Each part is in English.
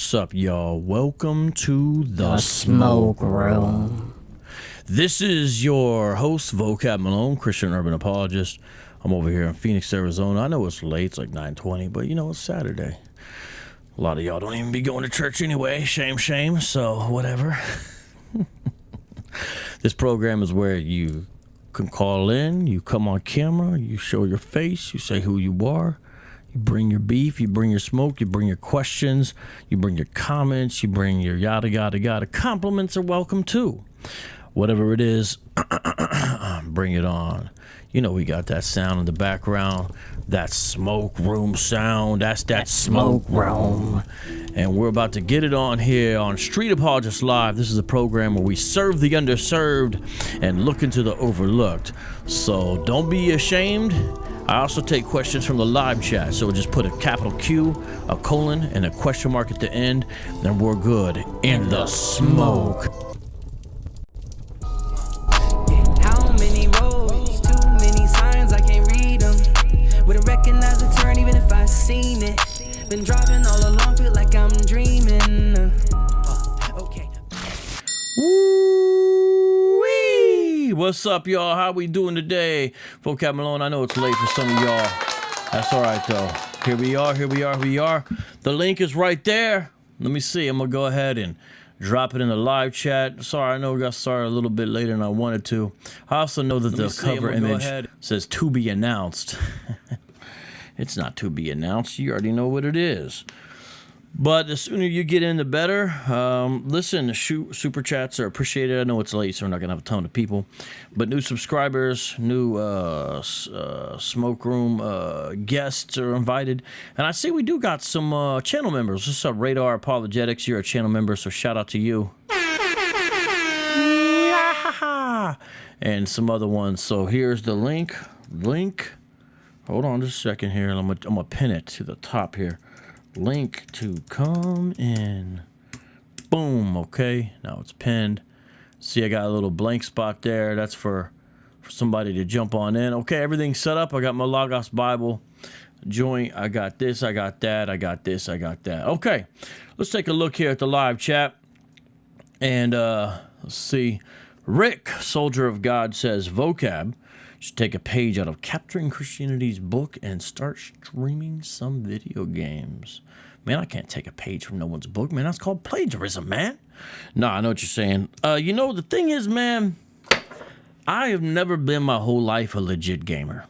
What's up, y'all? Welcome to the Smoke Room. This is your host, Vocab Malone, Christian Urban Apologist. I'm over here in Phoenix, Arizona. I know it's late, it's like 9:20, but you know, it's Saturday. A lot of y'all don't even be going to church anyway. Shame, so whatever. This program is where you can call in, you come on camera, you show your face, you say who you are. You bring your beef, you bring your smoke, you bring your questions, you bring your comments, you bring your yada, yada, yada. Compliments are welcome too. Whatever it is, bring it on. You know we got that sound in the background, that smoke room sound. That's that smoke room. And we're about to get it on here on Street Apologist Live. This is a program where we serve the underserved and look into the overlooked. So don't be ashamed. I also take questions from the live chat, so just put a capital Q, a colon, and a question mark at the end, and we're good in the smoke. How many roads, too many signs, I can't read them. Wouldn't recognize the turn even if I seen it. Been driving all along, feel like I'm dreaming. Okay. Woo-wee! What's up, y'all? How we doing today? Vocab Malone, I know it's late for some of y'all. That's all right, though. Here we are. The link is right there. Let me see. I'm going to go ahead and drop it in the live chat. Sorry, I know we got started a little bit later than I wanted to. I also know that the cover image says to be announced. It's not to be announced. You already know what it is. But the sooner you get in, the better. Listen, the super chats are appreciated. I know it's late, so we're not going to have a ton of people. But new subscribers, new smoke room guests are invited. And I see we do got some channel members. What's up, Radar Apologetics? You're a channel member, so shout out to you. And some other ones. So here's the link. Hold on just a second here. I'm gonna pin it to the top here. Link to come in. Boom. Okay, now it's pinned. See, I got a little blank spot there. That's for somebody to jump on in. Okay, everything's set up. I got my Logos Bible joint. I got this, I got that, I got this, I got that. Okay, let's take a look here at the live chat. And let's see. Rick, Soldier of God, says Vocab should take a page out of Capturing Christianity's book and start streaming some video games. Man, I can't take a page from no one's book, man. That's called plagiarism, man. No, I know what you're saying. You know, the thing is, man, I have never been my whole life a legit gamer.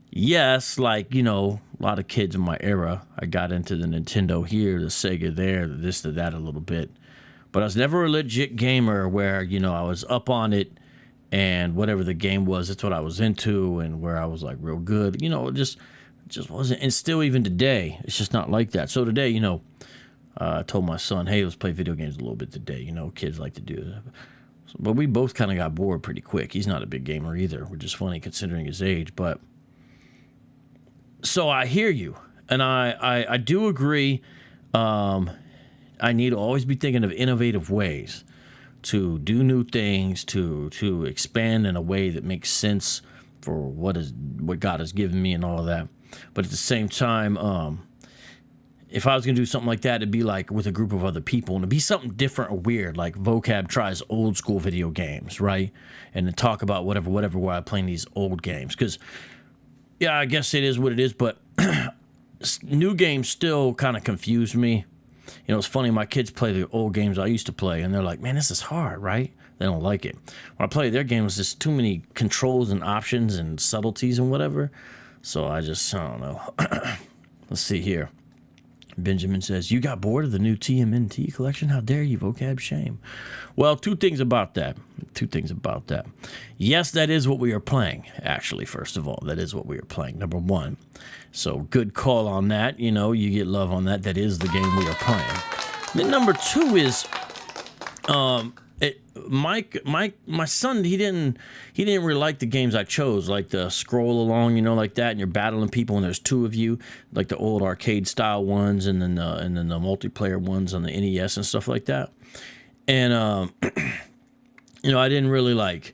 Yes, like, you know, a lot of kids in my era, I got into the Nintendo here, the Sega there, the this, the that a little bit. But I was never a legit gamer where, you know, I was up on it and whatever the game was, that's what I was into, and where I was like real good. You know, it just wasn't. And still, even today, it's just not like that. So today, you know, I told my son, hey, let's play video games a little bit today. You know, kids like to do that. But we both kind of got bored pretty quick. He's not a big gamer either, which is funny considering his age. But so I hear you, and I do agree. I need to always be thinking of innovative ways to do new things, to expand in a way that makes sense for what God has given me and all of that. But at the same time, if I was going to do something like that, it'd be like with a group of other people, and it'd be something different or weird, like Vocab tries old school video games, right? And then talk about whatever while I'm playing these old games. Because, yeah, I guess it is what it is, but new games still kind of confuse me. You know, it's funny, my kids play the old games I used to play, and they're like, man, this is hard, right? They don't like it. When I play their games, there's too many controls and options and subtleties and whatever. So I don't know. Let's see here. Benjamin says, you got bored of the new TMNT collection? How dare you, Vocab, shame. Well, two things about that. Yes, that is what we are playing, actually, first of all. That is what we are playing, number one. So good call on that. You know, you get love on that. That is the game we are playing. Then number two is, my son, he didn't really like the games I chose, like the scroll along, you know, like that, and you're battling people, and there's two of you, like the old arcade style ones, and then the multiplayer ones on the NES and stuff like that. And you know, I didn't really like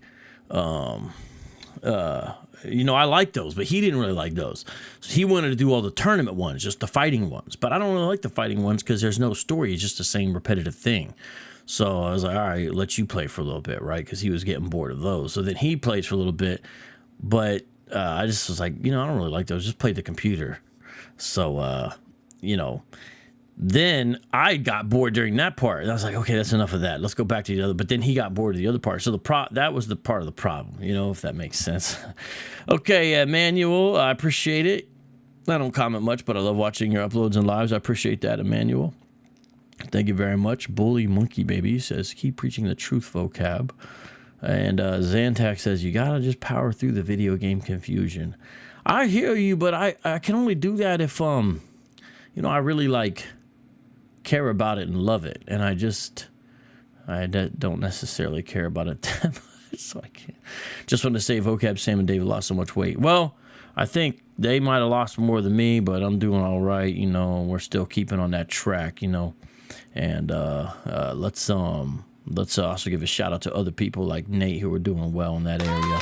I like those, but he didn't really like those. So he wanted to do all the tournament ones, just the fighting ones. But I don't really like the fighting ones because there's no story. It's just the same repetitive thing. So I was like, all right, let you play for a little bit, right? Because he was getting bored of those. So then he plays for a little bit, but I just was like, I don't really like those. Just play the computer. So, then I got bored during that part. And I was like, okay, that's enough of that. Let's go back to the other. But then he got bored of the other part. So that was the part of the problem, if that makes sense. Okay, Emmanuel, I appreciate it. I don't comment much, but I love watching your uploads and lives. I appreciate that, Emmanuel. Thank you very much. Bully Monkey Baby says, keep preaching the truth, vocab. And Zantac says, you got to just power through the video game confusion. I hear you, but I can only do that if, I really care about it and love it. And I don't necessarily care about it that much, so I can't. Just want to say vocab, Sam and David lost so much weight. Well, I think they might have lost more than me, but I'm doing all right, we're still keeping on that track, and let's also give a shout out to other people like Nate who are doing well in that area.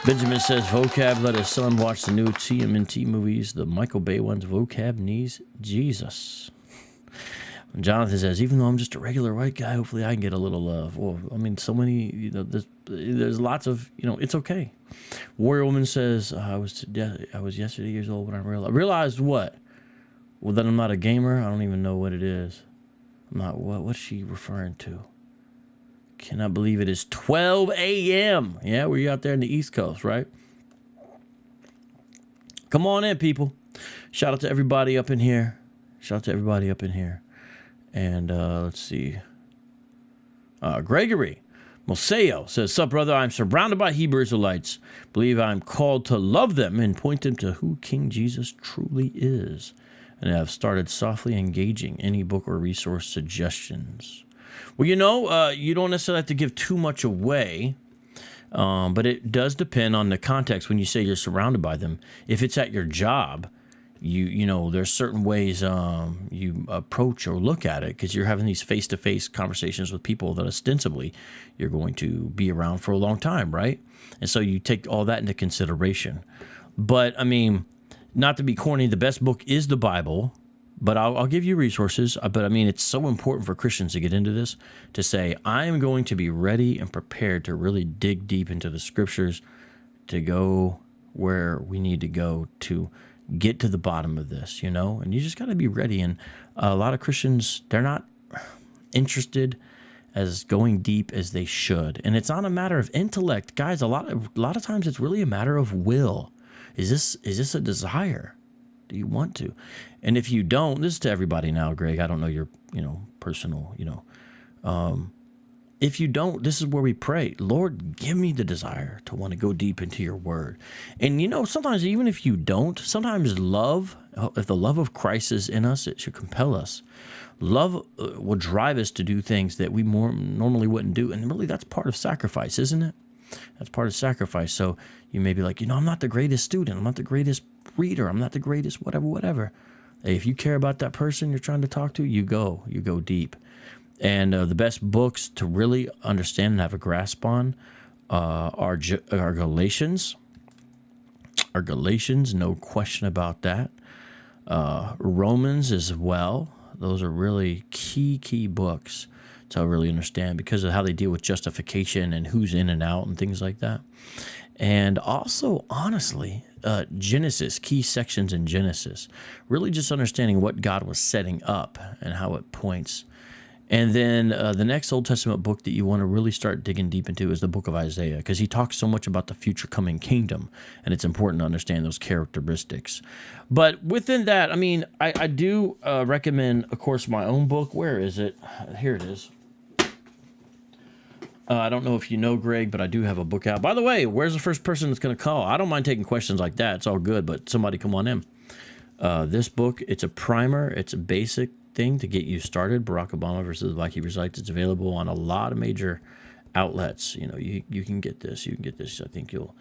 Benjamin says, vocab let his son watch the new TMNT movies, the Michael Bay ones. Vocab needs Jesus. Jonathan says, even though I'm just a regular white guy, hopefully I can get a little love. Well, I mean, so many, there's lots of, it's okay. Warrior Woman says, I was yesterday years old when I realized what? Well, that I'm not a gamer. I don't even know what it is. I'm not, what's she referring to? Cannot believe it is 12 a.m. Yeah, we're out there in the East Coast, right? Come on in, people. Shout out to everybody up in here. And let's see. Gregory Moseo says, sup, brother? I'm surrounded by Hebrew Israelites. Believe I'm called to love them and point them to who King Jesus truly is. And have started softly engaging any book or resource suggestions. Well, you don't necessarily have to give too much away, but it does depend on the context when you say you're surrounded by them. If it's at your job, there's certain ways you approach or look at it because you're having these face-to-face conversations with people that ostensibly you're going to be around for a long time, right? And so you take all that into consideration. But, I mean, not to be corny, the best book is the Bible. But I'll give you resources. But, I mean, it's so important for Christians to get into this, to say, I am going to be ready and prepared to really dig deep into the Scriptures to go where we need to go to get to the bottom of this, And you just got to be ready. And a lot of Christians, they're not interested as going deep as they should. And it's not a matter of intellect. Guys, a lot of times it's really a matter of will. Is this a desire? Do you want to? And if you don't, this is to everybody now, Greg. I don't know your, personal, if you don't, this is where we pray. Lord, give me the desire to want to go deep into your word. And, sometimes even if you don't, sometimes love, if the love of Christ is in us, it should compel us. Love will drive us to do things that we normally wouldn't do. And really, that's part of sacrifice, isn't it? That's part of sacrifice. So you may be like, I'm not the greatest student. I'm not the greatest reader. I'm not the greatest whatever. Hey, if you care about that person you're trying to talk to, you go deep. And the best books to really understand and have a grasp on are Galatians. Are Galatians, no question about that. Romans as well. Those are really key books to really understand because of how they deal with justification and who's in and out and things like that. And also, honestly, Genesis, key sections in Genesis, really just understanding what God was setting up and how it points. And then the next Old Testament book that you want to really start digging deep into is the book of Isaiah, because he talks so much about the future coming kingdom, and it's important to understand those characteristics. But within that, I mean, I do recommend, of course, my own book. Where is it? Here it is. I don't know if you know, Greg, but I do have a book out. By the way, where's the first person that's going to call? I don't mind taking questions like that. It's all good, but somebody come on in. This book, it's a primer. It's a basic thing to get you started. Barack Obama versus the Black Hebrew Israelites. It's available on a lot of major outlets. You know, you can get this. You can get this. I think you'll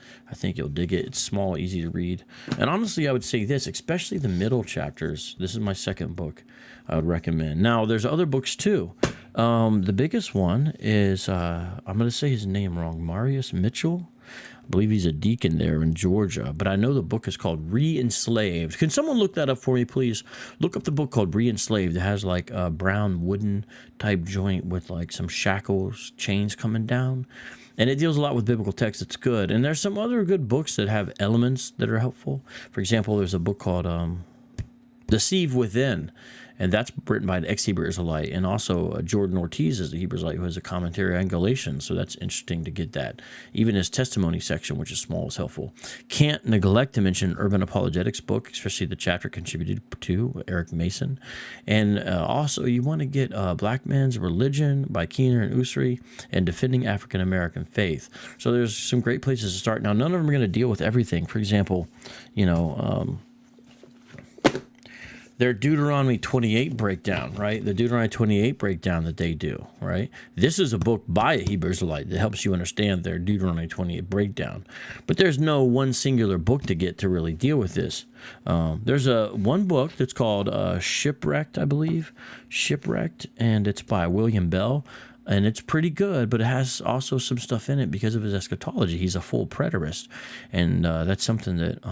dig it. It's small, easy to read. And honestly, I would say this, especially the middle chapters. This is my second book I would recommend. Now, there's other books too. The biggest one is, I'm going to say his name wrong, Marius Mitchell. I believe he's a deacon there in Georgia, but I know the book is called Re-Enslaved. Can someone look that up for me, please? Look up the book called Re-Enslaved. It has like a brown wooden type joint with like some shackles, chains coming down. And it deals a lot with biblical text. It's good. And there's some other good books that have elements that are helpful. For example, there's a book called Deceive Within. And that's written by an ex-Hebrew Israelite. And also Jordan Ortiz is a Hebrew Israelite who has a commentary on Galatians. So that's interesting to get that. Even his testimony section, which is small, is helpful. Can't neglect to mention Urban Apologetics book, especially the chapter contributed to Eric Mason. And also you want to get Black Man's Religion by Keener and Usri and Defending African American Faith. So there's some great places to start. Now, none of them are going to deal with everything. For example, their Deuteronomy 28 breakdown, right? The Deuteronomy 28 breakdown that they do, right? This is a book by a Hebrew Israelite that helps you understand their Deuteronomy 28 breakdown. But there's no one singular book to get to really deal with this. There's one book that's called Shipwrecked, I believe. Shipwrecked, and it's by William Bell. And it's pretty good, but it has also some stuff in it because of his eschatology. He's a full preterist, and that's something that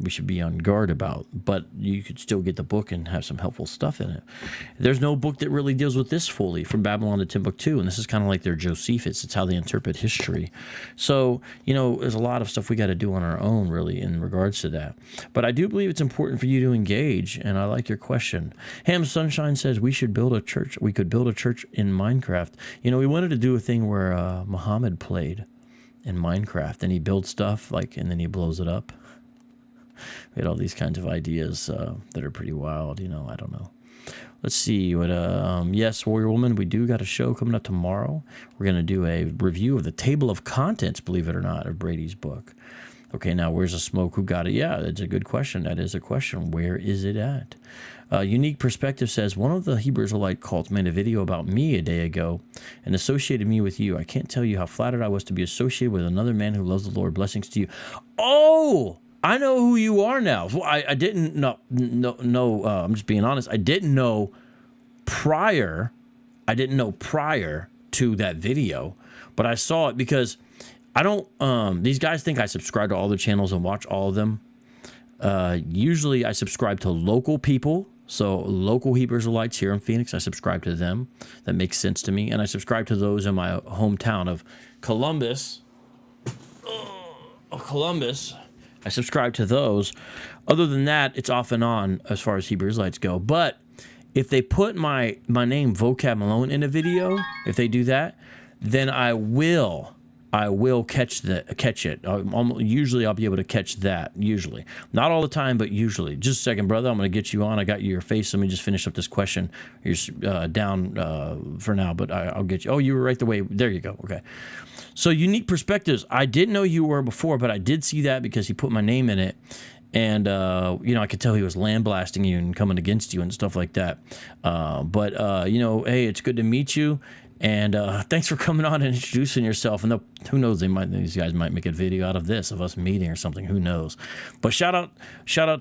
we should be on guard about. But you could still get the book and have some helpful stuff in it. There's no book that really deals with this fully, From Babylon to Timbuktu, and this is kind of like their Josephus. It's how they interpret history. So, there's a lot of stuff we got to do on our own, really, in regards to that. But I do believe it's important for you to engage, and I like your question. Ham Sunshine says we should build a church. We could build a church in Minecraft. We wanted to do a thing where Muhammad played in Minecraft, and he builds stuff, and then he blows it up. We had all these kinds of ideas that are pretty wild, I don't know. Let's see what, yes, Warrior Woman, we do got a show coming up tomorrow. We're going to do a review of the table of contents, believe it or not, of Brady's book. Okay, now where's the smoke? Who got it? Yeah, that's a good question. That is a question. Where is it at? Unique Perspective says, one of the Hebrew Israelite cults made a video about me a day ago and associated me with you. I can't tell you how flattered I was to be associated with another man who loves the Lord. Blessings to you. Oh, I know who you are now. Well, I didn't know. I'm just being honest. I didn't know prior to that video, but I saw it because I don't, these guys think I subscribe to all their channels and watch all of them. Usually I subscribe to local people. So local Hebrew Israelites here in Phoenix, I subscribe to them. That makes sense to me. And I subscribe to those in my hometown of Columbus. I subscribe to those. Other than that, it's off and on as far as Hebrew Israelites go. But if they put my name, Vocab Malone, in a video, if they do that, then I will catch it. Usually I'll be able to catch that, usually. Not all the time, but usually. Just a second, brother. I'm going to get you on. I got your face. Let me just finish up this question. You're down for now, but I'll get you. Oh, you were right the way. There you go. Okay. So Unique Perspectives. I didn't know you were before, but I did see that because he put my name in it. And, I could tell he was landblasting you and coming against you and stuff like that. Hey, it's good to meet you. And thanks for coming on and introducing yourself. And who knows, these guys might make a video out of this, of us meeting or something. Who knows? But shout out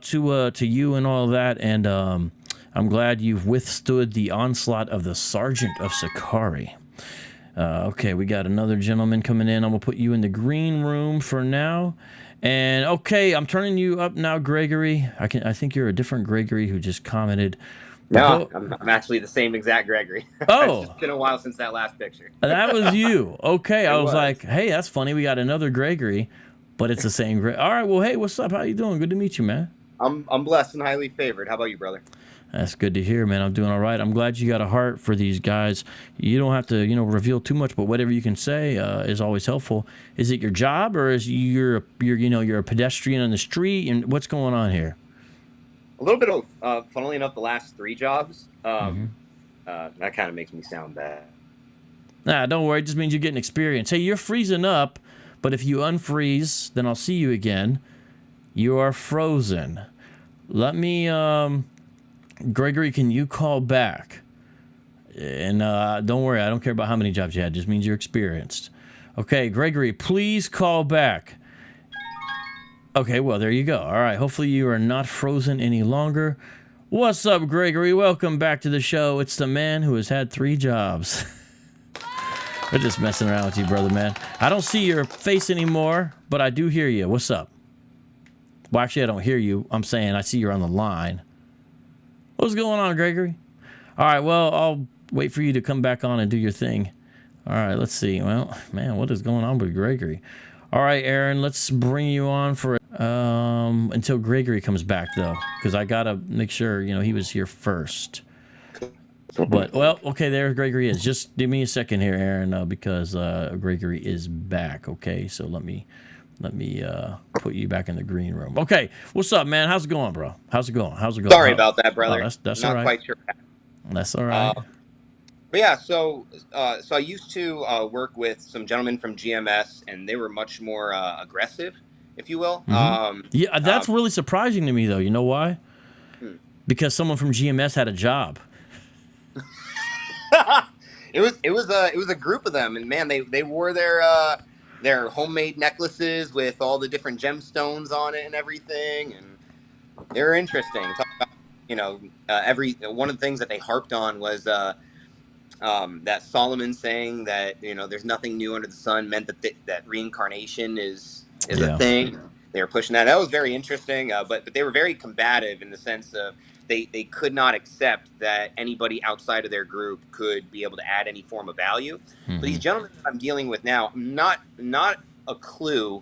to you and all of that. And I'm glad you've withstood the onslaught of the Sergeant of Sakari. Okay, we got another gentleman coming in. I'm gonna put you in the green room for now. And okay, I'm turning you up now, Gregory. I think you're a different Gregory who just commented. No, I'm actually the same exact Gregory. Oh. It's been a while since that last picture. That was you. Okay, I was like, hey, that's funny. We got another Gregory, but it's the same Gregory. All right, well, hey, what's up? How you doing? Good to meet you, man. I'm blessed and highly favored. How about you, brother? That's good to hear, man. I'm doing all right. I'm glad you got a heart for these guys. You don't have to, reveal too much, but whatever you can say is always helpful. Is it your job, or is you're a pedestrian on the street, and what's going on here? A little bit of, funnily enough, the last 3 jobs. That kind of makes me sound bad. Nah, don't worry. It just means you're getting experience. Hey, you're freezing up, but if you unfreeze, then I'll see you again. You are frozen. Let me, Gregory, can you call back? And don't worry, I don't care about how many jobs you had. It just means you're experienced. Okay, Gregory, please call back. Okay, well, there you go. All right, hopefully you are not frozen any longer. What's up, Gregory? Welcome back to the show. It's the man who has had 3 jobs. We're just messing around with you, brother, man. I don't see your face anymore, but I do hear you. What's up? Well, actually, I don't hear you. I'm saying I see you're on the line. What's going on, Gregory? All right, well, I'll wait for you to come back on and do your thing. All right, let's see. Well, man, what is going on with Gregory? All right, Aaron, let's bring you on for until Gregory comes back, though, because I got to make sure, he was here first. But, well, okay, there Gregory is. Just give me a second here, Aaron, because Gregory is back, okay? So let me put you back in the green room. Okay, what's up, man? How's it going, bro? How's it going? Sorry about that, brother. That's not all right. Quite sure. That's all right. But yeah, so I used to work with some gentlemen from GMS, and they were much more aggressive, if you will. Yeah, that's really surprising to me, though. You know why? Because someone from GMS had a job. It was a group of them, and man, they wore their homemade necklaces with all the different gemstones on it and everything, and they were interesting. Talk about, every one of the things that they harped on was that Solomon saying that there's nothing new under the sun meant that reincarnation is a thing. They were pushing that. That was very interesting, but they were very combative in the sense of they could not accept that anybody outside of their group could be able to add any form of value. But these gentlemen that I'm dealing with now, not a clue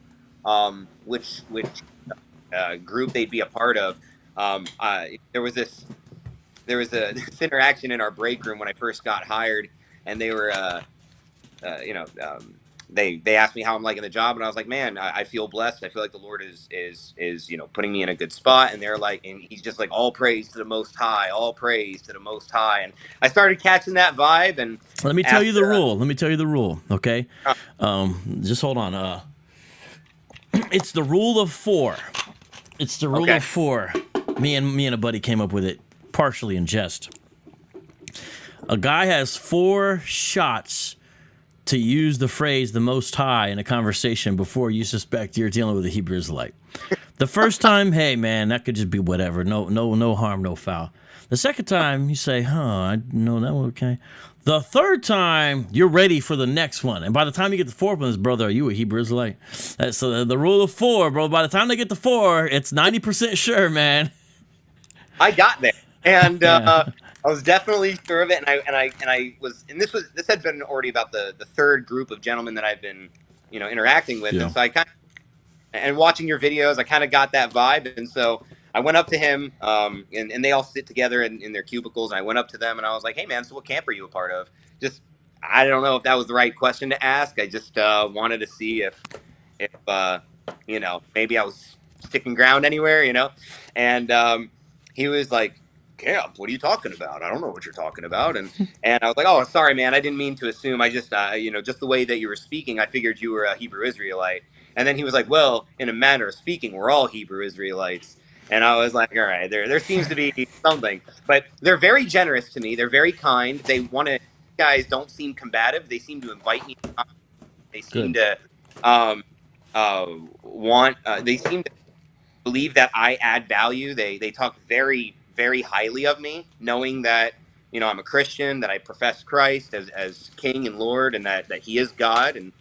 which group they'd be a part of. There was this interaction in our break room when I first got hired, and they were they asked me how I'm liking the job, and I was like, man, I feel blessed. I feel like the Lord is putting me in a good spot. And they're like, and he's just like, all praise to the Most High, all praise to the Most High. And I started catching that vibe. And let me tell you the rule. Okay, just hold on. It's the rule of 4. It's the rule of 4. Me and a buddy came up with it, partially in jest. A guy has 4 shots to use the phrase "the Most High" in a conversation before you suspect you're dealing with a Hebrew Israelite. The first time, hey man, that could just be whatever. No harm, no foul. The second time, you say, I know that one, okay. The third time, you're ready for the next one. And by the time you get the fourth one, it's, brother, are you a Hebrew Israelite? So the rule of 4, bro, by the time they get to 4, it's 90% sure, man. I got there. And I was definitely sure of it, and I was, and this had been already about the third group of gentlemen that I've been, interacting with, and so I and watching your videos, I kind of got that vibe, and so I went up to him, and they all sit together in their cubicles, and I went up to them, and I was like, hey man, so what camp are you a part of? Just, I don't know if that was the right question to ask. I just wanted to see if maybe I was sticking ground anywhere, and he was like, camp, what are you talking about? I don't know what you're talking about. And I was like, oh, sorry, man, I didn't mean to assume. I just, just the way that you were speaking, I figured you were a Hebrew Israelite. And then he was like, well, in a manner of speaking, we're all Hebrew Israelites. And I was like, all right, there seems to be something. But they're very generous to me. They're very kind. They want to, guys don't seem combative. They seem to invite me. They seem to they seem to believe that I add value. They talk very, very highly of me, knowing that I'm a Christian, that I profess Christ as King and Lord, and that He is God. And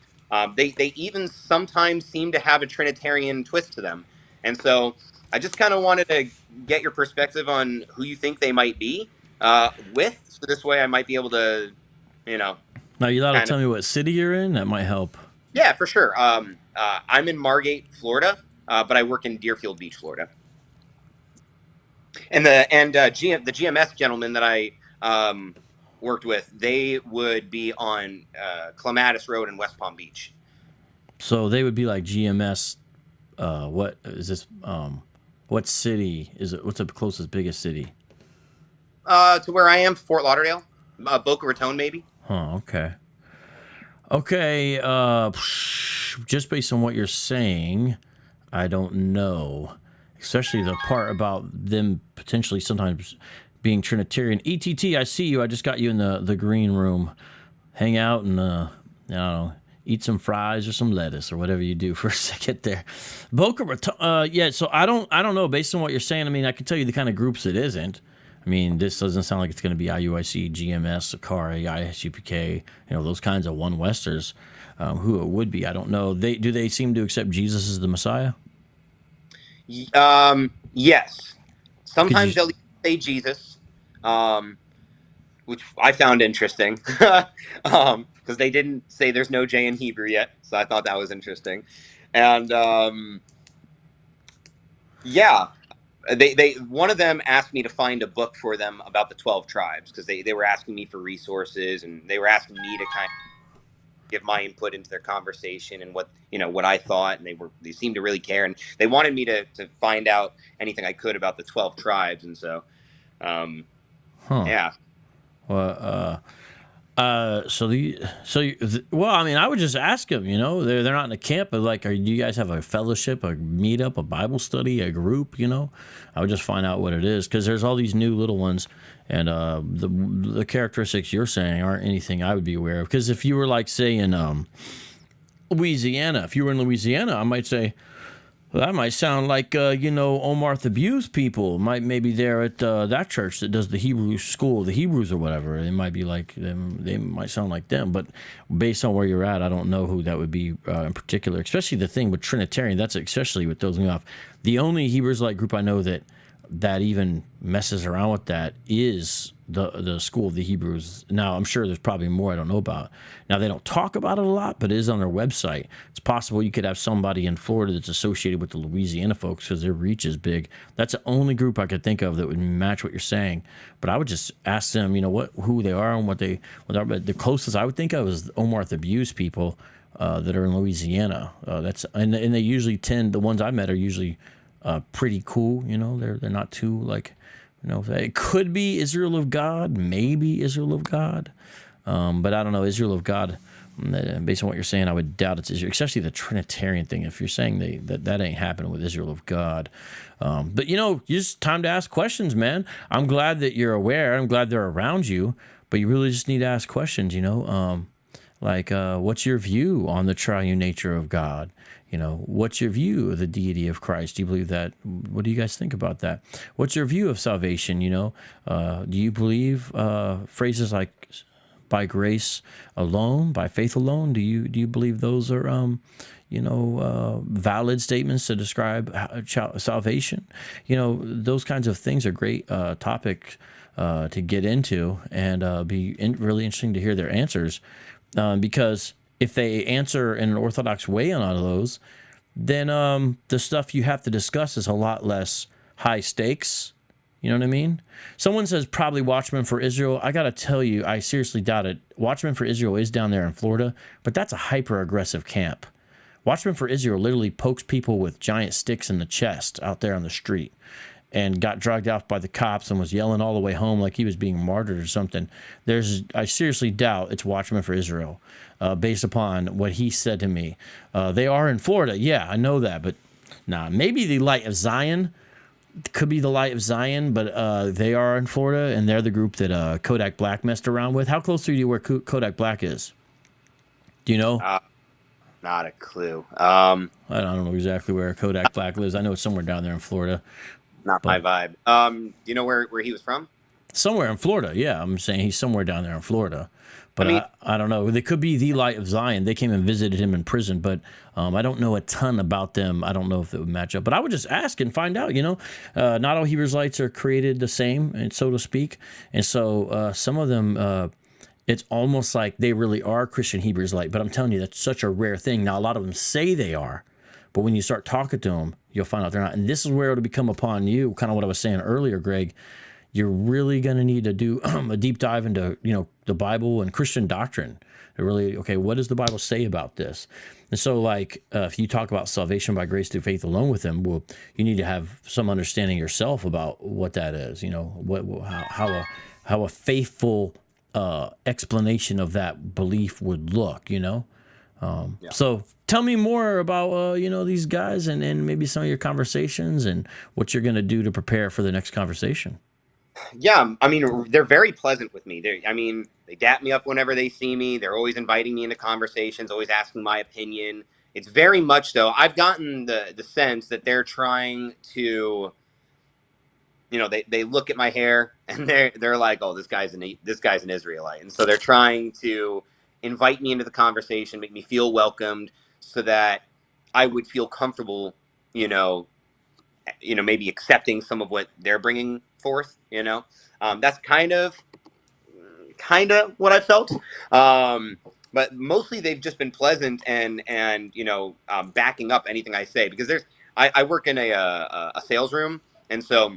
they even sometimes seem to have a Trinitarian twist to them. And so I just kind of wanted to get your perspective on who you think they might be with, so this way I might be able to, Now you allowed to tell me what city you're in? That might help. Yeah, for sure. I'm in Margate, Florida, but I work in Deerfield Beach, Florida. And the GMS gentlemen that I worked with, they would be on Clematis Road in West Palm Beach. So they would be like GMS. What is this? What city is it? What's the closest, biggest city? To where I am, Fort Lauderdale, Boca Raton, maybe. Oh, okay. Okay. Just based on what you're saying, I don't know. Especially the part about them potentially sometimes being Trinitarian. ETT, I see you. I just got you in the green room. Hang out and I don't know, eat some fries or some lettuce or whatever you do for a second there. Boca Raton, yeah. So I don't know. Based on what you're saying, I mean, I can tell you the kind of groups it isn't. I mean, this doesn't sound like it's going to be IUIC, GMS, Sakari, ISUPK, those kinds of one Westers. Who it would be, I don't know. Do they seem to accept Jesus as the Messiah? Yes. Sometimes You, they'll say Jesus, which I found interesting, because they didn't say there's no J in Hebrew yet, so I thought that was interesting. And yeah, they one of them asked me to find a book for them about the 12 tribes, because they were asking me for resources, and they were asking me to kind of give my input into their conversation and what I thought, and they seemed to really care, and they wanted me to find out anything I could about the 12 tribes, and so huh? yeah. Well, well, I mean, I would just ask them. They're not in a camp, but like, do you guys have a fellowship, a meetup, a Bible study, a group? I would just find out what it is, because there's all these new little ones, and the characteristics you're saying aren't anything I would be aware of. Because if you were like, say, in Louisiana, I might say, well, that might sound like Omar Thabew's people maybe they're at that church that does the Hebrew school, the Hebrews or whatever. They might be like them. They might sound like them. But based on where you're at, I don't know who that would be in particular. Especially the thing with Trinitarian. That's especially what throws me off. The only Hebrews like group I know that even messes around with that is the school of the Hebrews. Now, I'm sure there's probably more I don't know about. Now, they don't talk about it a lot, but it is on their website. It's possible you could have somebody in Florida that's associated with the Louisiana folks, because their reach is big. That's the only group I could think of that would match what you're saying. But I would just ask them, who they are and what they are. But the closest I would think of is Omar Thabew's people that are in Louisiana. And they usually the ones I met are usually pretty cool. They're not too like, it could be Israel of God, maybe Israel of God, but I don't know. Israel of God, based on what you're saying, I would doubt it's Israel, especially the Trinitarian thing. If you're saying that ain't happening with Israel of God, but just time to ask questions, man. I'm glad that you're aware. I'm glad they're around you, but you really just need to ask questions. What's your view on the triune nature of God? What's your view of the deity of Christ? Do you believe that? What do you guys think about that? What's your view of salvation? Do you believe phrases like by grace alone, by faith alone? Do you believe those are valid statements to describe salvation? Those kinds of things are great topics to get into, and really interesting to hear their answers, because if they answer in an orthodox way on all of those, then the stuff you have to discuss is a lot less high stakes. You know what I mean? Someone says probably Watchmen for Israel. I got to tell you, I seriously doubt it. Watchmen for Israel is down there in Florida, but that's a hyper-aggressive camp. Watchmen for Israel literally pokes people with giant sticks in the chest out there on the street, and got dragged off by the cops and was yelling all the way home like he was being martyred or something. I seriously doubt it's Watchmen for Israel, based upon what he said to me. They are in Florida, yeah, I know that, but maybe the Light of Zion. Could be the Light of Zion, but they are in Florida, and they're the group that Kodak Black messed around with. How close are you to where Kodak Black is? Do you know? Not a clue. I don't know exactly where Kodak Black lives. I know it's somewhere down there in Florida. Not my vibe. Do you know where he was from? Somewhere in Florida, yeah. I'm saying he's somewhere down there in Florida. But I don't know. They could be the Light of Zion. They came and visited him in prison, but I don't know a ton about them. I don't know if it would match up. But I would just ask and find out, Not all Hebrews lights are created the same, and so to speak. And so some of them, it's almost like they really are Christian Hebrews light. But I'm telling you, that's such a rare thing. Now, a lot of them say they are. But when you start talking to them, you'll find out they're not. And this is where it'll become upon you, kind of what I was saying earlier, Greg. You're really going to need to do a deep dive into, the Bible and Christian doctrine. To really, okay, what does the Bible say about this? And so, if you talk about salvation by grace through faith alone with them, well, you need to have some understanding yourself about what that is. How a faithful explanation of that belief would look. So tell me more about these guys and maybe some of your conversations and what you're going to do to prepare for the next conversation. Yeah, I mean, they're very pleasant with me. They dap me up whenever they see me. They're always inviting me into conversations, always asking my opinion. It's very much, though, I've gotten the sense that they're trying to they look at my hair and they're like, oh, this guy's an Israelite, and so they're trying to invite me into the conversation, make me feel welcomed, so that I would feel comfortable, maybe accepting some of what they're bringing forth. That's kind of what I felt. But mostly they've just been pleasant and backing up anything I say, because I work in a sales room, and so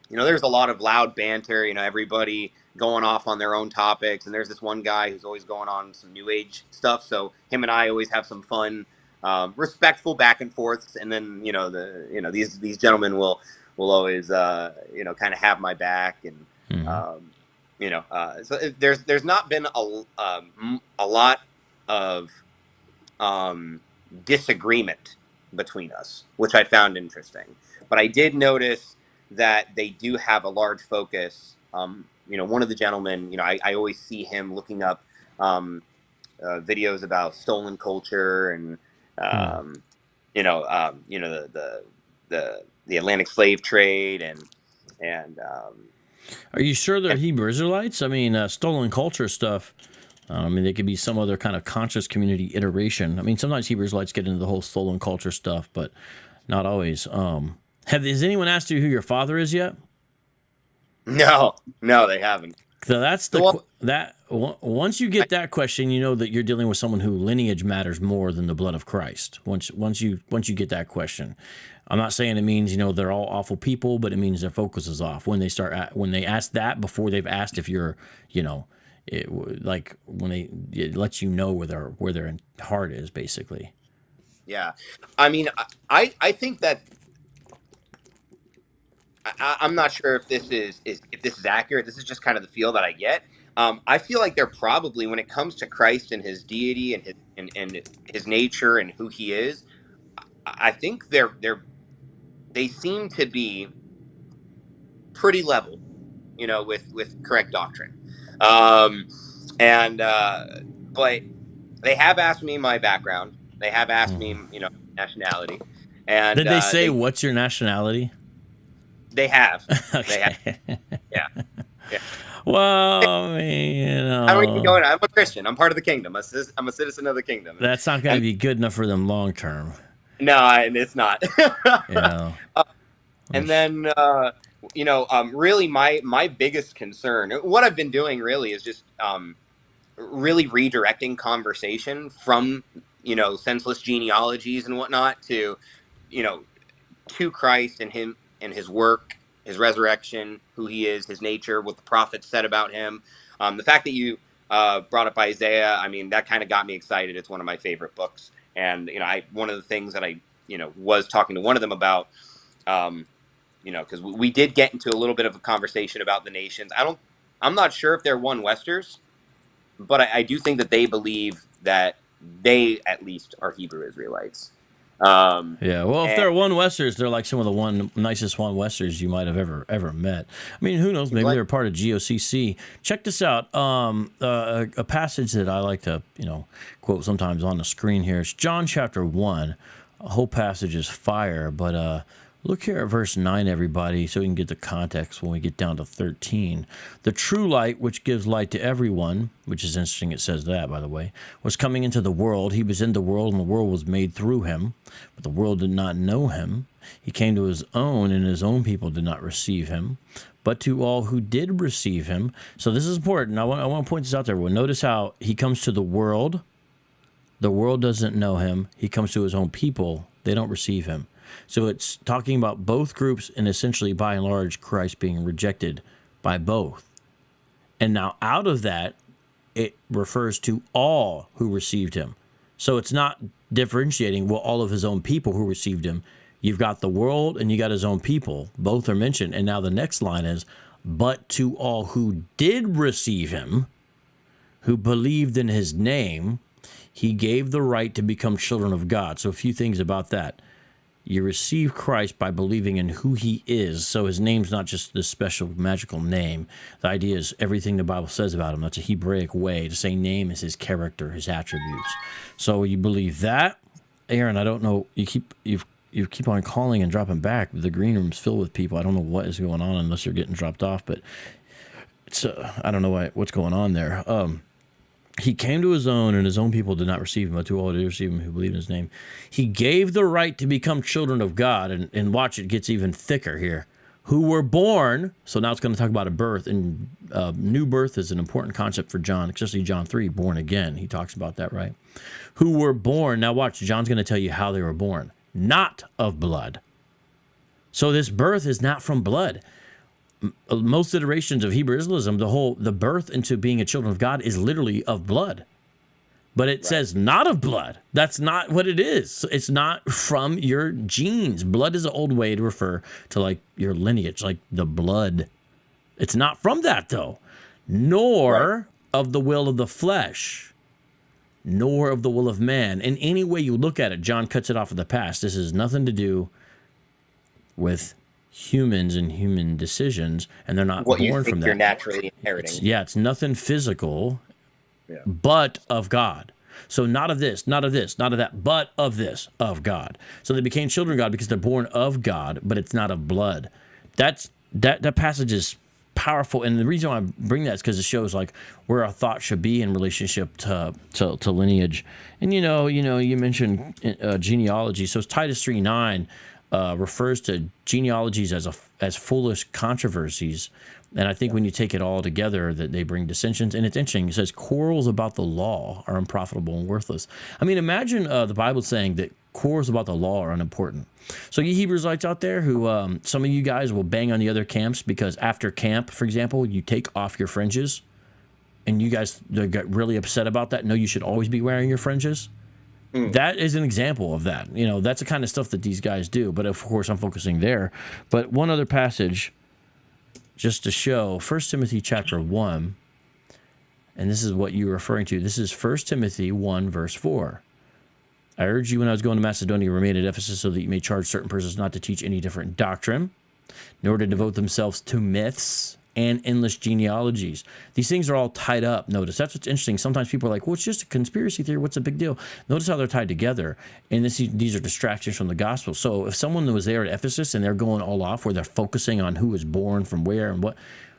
there's a lot of loud banter, everybody going off on their own topics. And there's this one guy who's always going on some new age stuff. So him and I always have some fun, respectful back and forths. And then, these gentlemen will always, kind of have my back. And, so there's not been a lot of disagreement between us, which I found interesting. But I did notice that they do have a large focus. One of the gentlemen, I always see him looking up videos about stolen culture and, the Atlantic slave trade and. Are you sure they're Hebrew Israelites? I mean, stolen culture stuff. They could be some other kind of conscious community iteration. I mean, sometimes Hebrew Israelites get into the whole stolen culture stuff, but not always. Has anyone asked you who your father is yet? No, they haven't. So that's once you get that question, you know that you're dealing with someone who lineage matters more than the blood of Christ. Once you get that question, I'm not saying it means they're all awful people, but it means their focus is off when they ask that before they've asked if you're it lets you know where their heart is, basically. Yeah, I mean, I think that. I'm not sure if this is accurate. This is just kind of the feel that I get. I feel like they're probably, when it comes to Christ and his deity and his nature and who he is, I think they seem to be pretty level, with correct doctrine. But they have asked me my background. They have asked me, nationality. And did they say what's your nationality? They have. Okay. They have. Yeah. Well, I mean, I don't even go in. I'm a Christian. I'm part of the kingdom. I'm a citizen of the kingdom. That's not going to be good enough for them long term. No, it's not. And then, really my biggest concern, what I've been doing really is just really redirecting conversation from, senseless genealogies and whatnot to Christ and him and his work, his resurrection, who he is, his nature, what the prophets said about him. The fact that you brought up Isaiah, I mean, that kind of got me excited. It's one of my favorite books. And, one of the things that I, was talking to one of them about, because we did get into a little bit of a conversation about the nations. I'm not sure if they're one Westers, but I do think that they believe that they at least are Hebrew Israelites. If they're one Westers, they're like some of the nicest one Westers you might have ever met. I mean, who knows? Maybe they're part of GOCC. Check this out. A passage that I like to quote sometimes on the screen here. It's John chapter 1. A whole passage is fire, but look here at verse 9, everybody, so we can get the context when we get down to 13. The true light, which gives light to everyone, which is interesting, it says that, by the way, was coming into the world. He was in the world, and the world was made through him, but the world did not know him. He came to his own, and his own people did not receive him. But to all who did receive him. So this is important. I want to point this out to everyone. Notice how he comes to the world. The world doesn't know him. He comes to his own people. They don't receive him. So it's talking about both groups, and essentially, by and large, Christ being rejected by both. And now out of that, it refers to all who received him. So it's not differentiating, all of his own people who received him. You've got the world and you got his own people. Both are mentioned. And now the next line is, but to all who did receive him, who believed in his name, he gave the right to become children of God. So a few things about that. You receive Christ by believing in who he is. So his name's not just this special magical name. The idea is everything the Bible says about him. That's a Hebraic way to say name is his character, his attributes. So you believe that. Aaron, I don't know. You've you keep on calling and dropping back. The green room's filled with people. I don't know what is going on unless you're getting dropped off, but it's I don't know what's going on there. He came to his own, and his own people did not receive him, but to all did receive him who believed in his name. He gave the right to become children of God, and watch, it gets even thicker here. Who were born, so now it's going to talk about a birth, and new birth is an important concept for John, especially John 3, born again. He talks about that, right? Who were born, now watch, John's going to tell you how they were born. Not of blood. So this birth is not from blood. Most iterations of Hebrew Israelism, the birth into being a children of God is literally of blood. But it says not of blood. That's not what it is. It's not from your genes. Blood is an old way to refer to like your lineage, like the blood. It's not from that though. Nor of the will of the flesh, nor of the will of man. In any way you look at it, John cuts it off of the past. This has nothing to do with humans and human decisions, and they're not born from that. You're naturally inheriting. It's nothing physical, but of God. So not of this, not of this, not of that, but of this, of God. So they became children of God because they're born of God, but it's not of blood. That passage is powerful, and the reason why I bring that is because it shows like where our thought should be in relationship to lineage. And you mentioned genealogy. So Titus 3:9 refers to genealogies as foolish controversies. And I think when you take it all together, that they bring dissensions. And it's interesting. It says quarrels about the law are unprofitable and worthless. I mean, imagine the Bible saying that quarrels about the law are unimportant. So you Hebrewites out there who, some of you guys will bang on the other camps because after camp, for example, you take off your fringes. And you guys get really upset about that. No, you should always be wearing your fringes. That is an example of that. That's the kind of stuff that these guys do. But of course, I'm focusing there. But one other passage, just to show, 1 Timothy chapter 1, and this is what you're referring to. This is 1 Timothy 1, verse 4. I urge you when I was going to Macedonia, remain at Ephesus so that you may charge certain persons not to teach any different doctrine, nor to devote themselves to myths and endless genealogies. These things are all tied up. Notice that's what's interesting. Sometimes people are like, well, it's just a conspiracy theory. What's the big deal? Notice how they're tied together. And these are distractions from the gospel. So if someone was there at Ephesus and they're going all off where they're focusing on who was born from where and what,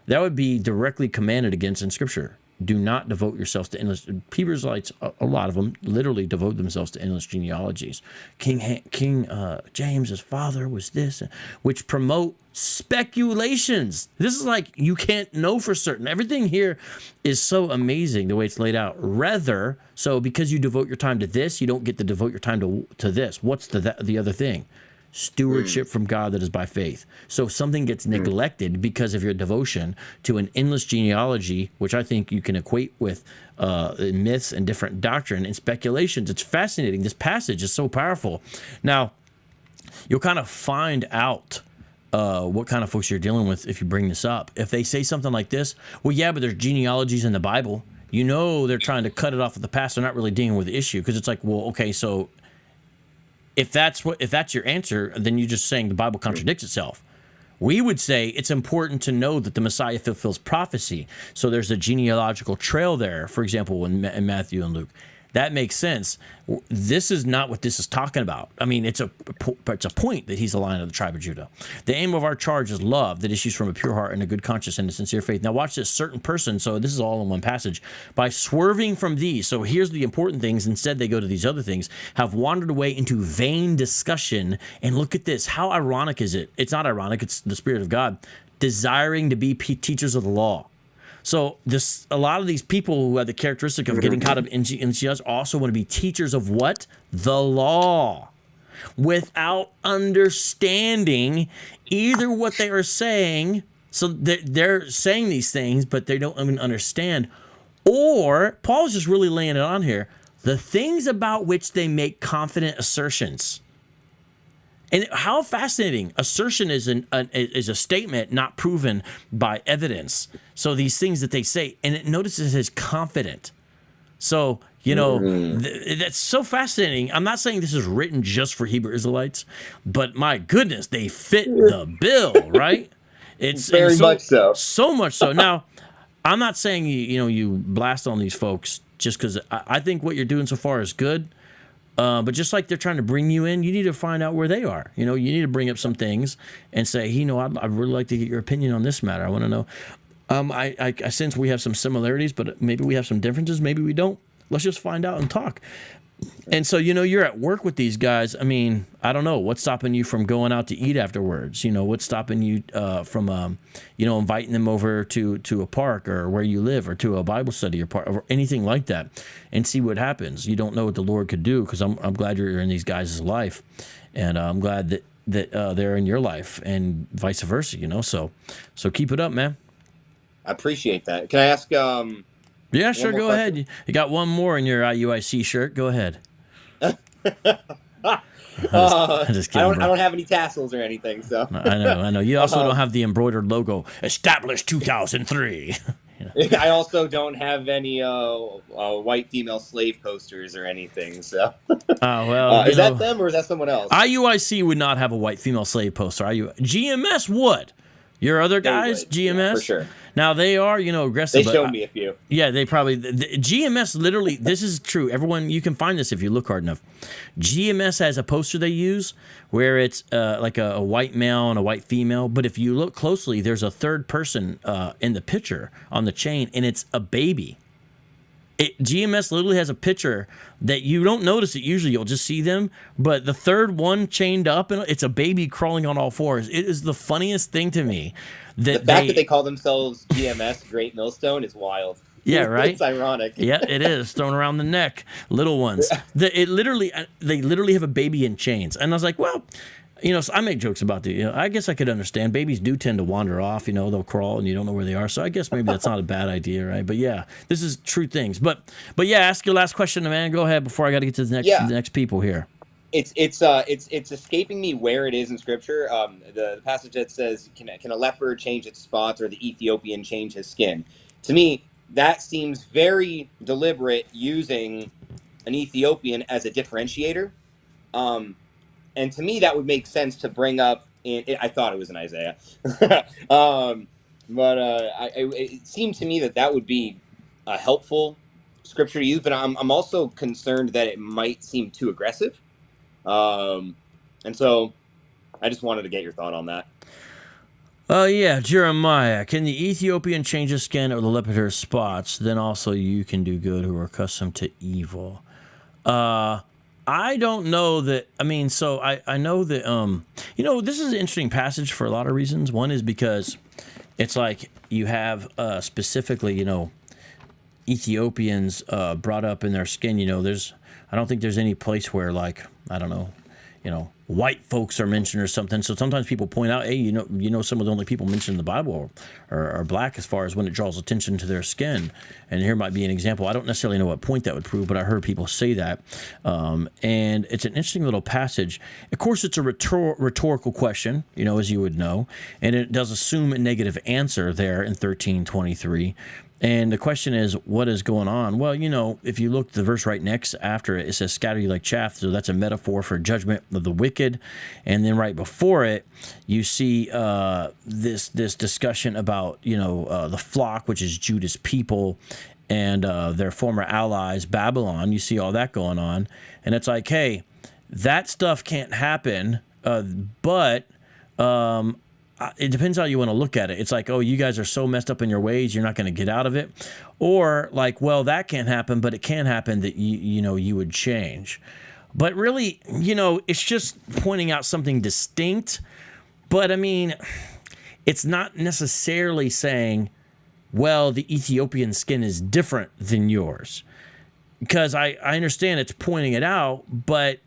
that would be directly commanded against in Scripture. Do not devote yourselves to endless. Hebrewites, a lot of them, literally devote themselves to endless genealogies. King James's father was this, which promote speculations. This is like you can't know for certain. Everything here is so amazing the way it's laid out. Rather, so because you devote your time to this, you don't get to devote your time to this. What's the other thing? Stewardship from God that is by faith. So something gets neglected because of your devotion to an endless genealogy, which I think you can equate with myths and different doctrine and speculations. It's fascinating. This passage is so powerful. Now, you'll kind of find out what kind of folks you're dealing with if you bring this up. If they say something like this, well, yeah, but there's genealogies in the Bible. They're trying to cut it off of the past. They're not really dealing with the issue because it's like, well, okay, so if that's your answer, then you're just saying the Bible contradicts itself. We would say it's important to know that the Messiah fulfills prophecy. So there's a genealogical trail there, for example, in Matthew and Luke. That makes sense. This is not what this is talking about. I mean, it's a point that he's the Lion of the tribe of Judah. The aim of our charge is love that issues from a pure heart and a good conscience and a sincere faith. Now watch this. Certain person, so this is all in one passage, by swerving from these. So here's the important things. Instead, they go to these other things, have wandered away into vain discussion. And look at this. How ironic is it? It's not ironic. It's the Spirit of God desiring to be teachers of the law. So a lot of these people who have the characteristic of getting caught up in GNCS also want to be teachers of what? The law. Without understanding either what they are saying, so they're saying these things, but they don't even understand, or Paul's just really laying it on here, the things about which they make confident assertions. And how fascinating. Assertion is a statement not proven by evidence. So these things that they say, and notice it says confident. So, that's so fascinating. I'm not saying this is written just for Hebrew Israelites, but my goodness, they fit the bill, right? It's very much so. So much so. Now, I'm not saying you blast on these folks just because I think what you're doing so far is good. But just like they're trying to bring you in, you need to find out where they are. You know, you need to bring up some things and say, you know, I'd really like to get your opinion on this matter. I want to know. I sense we have some similarities, but maybe we have some differences. Maybe we don't. Let's just find out and talk. And so, you know, you're at work with these guys. I mean, I don't know. What's stopping you from going out to eat afterwards? You know, what's stopping you from, you know, inviting them over to a park or where you live or to a Bible study or anything like that and see what happens. You don't know what the Lord could do, because I'm glad you're in these guys' life. And I'm glad that they're in your life and vice versa, you know. So keep it up, man. I appreciate that. Can I ask... Yeah, sure. Go ahead. You got one more in your IUIC shirt. Go ahead. I'm just kidding, I don't have any tassels or anything, so. I know. You also don't have the embroidered logo, established 2003. I also don't have any white female slave posters or anything, so. Oh, well. Is that them or is that someone else? IUIC would not have a white female slave poster. GMS would. Your other guys, GMS? Yeah, for sure. Now, they are, you know, aggressive. They showed me a few. Yeah, they probably... GMS literally... This is true. Everyone, you can find this if you look hard enough. GMS has a poster they use where it's like a white male and a white female. But if you look closely, there's a third person in the picture on the chain, and it's a baby. GMS literally has a picture that you don't notice it usually. You'll just see them. But the third one chained up, and it's a baby crawling on all fours. It is the funniest thing to me. The fact that they call themselves GMS, Great Millstone, is wild. Yeah, right? It's ironic. Yeah, it is. Thrown around the neck. Little ones. They literally have a baby in chains. And I was like, well... You know, so I make jokes about the, you know, I guess I could understand. Babies do tend to wander off, you know, they'll crawl and you don't know where they are. So I guess maybe that's not a bad idea, right? But yeah, this is true things. But yeah, ask your last question, man. Go ahead before I got to get to the next people here. It's escaping me where it is in Scripture. The passage that says, can a leopard change its spots or the Ethiopian change his skin? To me, that seems very deliberate, using an Ethiopian as a differentiator. And to me, that would make sense to bring up I thought it was in Isaiah. It seemed to me that would be a helpful scripture to use, but I'm also concerned that it might seem too aggressive. And so I just wanted to get your thought on that. Yeah, Jeremiah. Can the Ethiopian change his skin or the leopard her spots? Then also you can do good who are accustomed to evil. I don't know that. I mean, so I know that, you know, this is an interesting passage for a lot of reasons. One is because it's like you have specifically, you know, Ethiopians brought up in their skin. You know, I don't think there's any place where, like, I don't know, you know, white folks are mentioned or something. So sometimes people point out, hey, you know, some of the only people mentioned in the Bible are black, as far as when it draws attention to their skin. And here might be an example. I don't necessarily know what point that would prove, but I heard people say that. And it's an interesting little passage. Of course, it's a rhetorical question, you know, as you would know, and it does assume a negative answer there in 13:23. And the question is, what is going on? Well, you know, if you look at the verse right next after it, it says, scatter you like chaff. So that's a metaphor for judgment of the wicked. And then right before it, you see this discussion about, you know, the flock, which is Judah's people, and their former allies, Babylon. You see all that going on. And it's like, hey, that stuff can't happen, but... it depends how you want to look at it. It's like, oh, you guys are so messed up in your ways, you're not going to get out of it. Or like, well, that can't happen, but it can happen that you know, you would change. But really, you know, it's just pointing out something distinct. But I mean, it's not necessarily saying, well, the Ethiopian skin is different than yours. Because I understand it's pointing it out, but...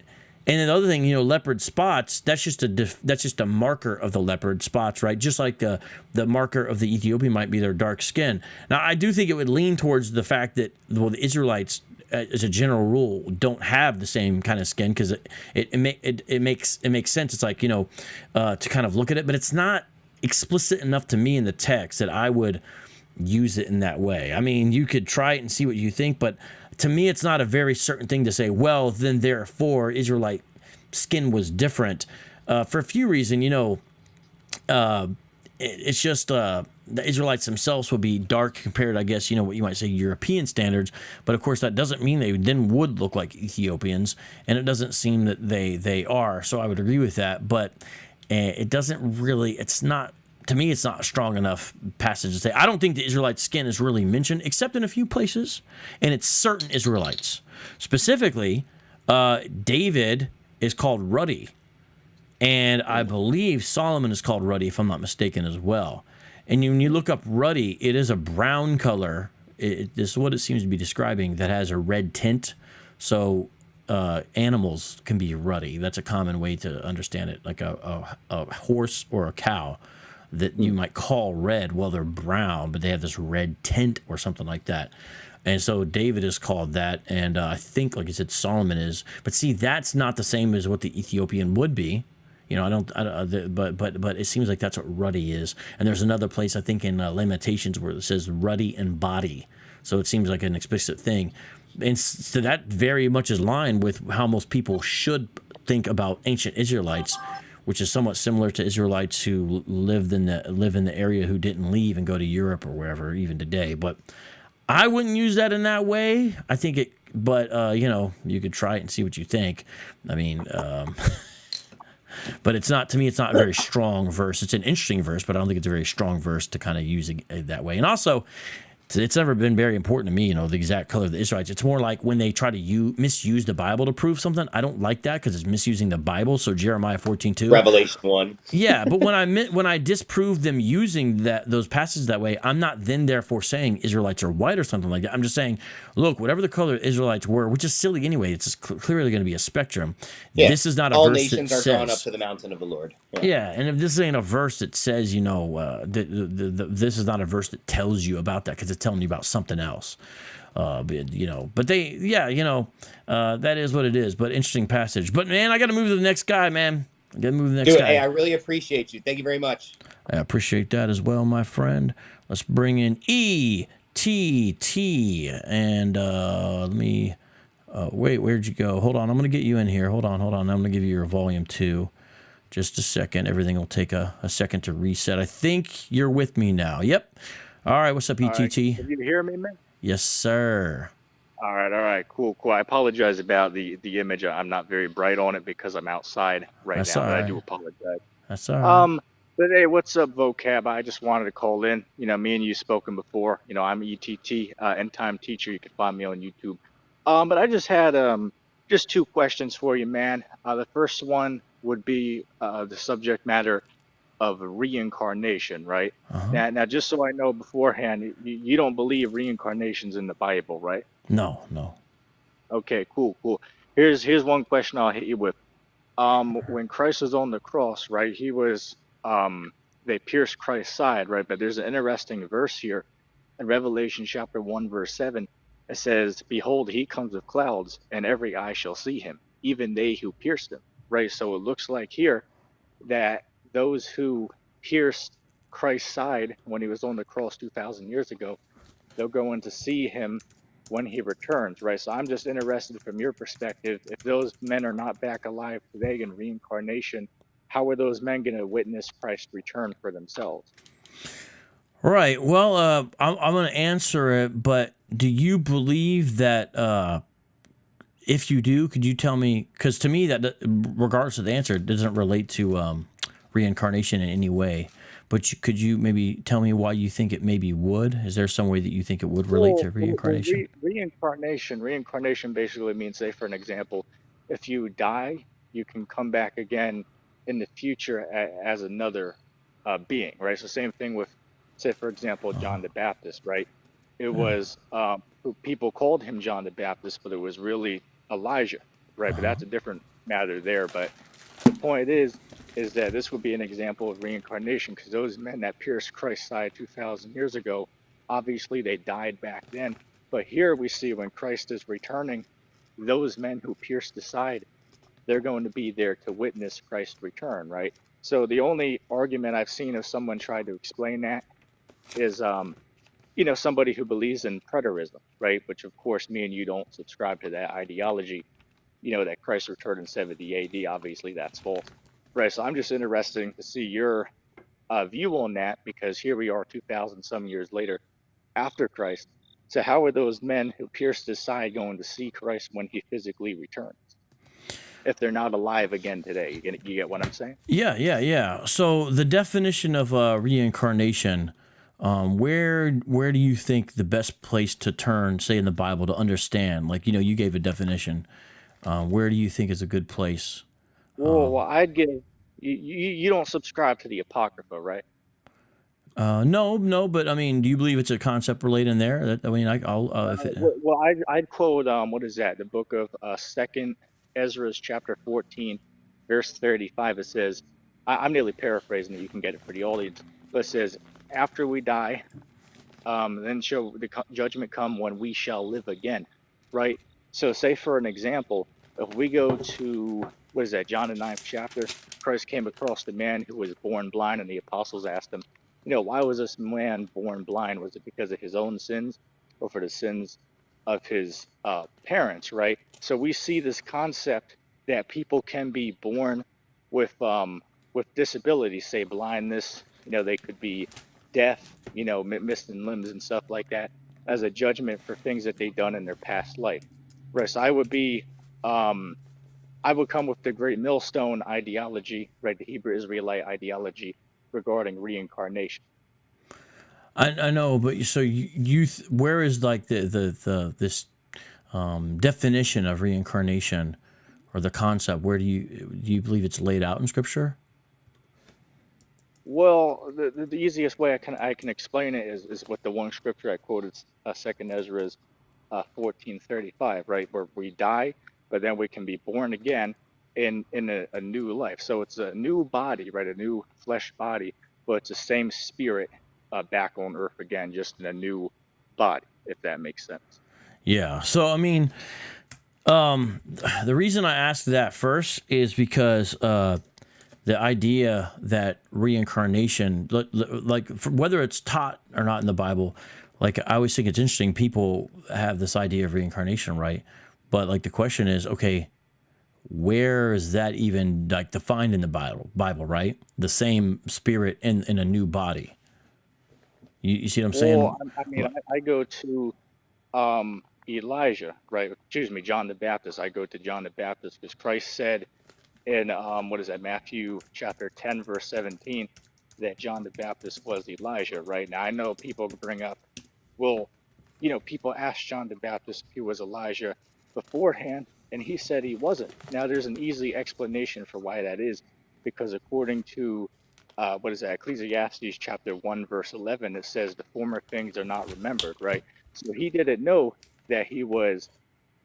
And then the other thing, you know, leopard spots, that's just a marker of the leopard spots, right? Just like the marker of the Ethiopian might be their dark skin. Now, I do think it would lean towards the fact that, well, the Israelites, as a general rule, don't have the same kind of skin, because it makes sense. It's like, you know, to kind of look at it, but it's not explicit enough to me in the text that I would use it in that way. I mean, you could try it and see what you think, but to me, it's not a very certain thing to say, well, then therefore Israelite skin was different for a few reasons. You know, it's just the Israelites themselves would be dark compared, I guess, what you might say European standards. But of course, that doesn't mean they then would look like Ethiopians, and it doesn't seem that they are. So I would agree with that. But it doesn't really. It's not. To me, it's not a strong enough passage to say. I don't think the Israelite skin is really mentioned, except in a few places, and it's certain Israelites. Specifically, David is called ruddy, and I believe Solomon is called ruddy, if I'm not mistaken, as well. And when you look up ruddy, it is a brown color. This is what it seems to be describing, that has a red tint. So animals can be ruddy. That's a common way to understand it, like a horse or a cow that you might call red. Well, they're brown, but they have this red tint or something like that. And so David is called that, and I think, like I said, Solomon is. But see, that's not the same as what the Ethiopian would be. But it seems like that's what ruddy is. And there's another place, I think, in Lamentations where it says ruddy and body. So it seems like an explicit thing. And so that very much is lined with how most people should think about ancient Israelites, which is somewhat similar to Israelites who live in the area who didn't leave and go to Europe or wherever, even today. But I wouldn't use that in that way. I think it, but you could try it and see what you think. I mean, but it's not, to me, it's not a very strong verse. It's an interesting verse, but I don't think it's a very strong verse to kind of use it that way. And also, it's never been very important to me, the exact color of the Israelites. It's more like when they try to misuse the Bible to prove something. I don't like that because it's misusing the Bible. So Jeremiah 14:2. Revelation 1. Yeah, but when I disprove them using those passages that way, I'm not then therefore saying Israelites are white or something like that. I'm just saying, look, whatever the color Israelites were, which is silly anyway, it's just clearly going to be a spectrum. Yeah. This is not a all verse nations that are says, drawn up to the mountain of the Lord. Yeah, and if this ain't a verse that says, this is not a verse that tells you about that, because it's telling you about something else. But they, that is what it is. But interesting passage. But man, I got to move to the next guy, man. I got to move to the next guy. Hey, I really appreciate you. Thank you very much. I appreciate that as well, my friend. Let's bring in ETT, and let me. Wait, where'd you go? Hold on, I'm gonna get you in here. Hold on. I'm gonna give you your volume 2. Just a second. Everything will take a second to reset. I think you're with me now. Yep. All right. What's up, ETT? Right. Can you hear me, man? Yes, sir. All right. Cool. I apologize about the image. I'm not very bright on it because I'm outside right That's now. all But right. I do apologize. That's all right. But hey, what's up, Vocab? I just wanted to call in. Me and you spoken before. I'm ETT, End Time Teacher. You can find me on YouTube. But I just had just 2 questions for you, man. The first one would be the subject matter of reincarnation, right? Uh-huh. Now, just so I know beforehand, you don't believe reincarnation's in the Bible, right? No. Okay, cool. Here's one question I'll hit you with. When Christ was on the cross, right? He was they pierced Christ's side, right? But there's an interesting verse here in Revelation chapter 1, verse 7. It says, "Behold, he comes with clouds, and every eye shall see him, even they who pierced him." Right? So it looks like here that those who pierced Christ's side when he was on the cross 2,000 years ago, they're going to see him when he returns, right? So I'm just interested from your perspective, if those men are not back alive today in reincarnation, how are those men going to witness Christ's return for themselves? Right. Well, I'm going to answer it, but do you believe that if you do, could you tell me, because to me, that regardless of the answer, it doesn't relate to reincarnation in any way. But could you maybe tell me why you think it maybe would? Is there some way that you think it would relate to reincarnation? Reincarnation basically means, say, for an example, if you die, you can come back again in the future as another being, right? So same thing with, say, for example, John the Baptist, right? It was, people called him John the Baptist, but it was really Elijah, right? But that's a different matter there. But the point is that this would be an example of reincarnation, because those men that pierced Christ's side 2,000 years ago, obviously they died back then. But here we see when Christ is returning, those men who pierced the side, they're going to be there to witness Christ's return, right? So the only argument I've seen of someone trying to explain that is, somebody who believes in preterism, right? Which of course me and you don't subscribe to that ideology, that Christ returned in 70 AD, obviously that's false. Right, so I'm just interested to see your view on that, because here we are 2,000 some years later after Christ. So how are those men who pierced his side going to see Christ when he physically returns, if they're not alive again today? You get what I'm saying? Yeah. So the definition of reincarnation, where do you think the best place to turn, say in the Bible, to understand? Like, you gave a definition. Where do you think is a good place? Well, I'd give you don't subscribe to the Apocrypha, right? No, but I mean, do you believe it's a concept related in there? I mean, I'll if it. Well, I'd quote what is that? The book of Second Ezra, chapter 14, verse 35. It says, I'm nearly paraphrasing it. You can get it for the audience. But it says, "After we die, then shall the judgment come when we shall live again." Right. So, say for an example, if we go to what is that? John the 9th chapter. Christ came across the man who was born blind, and the apostles asked him, why was this man born blind? Was it because of his own sins or for the sins of his parents, right? So we see this concept that people can be born with disabilities, say blindness, they could be deaf, missing limbs and stuff like that, as a judgment for things that they've done in their past life. Right, so I would come with the great millstone ideology, right, the Hebrew Israelite ideology, regarding reincarnation. I know, but so where is like this definition of reincarnation or the concept? Where do you believe it's laid out in Scripture? Well, the easiest way I can explain it is with the one scripture I quoted, 2nd Ezra's 14:35, right, where we die, but then we can be born again in a new life. So it's a new body, right? A new flesh body, but it's the same spirit back on earth again, just in a new body, if that makes sense. Yeah. So, I mean, the reason I asked that first is because the idea that reincarnation, like whether it's taught or not in the Bible, like I always think it's interesting. People have this idea of reincarnation, right? But like the question is, okay, where is that even like defined in the Bible, right? The same spirit in a new body. You see what I'm saying? Well, I mean, I go to Elijah, right? Excuse me, John the Baptist. I go to John the Baptist because Christ said in what is that, Matthew chapter 10, verse 17, that John the Baptist was Elijah, right? Now I know people bring up, well, people asked John the Baptist if he was Elijah beforehand, and he said he wasn't. Now there's an easy explanation for why that is, because according to what is that, Ecclesiastes chapter 1, verse 11, it says the former things are not remembered, right? So he didn't know that he was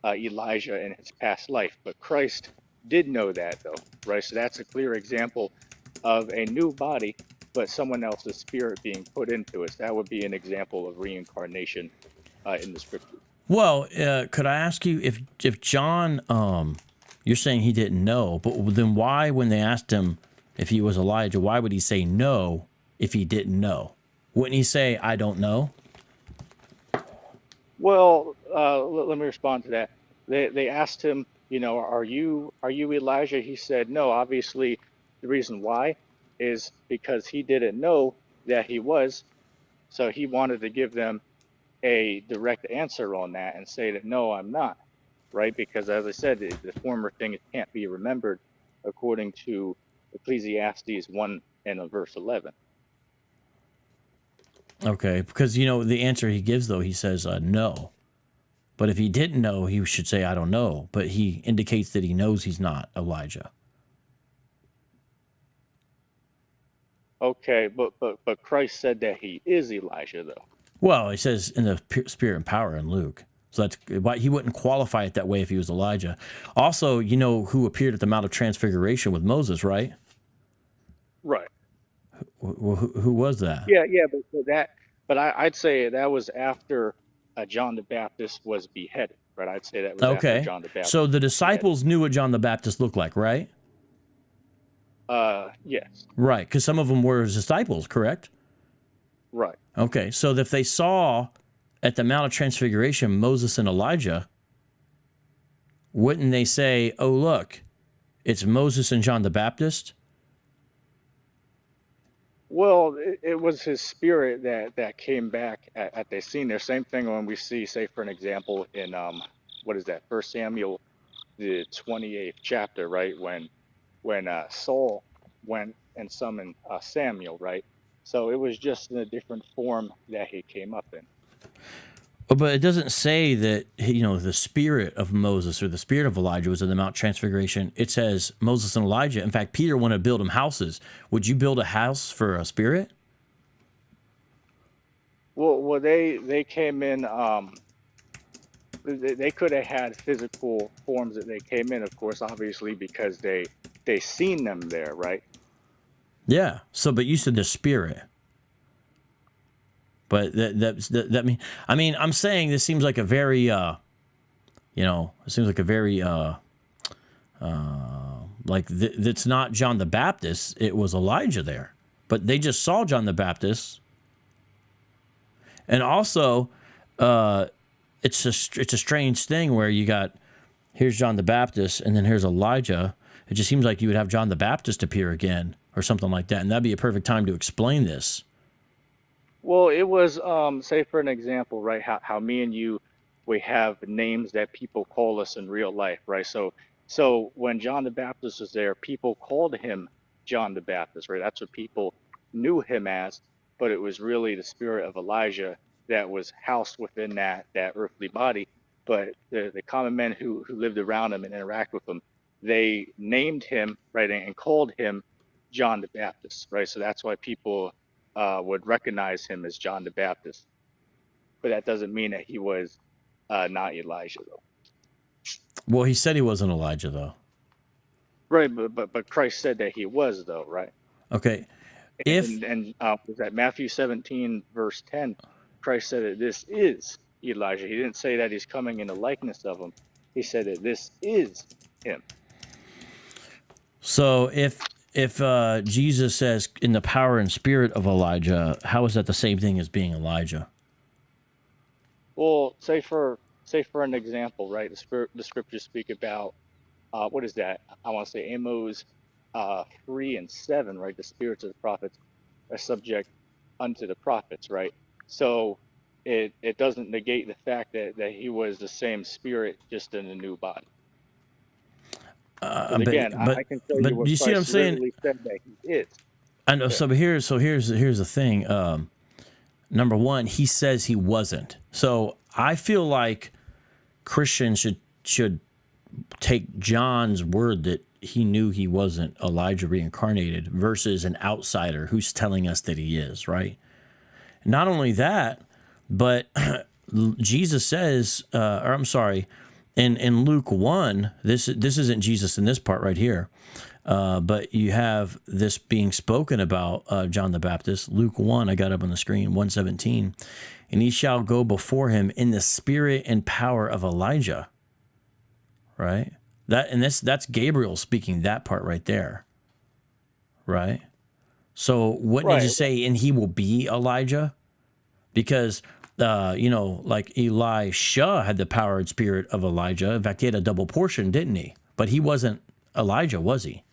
Elijah in his past life, but Christ did know that, though, right? So that's a clear example of a new body, but someone else's spirit being put into it. So that would be an example of reincarnation in the scripture. Well, could I ask you if John, you're saying he didn't know, but then why, when they asked him if he was Elijah, why would he say no if he didn't know? Wouldn't he say, I don't know? Well, let me respond to that. They asked him, are you Elijah? He said no. Obviously, the reason why is because he didn't know that he was, so he wanted to give them a direct answer on that and say that no, I'm not, right? Because as I said, the former thing can't be remembered, according to Ecclesiastes 1 and verse 11. Okay, because the answer he gives, though, he says no. But if he didn't know, he should say I don't know. But he indicates that he knows he's not Elijah. Okay, but Christ said that he is Elijah, though. Well, he says in the spirit and power in Luke. So that's why he wouldn't qualify it that way if he was Elijah. Also, who appeared at the Mount of Transfiguration with Moses, right? Right. Who was that? Yeah, but I'd say that was after John the Baptist was beheaded, right? I'd say that was after John the Baptist. So the disciples knew what John the Baptist looked like, right? Yes. Right, because some of them were his disciples, correct? Right. Okay, so if they saw at the Mount of Transfiguration Moses and Elijah, wouldn't they say, oh, look, it's Moses and John the Baptist? Well, it was his spirit that came back at the scene there. Same thing when we see, say, for an example, in what is that? First Samuel, the 28th chapter, right? When Saul went and summoned Samuel, right? So it was just in a different form that he came up in. But it doesn't say that, the spirit of Moses or the spirit of Elijah was in the Mount Transfiguration. It says Moses and Elijah. In fact, Peter wanted to build him houses. Would you build a house for a spirit? Well, they came in. They could have had physical forms that they came in, of course, obviously, because they seen them there, right? Yeah. So, but you said the spirit. But I'm saying this seems like a very, it seems like a very, it's not John the Baptist. It was Elijah there, but they just saw John the Baptist. And also, it's a strange thing where you got, here's John the Baptist and then here's Elijah. It just seems like you would have John the Baptist appear again or something like that. And that'd be a perfect time to explain this. Well, it was, say for an example, right? How me and you, we have names that people call us in real life, right? So when John the Baptist was there, people called him John the Baptist, right? That's what people knew him as, but it was really the spirit of Elijah that was housed within that earthly body. But the common men who lived around him and interacted with him, they named him, right, and called him John the Baptist, right? So that's why people would recognize him as John the Baptist. But that doesn't mean that he was not Elijah, though. Well, he said he wasn't Elijah, though. Right, but Christ said that he was, though, right? Okay. And was that Matthew 17, verse 10, Christ said that this is Elijah. He didn't say that he's coming in the likeness of him. He said that this is him. So if Jesus says in the power and spirit of Elijah, how is that the same thing as being Elijah? Well, say for an example, right? The scriptures speak about what is that? I want to say Amos 3 and 7, right? The spirits of the prophets are subject unto the prophets, right? So it doesn't negate the fact that he was the same spirit, just in a new body. I can tell you what you see what I'm Christ saying? literally said that he is. I know. So here's the thing. Number one, he says he wasn't. So I feel like Christians should take John's word that he knew he wasn't Elijah reincarnated versus an outsider who's telling us that he is, right? Not only that, but Jesus says, in Luke 1, this isn't Jesus in this part right here, but you have this being spoken about John the Baptist. Luke 1, I got up on the screen, 1:17, and he shall go before him in the spirit and power of Elijah. Right? That's Gabriel speaking that part right there. Right? So what did you say? And he will be Elijah? Because like Elisha had the power and spirit of Elijah. In fact, he had a double portion, didn't he? But he wasn't Elijah, was he?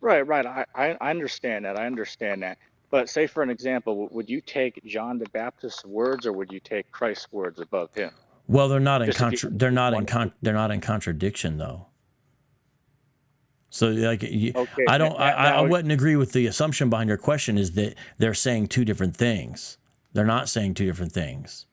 Right. I understand that. I understand that. But say for an example, would you take John the Baptist's words, or would you take Christ's words above him? Well, they're not in contradiction, though. So like Okay, I wouldn't agree with the assumption behind your question is that they're saying two different things. They're not saying two different things.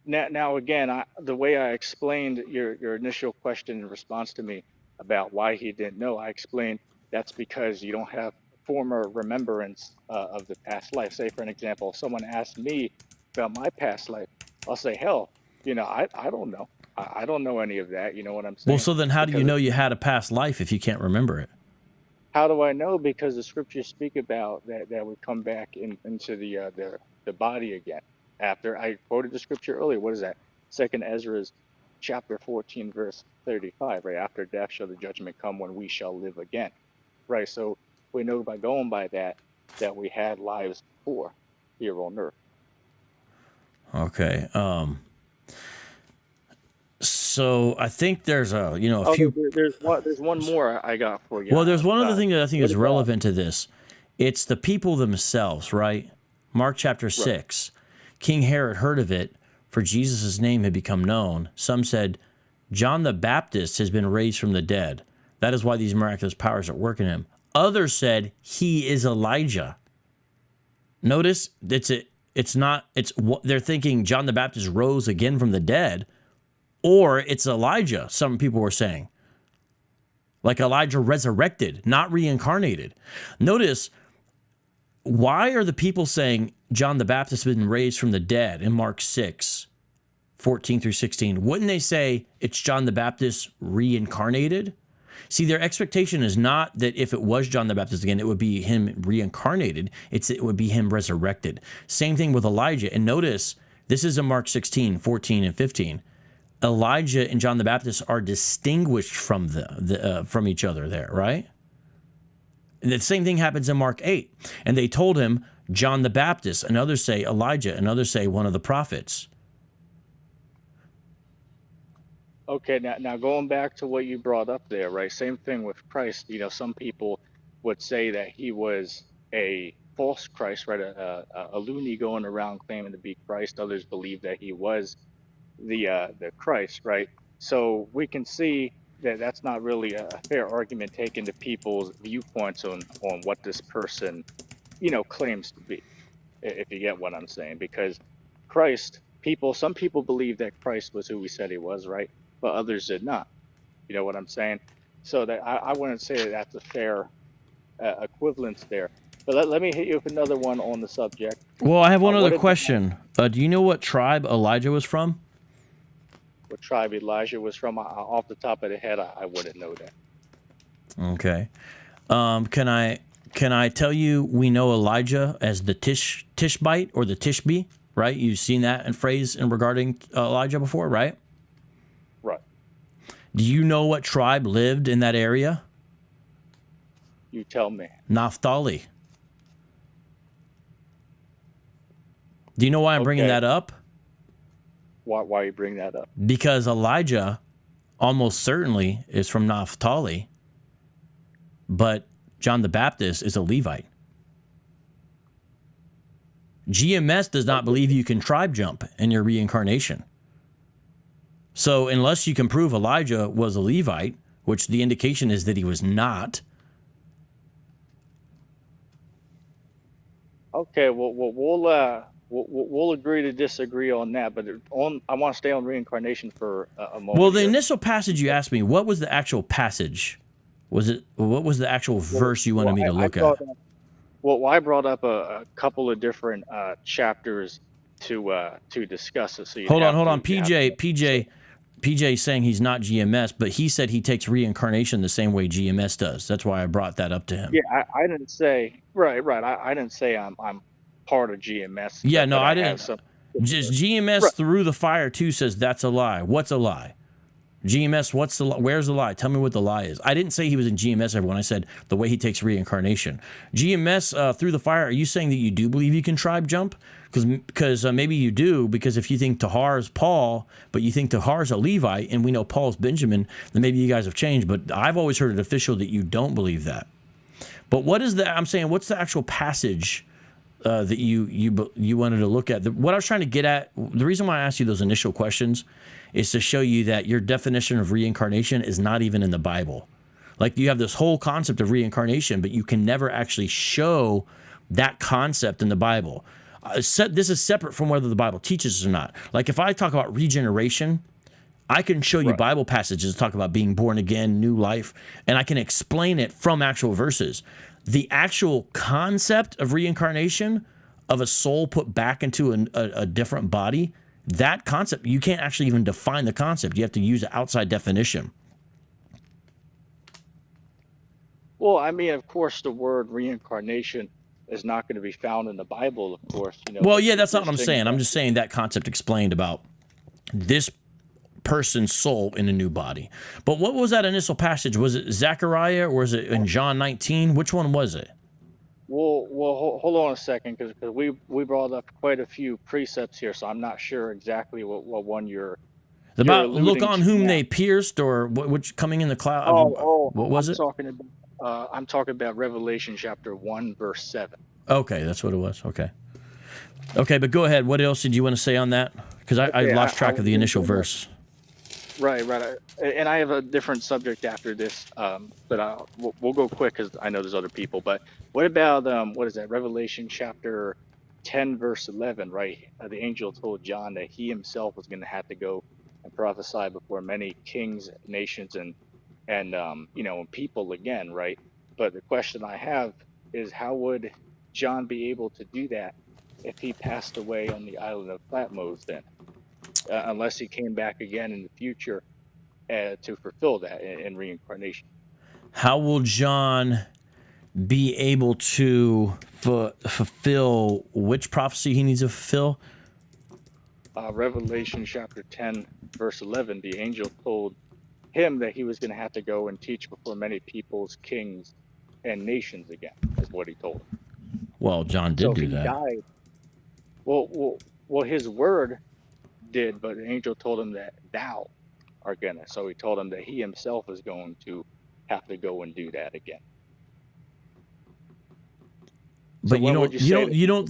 Now again, the way I explained your initial question in response to me about why he didn't know, I explained that's because you don't have former remembrance of the past life. Say for an example, if someone asked me about my past life, I'll say, hell, I don't know. I don't know any of that. You know what I'm saying? Well, so then how do you know you had a past life if you can't remember it? How do I know? Because the scriptures speak about that we come back into the body again. After I quoted the scripture earlier, what is that? 2nd Ezra chapter 14, verse 35, right? After death shall the judgment come when we shall live again, right? So we know by going by that we had lives before here on earth. Okay. So I think there's a Oh, few. there's one more I got for you. Well, there's one other thing that I think what is about- relevant to this. It's the people themselves, right? Mark chapter 6. King Herod heard of it, for Jesus' name had become known. Some said, John the Baptist has been raised from the dead. That is why these miraculous powers are working in him. Others said, he is Elijah. Notice, they're thinking John the Baptist rose again from the dead, or it's Elijah, some people were saying. Like Elijah resurrected, not reincarnated. Notice, why are the people saying John the Baptist has been raised from the dead in Mark 6, 14 through 16? Wouldn't they say it's John the Baptist reincarnated? See, their expectation is not that if it was John the Baptist again, it would be him reincarnated. It would be him resurrected. Same thing with Elijah. And notice, this is in Mark 16, 14, and 15. Elijah and John the Baptist are distinguished from from each other there, right? And the same thing happens in Mark 8. And they told him, John the Baptist, and others say Elijah, and others say one of the prophets. Okay, now going back to what you brought up there, right? Same thing with Christ. Some people would say that he was a false Christ, right? A loony going around claiming to be Christ. Others believe that he was the Christ, right? So we can see that that's not really a fair argument taken to people's viewpoints on what this person, claims to be, if you get what I'm saying. Because Christ, some people believe that Christ was who he said he was, right? But others did not. You know what I'm saying? So that I wouldn't say that that's a fair equivalence there. But let me hit you with another one on the subject. Well, I have one other question. Do you know what tribe Elijah was from? What tribe Elijah was from? Off the top of the head, I wouldn't know that. Okay. Can I tell you we know Elijah as the Tishbite or the Tishbe, right? You've seen that in phrase in regarding Elijah before, right? Right. Do you know what tribe lived in that area? You tell me. Naphtali. Do you know why I'm bringing that up? Why you bring that up? Because Elijah almost certainly is from Naphtali, but John the Baptist is a Levite. GMS does not believe you can tribe jump in your reincarnation. So unless you can prove Elijah was a Levite, which the indication is that he was not. Okay, well we'll agree to disagree on that, but I want to stay on reincarnation for a moment. Well, the initial passage you asked me, what was the actual passage? What was the actual verse you wanted me to look at? I brought up a couple of different chapters to discuss it. So hold on. PJ saying he's not GMS, but he said he takes reincarnation the same way GMS does. That's why I brought that up to him. Yeah, I didn't say right. I didn't say I'm part of GMS. Yeah, no, I didn't. Just GMS through the fire too says that's a lie. What's a lie? GMS, where's the lie? Tell me what the lie is. I didn't say he was in GMS, everyone. I said the way he takes reincarnation. GMS through the fire, are you saying that you do believe you can tribe jump? Because maybe you do, because if you think Tahar is Paul, but you think Tahar is a Levite, and we know Paul's Benjamin, then maybe you guys have changed. But I've always heard it official that you don't believe that. But what's the actual passage that you wanted to look at? What I was trying to get at, the reason why I asked you those initial questions is to show you that your definition of reincarnation is not even in the Bible. Like, you have this whole concept of reincarnation, but you can never actually show that concept in the Bible. This is separate from whether the Bible teaches it or not. Like, if I talk about regeneration, I can show you Bible passages that talk about being born again, new life, and I can explain it from actual verses. The actual concept of reincarnation, of a soul put back into a different body, that concept, you can't actually even define the concept. You have to use an outside definition. Well, I mean, of course, the word reincarnation is not going to be found in the Bible, of course. Well, yeah, that's not what I'm saying. I'm just saying that concept explained about this person's soul in a new body. But what was that initial passage? Was it Zechariah or was it in John 19? Which one was it? Well, hold on a second, because we brought up quite a few precepts here, so I'm not sure exactly what one you're you're About look alluding on to whom now. they pierced, or which coming in the cloud. What was it? I'm talking about Revelation chapter 1, verse 7. Okay, that's what it was. Okay. Okay, but go ahead. What else did you want to say on that? Because I Okay, lost track of the initial was gonna- verse. Right. And I have a different subject after this, but we'll go quick because I know there's other people. But what about what is that? Revelation chapter 10, verse 11. Right, the angel told John that he himself was going to have to go and prophesy before many kings, nations, and people again. Right. But the question I have is, how would John be able to do that if he passed away on the island of Patmos then? Unless he came back again in the future to fulfill that in reincarnation. How will John be able to fulfill which prophecy he needs to fulfill? Revelation chapter 10, verse 11, the angel told him that he was going to have to go and teach before many peoples, kings, and nations again, is what he told him. Well, John did So if do he that. died, well, his word did, but the angel told him that thou are gonna. So he told him that he himself is going to have to go and do that again. But So what would you don't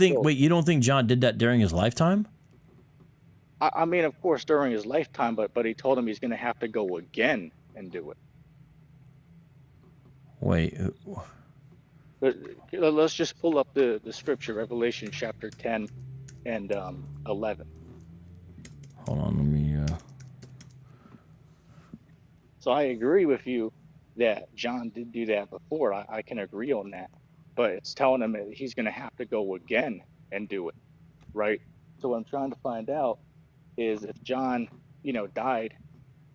think John did that during his lifetime? I mean, of course, during his lifetime, but he told him he's going to have to go again and do it. Wait. But let's just pull up the scripture, Revelation chapter 10 and 11. Hold on, let me. So I agree with you that John did do that before. I can agree on that. But it's telling him that he's going to have to go again and do it, right? So what I'm trying to find out is if John, died,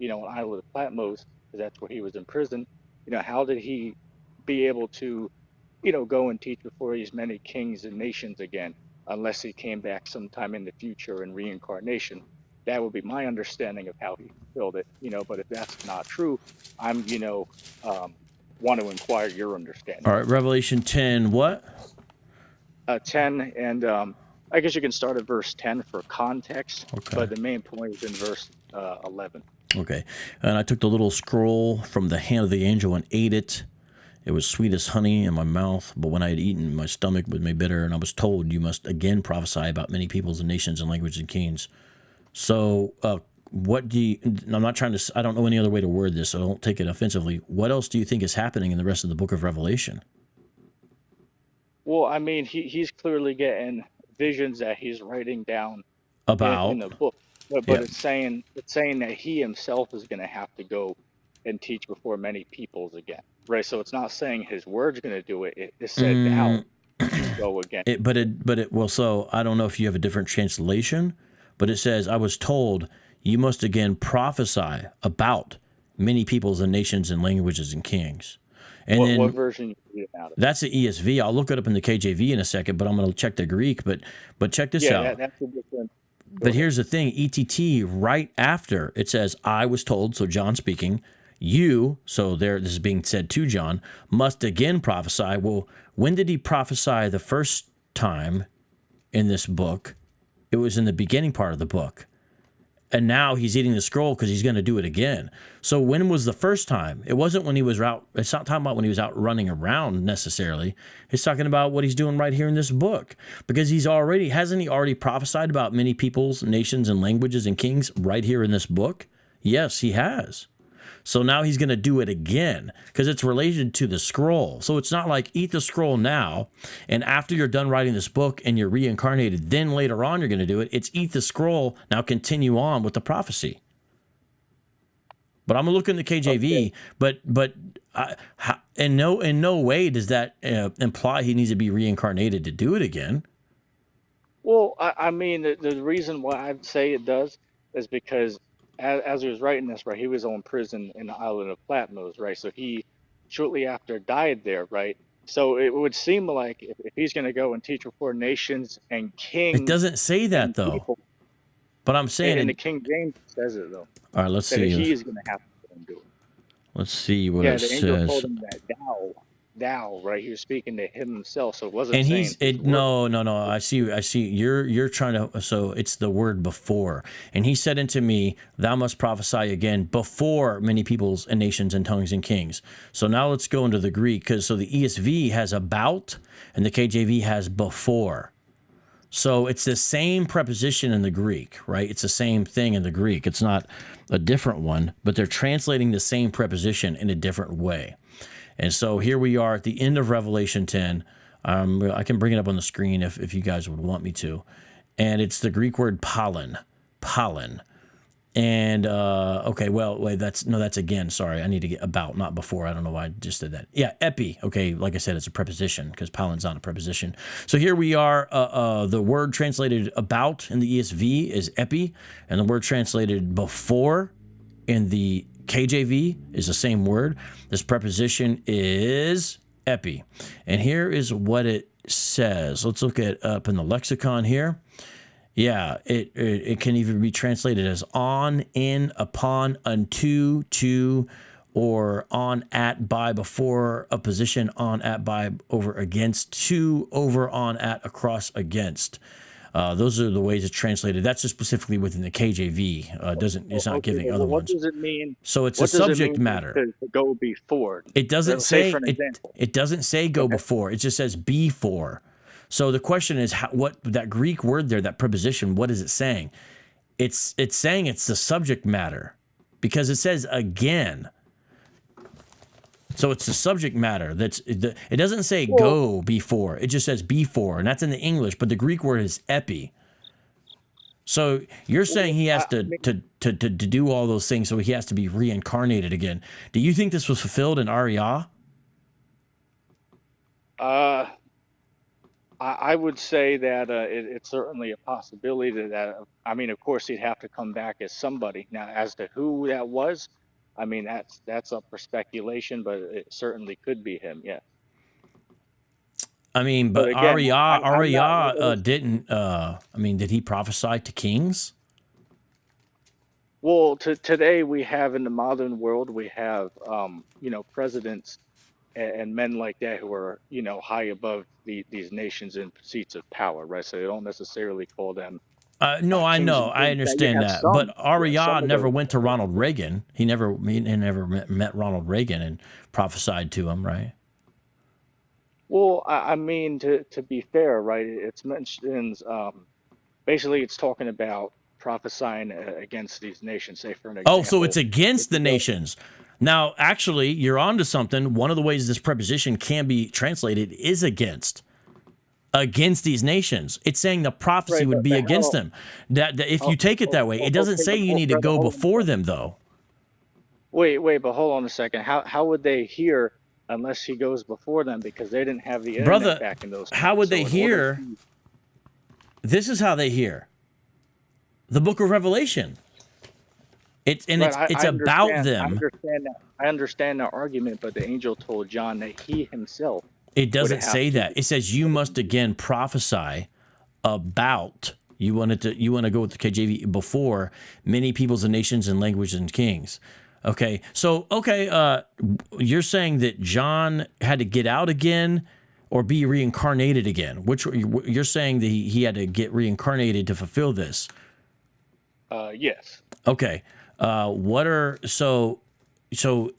on Isle of Patmos, because that's where he was in prison, how did he be able to, go and teach before these many kings and nations again, unless he came back sometime in the future in reincarnation? That would be my understanding of how he fulfilled it, but if that's not true, I'm, want to inquire your understanding. All right, Revelation 10, what? 10, and I guess you can start at verse 10 for context, Okay. but the main point is in verse 11. Okay. And I took the little scroll from the hand of the angel and ate it. It was sweet as honey in my mouth, but when I had eaten, my stomach was made bitter, and I was told, you must again prophesy about many peoples and nations and languages and kings. So, what do you, I'm not trying to, I don't know any other way to word this, so don't take it offensively. What else do you think is happening in the rest of the book of Revelation? Well, I mean, he's clearly getting visions that he's writing down About? in the book, but Yeah. it's saying that he himself is going to have to go and teach before many peoples again, right? So it's not saying his word's going to do it. It said now go again. Well, so I don't know if you have a different translation, but it says, I was told you must again prophesy about many peoples and nations and languages and kings. And What version you read out of? that's the ESV. I'll look it up in the KJV in a second, but I'm going to check the Greek. But check this out. That's a different. But here's the thing, ETT, right after it says, I was told, so John speaking, you, so there, this is being said to John, must again prophesy. Well, when did he prophesy the first time in this book? It was in the beginning part of the book. And now he's eating the scroll because he's going to do it again. So when was the first time? It wasn't when he was out. It's not talking about when he was out running around necessarily. It's talking about what he's doing right here in this book. Because hasn't he already prophesied about many peoples, nations, and languages and kings right here in this book? Yes, he has. So now he's going to do it again because it's related to the scroll. So it's not like eat the scroll now, and after you're done writing this book and you're reincarnated, then later on you're going to do it. It's eat the scroll, now continue on with the prophecy. But I'm going to look in the KJV, Okay. but in no way does that imply he needs to be reincarnated to do it again. Well, I mean, the reason why I'd say it does is because as he was writing this, right, he was on prison in the island of Patmos, right? So he shortly after died there, right? So it would seem like if he's going to go and teach before nations and kings, It doesn't say that and though. people, But I'm saying, and the King James says it though, all right, let's that see. he is going to have to go and do it. Let's see what Yeah, it the angel says. told him that thou thou, right? He was speaking to himself, so it wasn't And saying his word. no. I see. You're trying to. So it's the word before. And he said unto me, Thou must prophesy again before many peoples and nations and tongues and kings. So now let's go into the Greek, because so the ESV has about, and the KJV has before. So it's the same preposition in the Greek, right? It's the same thing in the Greek. It's not a different one, but they're translating the same preposition in a different way. And so here we are at the end of Revelation 10. I can bring it up on the screen if you guys would want me to. And it's the Greek word pollen. And, okay, well, wait, that's again, sorry. I need to get about, not before. I don't know why I just did that. Yeah, epi. Okay, like I said, it's a preposition because pollen's not a preposition. So here we are. The word translated about in the ESV is epi, and the word translated before in the KJV is the same word. This preposition is epi. And here is what it says. Let's look it up in the lexicon here. Yeah, it can even be translated as on, in, upon, unto, to, or on, at, by, before, a position, on, at, by, over, against, to, over, on, at, across, against. Those are the ways it's translated. That's just specifically within the KJV. It's not giving other ones. What does it mean? So it's a subject matter. To go before. It doesn't Say say for an example. it doesn't say go before. It just says before. So the question is, what that Greek word there, that preposition, what is it saying? It's saying it's the subject matter, because it says again. So it's the subject matter. It doesn't say go before. It just says before, and that's in the English. But the Greek word is epi. So you're saying he has to do all those things, so he has to be reincarnated again. Do you think this was fulfilled in Ariah? I would say that it's certainly a possibility that, I mean, of course, he'd have to come back as somebody. Now, as to who that was, I mean, that's up for speculation, but it certainly could be him, yeah. I mean, but again, Ariah didn't, I mean, did he prophesy to kings? Well, today we have, in the modern world, we have, presidents and men like that who are, high above these nations in seats of power, right? So they don't necessarily call them. No, I know, I understand that. But Ariah never went to them. Ronald Reagan. He never met Ronald Reagan and prophesied to him, right? Well, I mean, to be fair, right? It's mentions, basically, it's talking about prophesying against these nations. Say, for an example. Oh, so it's against the nations. Now, actually, you're onto something. One of the ways this preposition can be translated is against these nations. It's saying the prophecy would be against them. That if you take it that way, it doesn't say you need to go before them, though. Wait, but hold on a second. How would they hear unless he goes before them, because they didn't have the internet back in those times? How would they hear? This is how they hear. The book of Revelation. It's about them. I understand that argument, but the angel told John that he himself. It doesn't say that. It says you must again prophesy about. You want to go with the KJV, before many peoples and nations and languages and kings. Okay, so you're saying that John had to get out again, or be reincarnated again? Which you're saying that he had to get reincarnated to fulfill this? Yes. Okay. So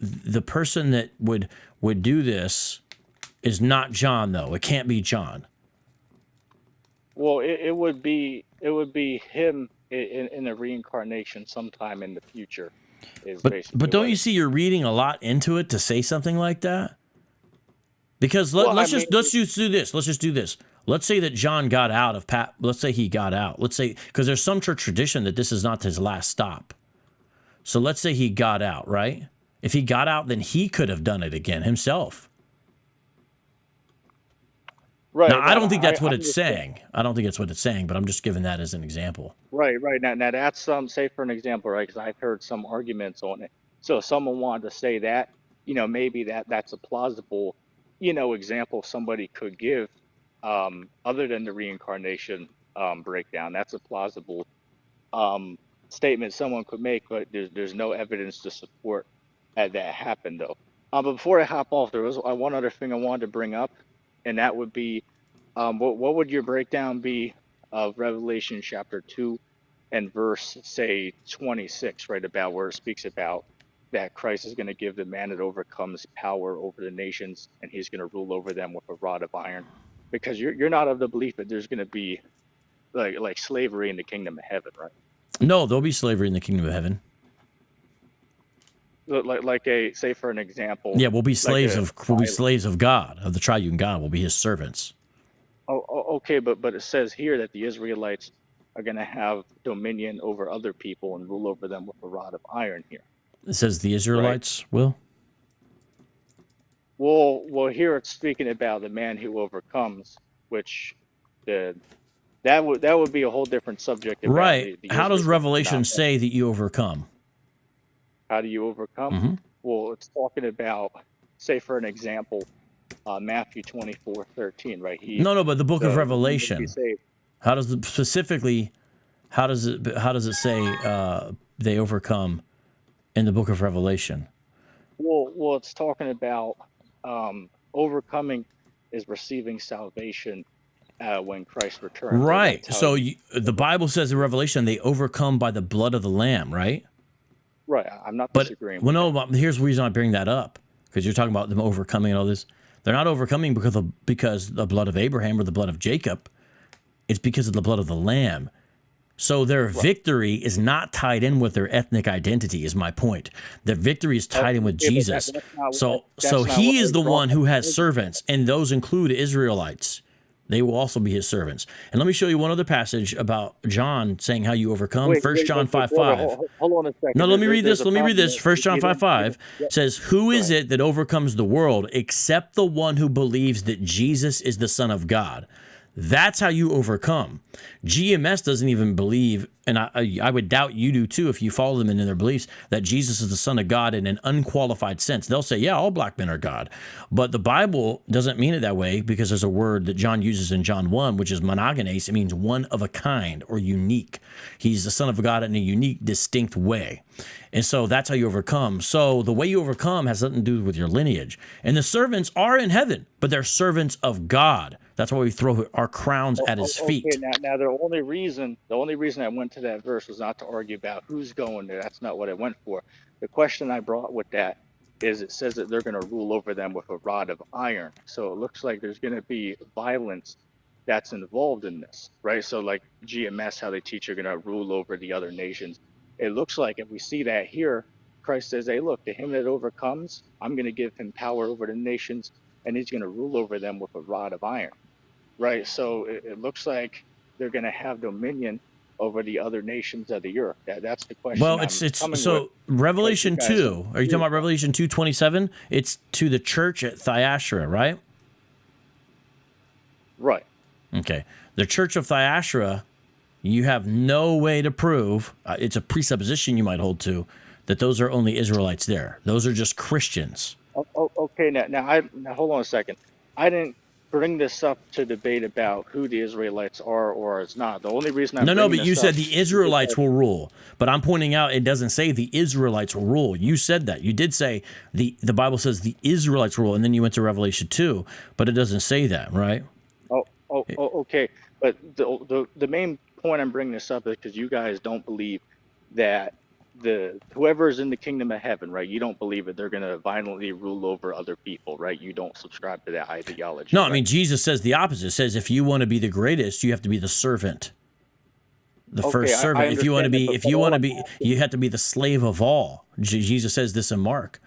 the person that would do this is not John, though. It can't be John. Well, it would be him in a reincarnation sometime in the future. But don't you see you're reading a lot into it to say something like that? Because let's just do this. Let's just do this. Let's say that John got out of Let's say he got out. Let's say, because there's some church tradition that this is not his last stop. So let's say he got out, right? If he got out, then he could have done it again himself. Right. Now, I don't think that's what it's saying. I don't think that's what it's saying, but I'm just giving that as an example. Right. Now that's say for an example, right? Because I've heard some arguments on it. So if someone wanted to say that, maybe that's a plausible, example somebody could give, other than the reincarnation breakdown. That's a plausible statement someone could make, but there's no evidence to support that happened, though. But before I hop off, there was one other thing I wanted to bring up, and that would be, what would your breakdown be of Revelation chapter 2 and verse, say, 26, right, about where it speaks about that Christ is going to give the man that overcomes power over the nations, and he's going to rule over them with a rod of iron? Because you're not of the belief that there's going to be like slavery in the kingdom of heaven, right? No, there'll be slavery in the kingdom of heaven. Like a, say for an example. Yeah, we'll be slaves like we'll be slaves of God, of the triune God. We'll be his servants. Okay, but it says here that the Israelites are going to have dominion over other people and rule over them with a rod of iron here. It says the Israelites will? Well, here it's speaking about the man who overcomes, which that would be a whole different subject. About Right. the How does Israelites Revelation not. say that you overcome? How do you overcome? Mm-hmm. Well, it's talking about, say for an example, Matthew 24:13, right? No, but the book of the- Revelation. he saved. How does it specifically? How does it say they overcome in the book of Revelation? Well, it's talking about overcoming is receiving salvation when Christ returns. Right. That's how So the Bible says in Revelation they overcome by the blood of the Lamb, right? right. I'm not But disagreeing. well, no. But here's the reason I bring that up, because you're talking about them overcoming and all this. They're not overcoming because the blood of Abraham or the blood of Jacob. It's because of the blood of the Lamb. So their victory is not tied in with their ethnic identity, is my point. Their victory is tied in with Okay, but Jesus. that's not So what- that's not he what is the we're one who talking has about. servants, and those include Israelites. They will also be his servants. And let me show you one other passage about John saying how you overcome. Wait, 1 John 5:5. Hold on a second. No, let me read There's this. a Let me read problem this. there. 1 John You didn't- 5:5 yeah. says, "Who is it that overcomes the world except the one who believes that Jesus is the Son of God?" That's how you overcome. GMS doesn't even believe, and I would doubt you do too if you follow them in their beliefs, that Jesus is the Son of God in an unqualified sense. They'll say, yeah, all black men are God. But the Bible doesn't mean it that way, because there's a word that John uses in John 1, which is monogenes. It means one of a kind or unique. He's the Son of God in a unique, distinct way. And so that's how you overcome. So the way you overcome has nothing to do with your lineage. And the servants are in heaven, but they're servants of God. That's why we throw our crowns at his feet. Okay, now the only reason I went to that verse was not to argue about who's going there. That's not what I went for. The question I brought with that is it says that they're going to rule over them with a rod of iron. So it looks like there's going to be violence that's involved in this, right? So like GMS, how they teach you're going to rule over the other nations. It looks like if we see that here, Christ says, hey, look, to him that overcomes, I'm going to give him power over the nations, and he's going to rule over them with a rod of iron, right? So it looks like they're going to have dominion over the other nations of the earth. That's the question. Well, I'm it's coming so with. Revelation Because you guys 2. don't Are you talking do about Revelation 2:27? It's to the church at Thyatira, right? Right. Okay. The church of Thyatira, you have no way to prove, it's a presupposition you might hold to, that those are only Israelites there. Those are just Christians. Okay, now hold on a second. I didn't bring this up to debate about who the Israelites are or is not. The only reason I'm No, bringing but you this said up the is Israelites because- will rule. But I'm pointing out it doesn't say the Israelites will rule. You said that. You did say the Bible says the Israelites rule, and then you went to Revelation 2, but it doesn't say that, right? Okay. But the main point I'm bringing this up is because you guys don't believe that whoever's in the kingdom of heaven, right? You don't believe that they're going to violently rule over other people, right? You don't subscribe to that ideology. No, right? I mean, Jesus says the opposite. Says if you want to be the greatest, you have to be the servant. The Okay, first I servant. If you want to understand be, that, but all I'm asking- you have to be the slave of all. Jesus says this in Mark.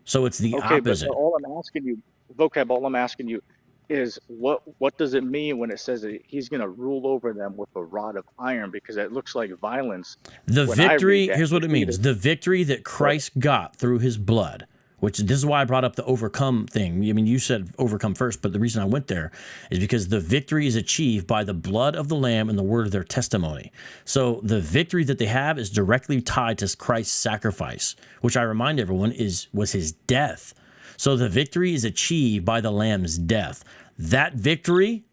So it's the Okay, opposite. but all I'm asking you, Vocab, all I'm asking you is what does it mean when it says that he's going to rule over them with a rod of iron? Because it looks like violence. The when I read victory, that, here's what it it's means. either- The victory that Christ got through his blood, which this is why I brought up the overcome thing. I mean, you said overcome first, but the reason I went there is because the victory is achieved by the blood of the Lamb and the word of their testimony. So the victory that they have is directly tied to Christ's sacrifice, which I remind everyone was his death. So the victory is achieved by the Lamb's death. That victory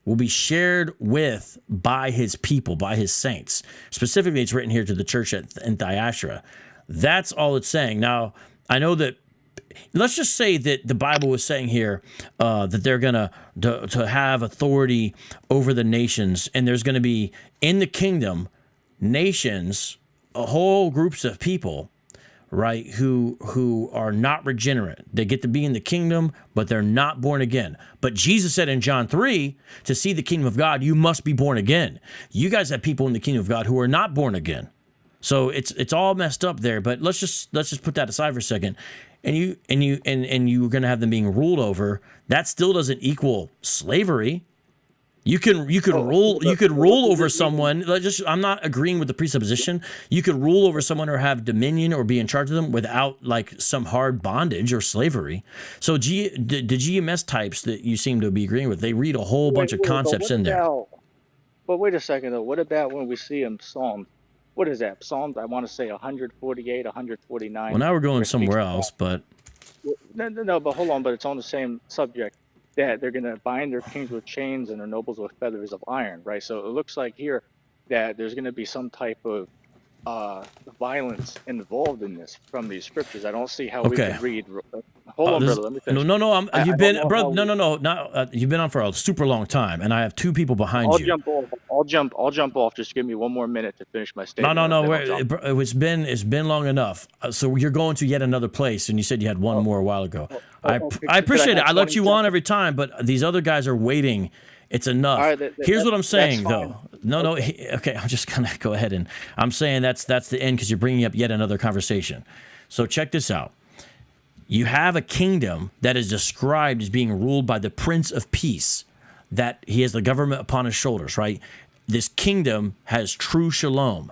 will be shared by his people, by his saints. Specifically, it's written here to the church in Thyatira. That's all it's saying. Now, I know that let's just say that the Bible was saying here that they're gonna to have authority over the nations, and there's gonna be in the kingdom nations, whole groups of people, right, who are not regenerate. They get to be in the kingdom, but they're not born again. But Jesus said in John 3, to see the kingdom of God, you must be born again. You guys have people in the kingdom of God who are not born again. So it's all messed up there. But let's just put that aside for a second. And you're going to have them being ruled over. That still doesn't equal slavery. You could rule over someone. I'm not agreeing with the presupposition. You could rule over someone or have dominion or be in charge of them without like some hard bondage or slavery. So the GMS types that you seem to be agreeing with, they read a whole bunch of concepts in there. But wait a second though. What about when we see in Psalms? What is that? Psalms, I want to say 148, 149. Well, now we're going somewhere else, but no. But hold on. But it's on the same subject. That they're going to bind their kings with chains and their nobles with feathers of iron, right? So it looks like here that there's going to be some type of violence involved in this from these scriptures. I don't see how we can read. Hold on, brother. Let me finish. No. You've been on for a super long time, and I have two people behind you. I'll jump off. Just give me one more minute to finish my statement. No. It's been long enough. So you're going to yet another place, and you said you had one more a while ago. I appreciate it. I let you on every time, but these other guys are waiting. It's enough. Right, Here's what I'm saying, though. No. Okay, I'm just gonna go ahead and I'm saying that's the end because you're bringing up yet another conversation. So check this out. You have a kingdom that is described as being ruled by the Prince of Peace, that he has the government upon his shoulders, right? This kingdom has true shalom.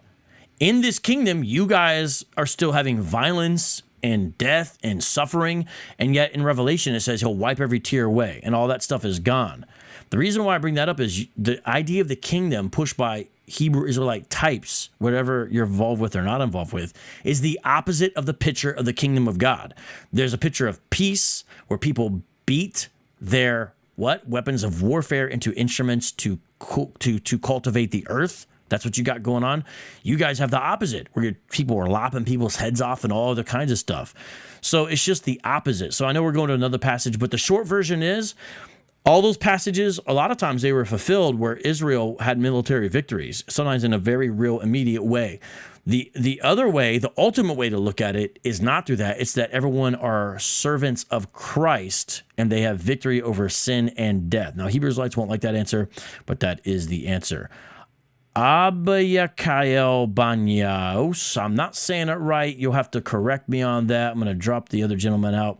In this kingdom, you guys are still having violence and death and suffering, and yet in Revelation it says he'll wipe every tear away, and all that stuff is gone. The reason why I bring that up is the idea of the kingdom pushed by Hebrew Israelite types, whatever you're involved with or not involved with, is the opposite of the picture of the kingdom of God. There's a picture of peace where people beat their weapons of warfare into instruments to cultivate the earth. That's what you got going on. You guys have the opposite, where people are lopping people's heads off and all other kinds of stuff. So it's just the opposite. So I know we're going to another passage, but the short version is all those passages, a lot of times they were fulfilled where Israel had military victories, sometimes in a very real, immediate way. The other way, the ultimate way to look at it is not through that. It's that everyone are servants of Christ and they have victory over sin and death. Now, Hebrew Israelites won't like that answer, but that is the answer. Abayakael Banyaos. I'm not saying it right. You'll have to correct me on that. I'm going to drop the other gentleman out.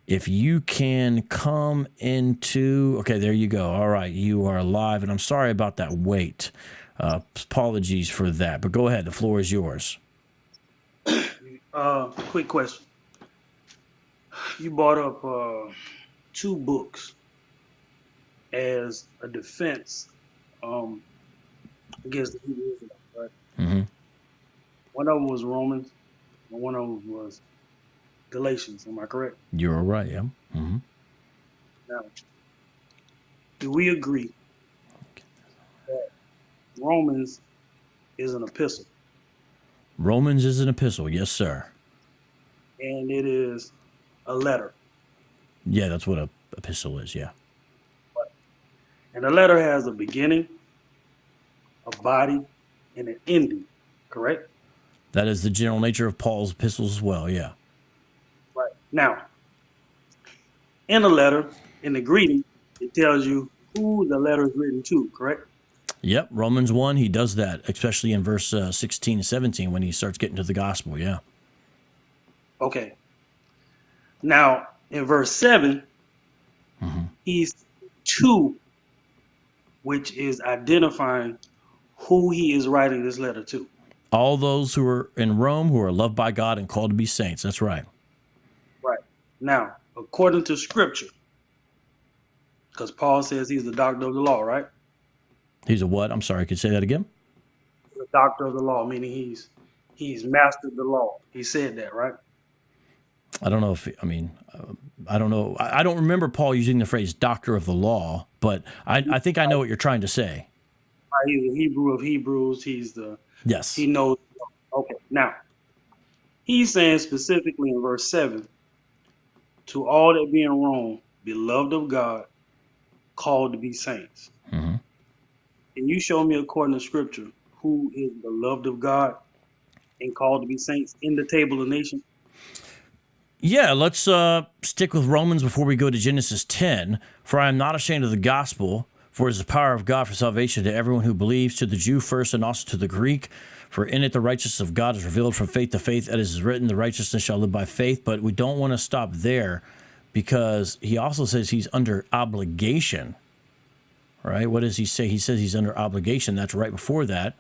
If you can come into... Okay, there you go. All right, you are live, and I'm sorry about that wait. Apologies for that, but go ahead. The floor is yours. Quick question. You brought up two books as a defense against the Hebrew Israelites, right? Mm-hmm. One of them was Romans, and one of them was Galatians. Am I correct? You're right, yeah. Mm-hmm. Now, do we agree that Romans is an epistle? Romans is an epistle, yes, sir. And it is a letter. Yeah, that's what an epistle is, yeah. And a letter has a beginning, a body, and an ending, correct? That is the general nature of Paul's epistles as well, yeah. Right. Now, in a letter, in the greeting, it tells you who the letter is written to, correct? Yep, Romans 1, he does that, especially in verse 16 and 17 when he starts getting to the gospel, yeah. Okay. Now, in verse 7, he's to, which is identifying who he is writing this letter to. All those who are in Rome who are loved by God and called to be saints. That's right. Right. Now, according to Scripture, because Paul says he's the doctor of the law, right? He's a what? I'm sorry, could you say that again? The doctor of the law, meaning he's mastered the law. He said that, right? I don't know if, I don't know. I don't remember Paul using the phrase doctor of the law, but I think I know what you're trying to say. He's the Hebrew of Hebrews. Yes. He knows. Okay. Now, he's saying specifically in verse 7 to all that be in Rome, beloved of God, called to be saints. Mhm. Can you show me, according to Scripture, who is beloved of God and called to be saints in the table of nations? Yeah, let's stick with Romans before we go to Genesis 10. For I am not ashamed of the gospel, for it is the power of God for salvation to everyone who believes, to the Jew first and also to the Greek. For in it the righteousness of God is revealed from faith to faith. As is written, the righteousness shall live by faith. But we don't want to stop there, because he also says he's under obligation, right? What does he say? He says he's under obligation. That's right before that.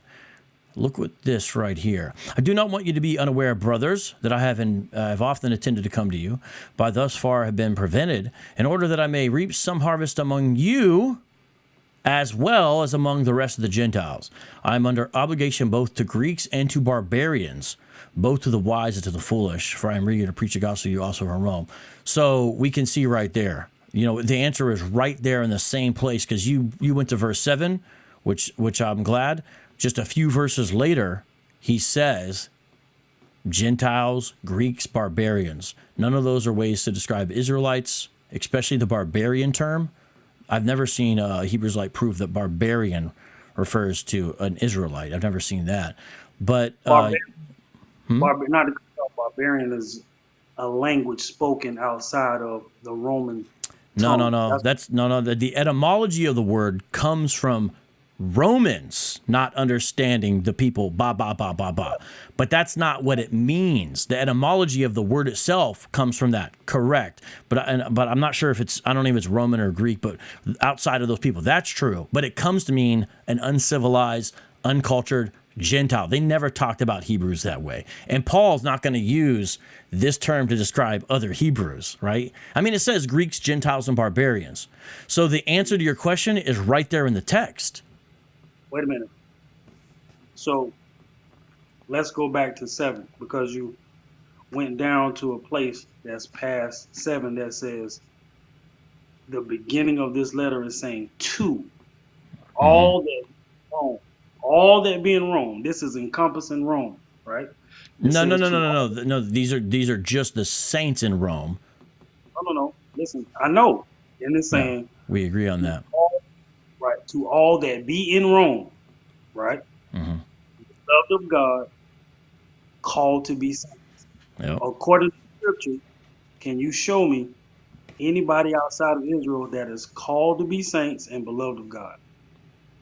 Look at this right here. I do not want you to be unaware, brothers, that I have often intended to come to you, but thus far have been prevented, in order that I may reap some harvest among you, as well as among the rest of the Gentiles. I am under obligation both to Greeks and to barbarians, both to the wise and to the foolish, for I am eager to preach the gospel to you also in Rome. So we can see right there, the answer is right there in the same place, because you went to verse 7, which I'm glad. Just a few verses later, he says, Gentiles, Greeks, barbarians. None of those are ways to describe Israelites, especially the barbarian term. I've never seen Hebrews like prove that barbarian refers to an Israelite. I've never seen that. But Barbarian is a language spoken outside of the Roman tongue. No. The etymology of the word comes from Romans not understanding the people, but that's not what it means. The etymology of the word itself comes from that, correct? But I'm not sure if I don't know if it's Roman or Greek, but outside of those people, that's true. But it comes to mean an uncivilized, uncultured Gentile. They never talked about Hebrews that way, and Paul's not going to use this term to describe other Hebrews, right? I mean, it says Greeks, Gentiles, and barbarians. So the answer to your question is right there in the text. Wait a minute. So let's go back to 7, because you went down to a place that's past 7 that says the beginning of this letter is saying to all that Rome, all that be in Rome. This is encompassing Rome, right? No. These are just the saints in Rome. No. Listen, I know, and it's saying we agree on that. Right, to all that be in Rome, right? Mm-hmm. Loved of God, called to be saints. Yep. According to Scripture, can you show me anybody outside of Israel that is called to be saints and beloved of God?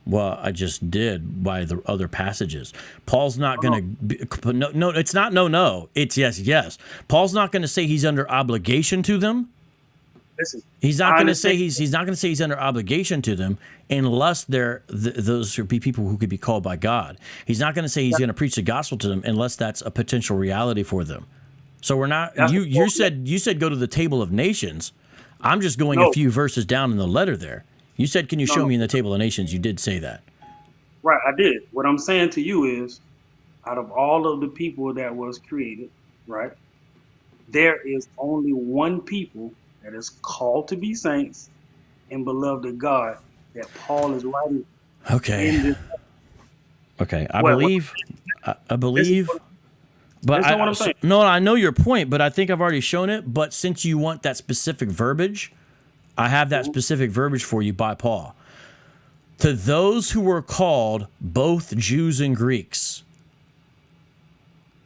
Well, I just did by the other passages. Paul's not going to. No, it's not no. It's yes. Paul's not going to say he's under obligation to them. Listen, he's not going to say he's under obligation to them unless those would be people who could be called by God. He's not going to say he's going to preach the gospel to them unless that's a potential reality for them. So we're not. You said go to the table of nations. I'm just going a few verses down in the letter there. You said, can you show me in the table of nations? You did say that. Right, I did. What I'm saying to you is, out of all of the people that was created, right, there is only one people that is called to be saints and beloved of God that Paul is writing. Okay. I believe. But I know your point, but I think I've already shown it. But since you want that specific verbiage, I have that specific verbiage for you by Paul. To those who were called, both Jews and Greeks.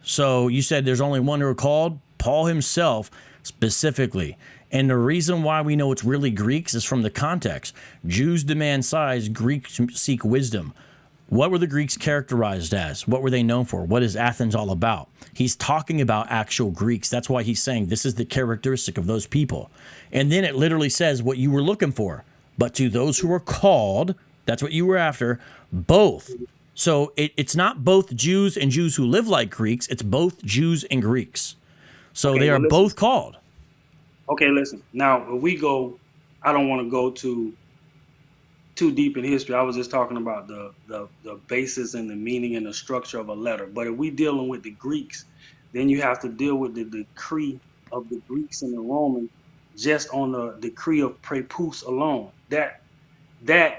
So you said there's only one who were called? Paul himself specifically. And the reason why we know it's really Greeks is from the context. Jews demand size, Greeks seek wisdom. What were the Greeks characterized as? What were they known for? What is Athens all about? He's talking about actual Greeks. That's why he's saying this is the characteristic of those people. And then it literally says what you were looking for. But to those who are called, that's what you were after, both. So it's not both Jews and Jews who live like Greeks. It's both Jews and Greeks. So they are both called. Okay, listen. Now, if we go, I don't want to go too deep in history. I was just talking about the basis and the meaning and the structure of a letter. But if we dealing with the Greeks, then you have to deal with the decree of the Greeks and the Romans just on the decree of prepus alone. That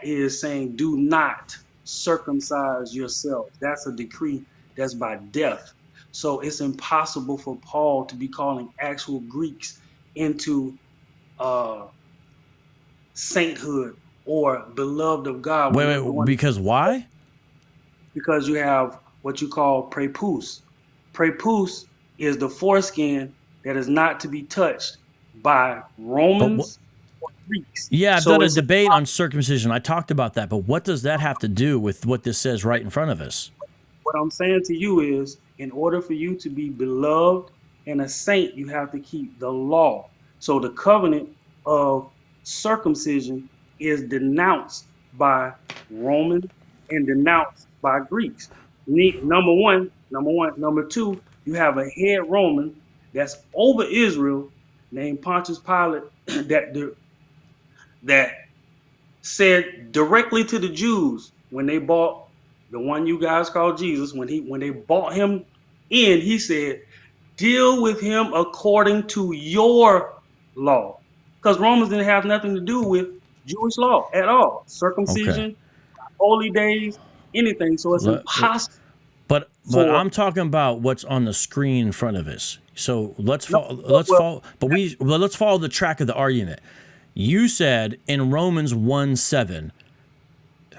is saying, do not circumcise yourself. That's a decree that's by death. So it's impossible for Paul to be calling actual Greeks into sainthood or beloved of God. Wait, because why? Because you have what you call prepuce. Prepuce is the foreskin that is not to be touched by Romans or Greeks. Yeah, I've So done a it's debate on circumcision. I talked about that, but what does that have to do with what this says right in front of us? what I'm saying to you is, in order for you to be beloved and a saint, you have to keep the law. So the covenant of circumcision is denounced by Romans and denounced by Greeks. Number one. Number two, you have a head Roman that's over Israel named Pontius Pilate that said directly to the Jews when they bought the one you guys call Jesus, when they bought him in, he said, deal with him according to your law. Because Romans didn't have nothing to do with Jewish law at all. Circumcision, holy days, anything. So it's impossible. But I'm talking about what's on the screen in front of us. So let's follow the track of the argument. You said in Romans 1:7,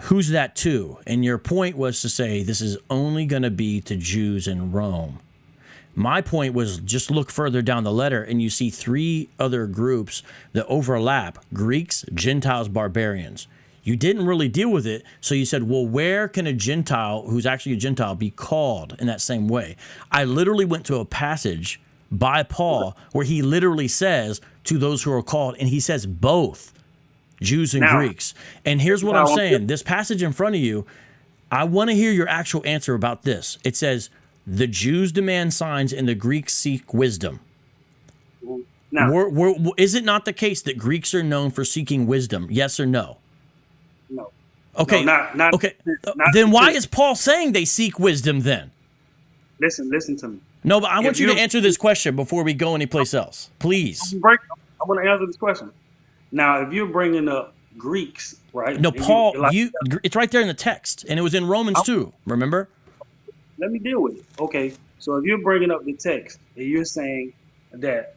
who's that to? And your point was to say this is only going to be to Jews in Rome. My point was just look further down the letter and you see three other groups that overlap: Greeks, Gentiles, barbarians. You didn't really deal with it, so you said, well, where can a Gentile who's actually a Gentile be called in that same way? I literally went to a passage by Paul where he literally says to those who are called, and he says both Jews and Greeks. And here's what I'm saying. This passage in front of you, I want to hear your actual answer about this. It says, the Jews demand signs and the Greeks seek wisdom. Now, is it not the case that Greeks are known for seeking wisdom? Yes or no? No. Okay. No, okay. Then why is Paul saying they seek wisdom then? Listen to me. No, but I want you to answer this question before we go anyplace else. Please. I want to answer this question. Now, if you're bringing up Greeks, right? No, Paul, it's right there in the text, and it was in Romans 2, remember? Let me deal with it. Okay, so if you're bringing up the text and you're saying that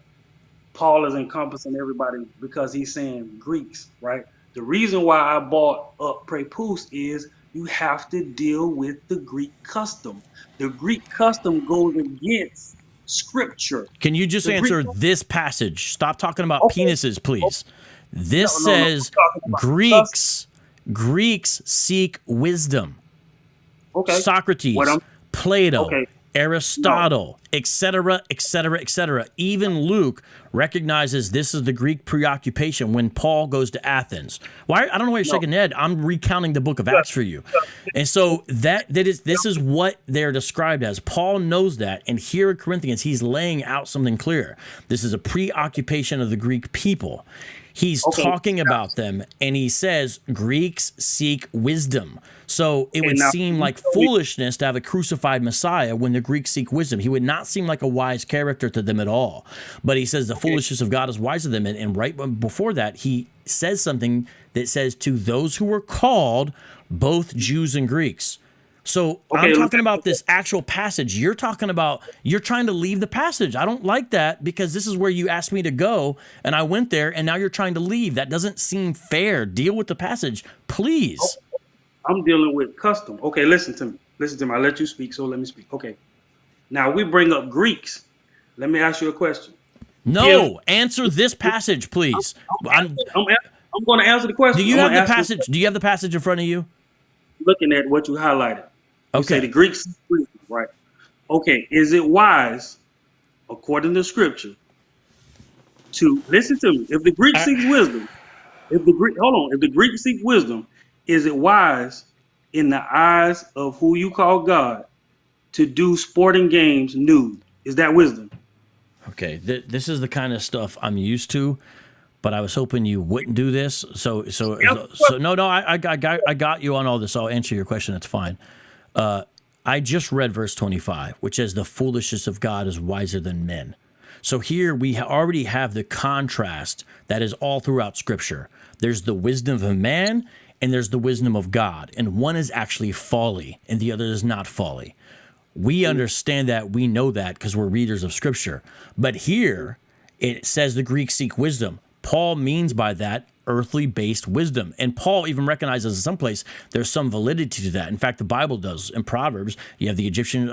Paul is encompassing everybody because he's saying Greeks, right? The reason why I brought up prepuce is you have to deal with the Greek custom. The Greek custom goes against Scripture. Can you just answer this passage? Stop talking about penises, please. This says Greeks seek wisdom. Okay. Socrates, Plato, Aristotle, etc., etc., etc. Even Luke recognizes this is the Greek preoccupation when Paul goes to Athens. Why? I don't know why you're shaking your head. I'm recounting the book of Acts for you. And so this is what they're described as. Paul knows that, and here in Corinthians, he's laying out something clear. This is a preoccupation of the Greek people. He's talking about them, and he says Greeks seek wisdom. So it would seem like foolishness to have a crucified Messiah when the Greeks seek wisdom. He would not seem like a wise character to them at all. But he says the foolishness of God is wiser than them. And right before that, he says something that says to those who were called, both Jews and Greeks. So I'm talking about this actual passage. You're talking about, you're trying to leave the passage. I don't like that because this is where you asked me to go and I went there and now you're trying to leave. That doesn't seem fair. Deal with the passage, please. I'm dealing with custom. Okay, listen to me. I let you speak, so let me speak. Okay. Now we bring up Greeks. Let me ask you a question. No, answer this passage, please. I'm going to answer the question. Do you have the passage? Do you have the passage in front of you? Looking at what you highlighted. Okay. You say the Greeks, right? Okay. Is it wise, according to Scripture, to listen to me? If the Greek seeks wisdom, if the Greek seek wisdom, is it wise in the eyes of who you call God to do sporting games nude? Is that wisdom? Okay. This is the kind of stuff I'm used to, but I was hoping you wouldn't do this. So no, I got you on all this. I'll answer your question. That's fine. I just read verse 25, which says the foolishness of God is wiser than men. So here we already have the contrast that is all throughout Scripture. There's the wisdom of a man and there's the wisdom of God. And one is actually folly and the other is not folly. We understand that. We know that because we're readers of Scripture. But here it says the Greeks seek wisdom. Paul means by that earthly based wisdom. And Paul even recognizes in some place there's some validity to that. In fact, the Bible does. In Proverbs, you have the Egyptian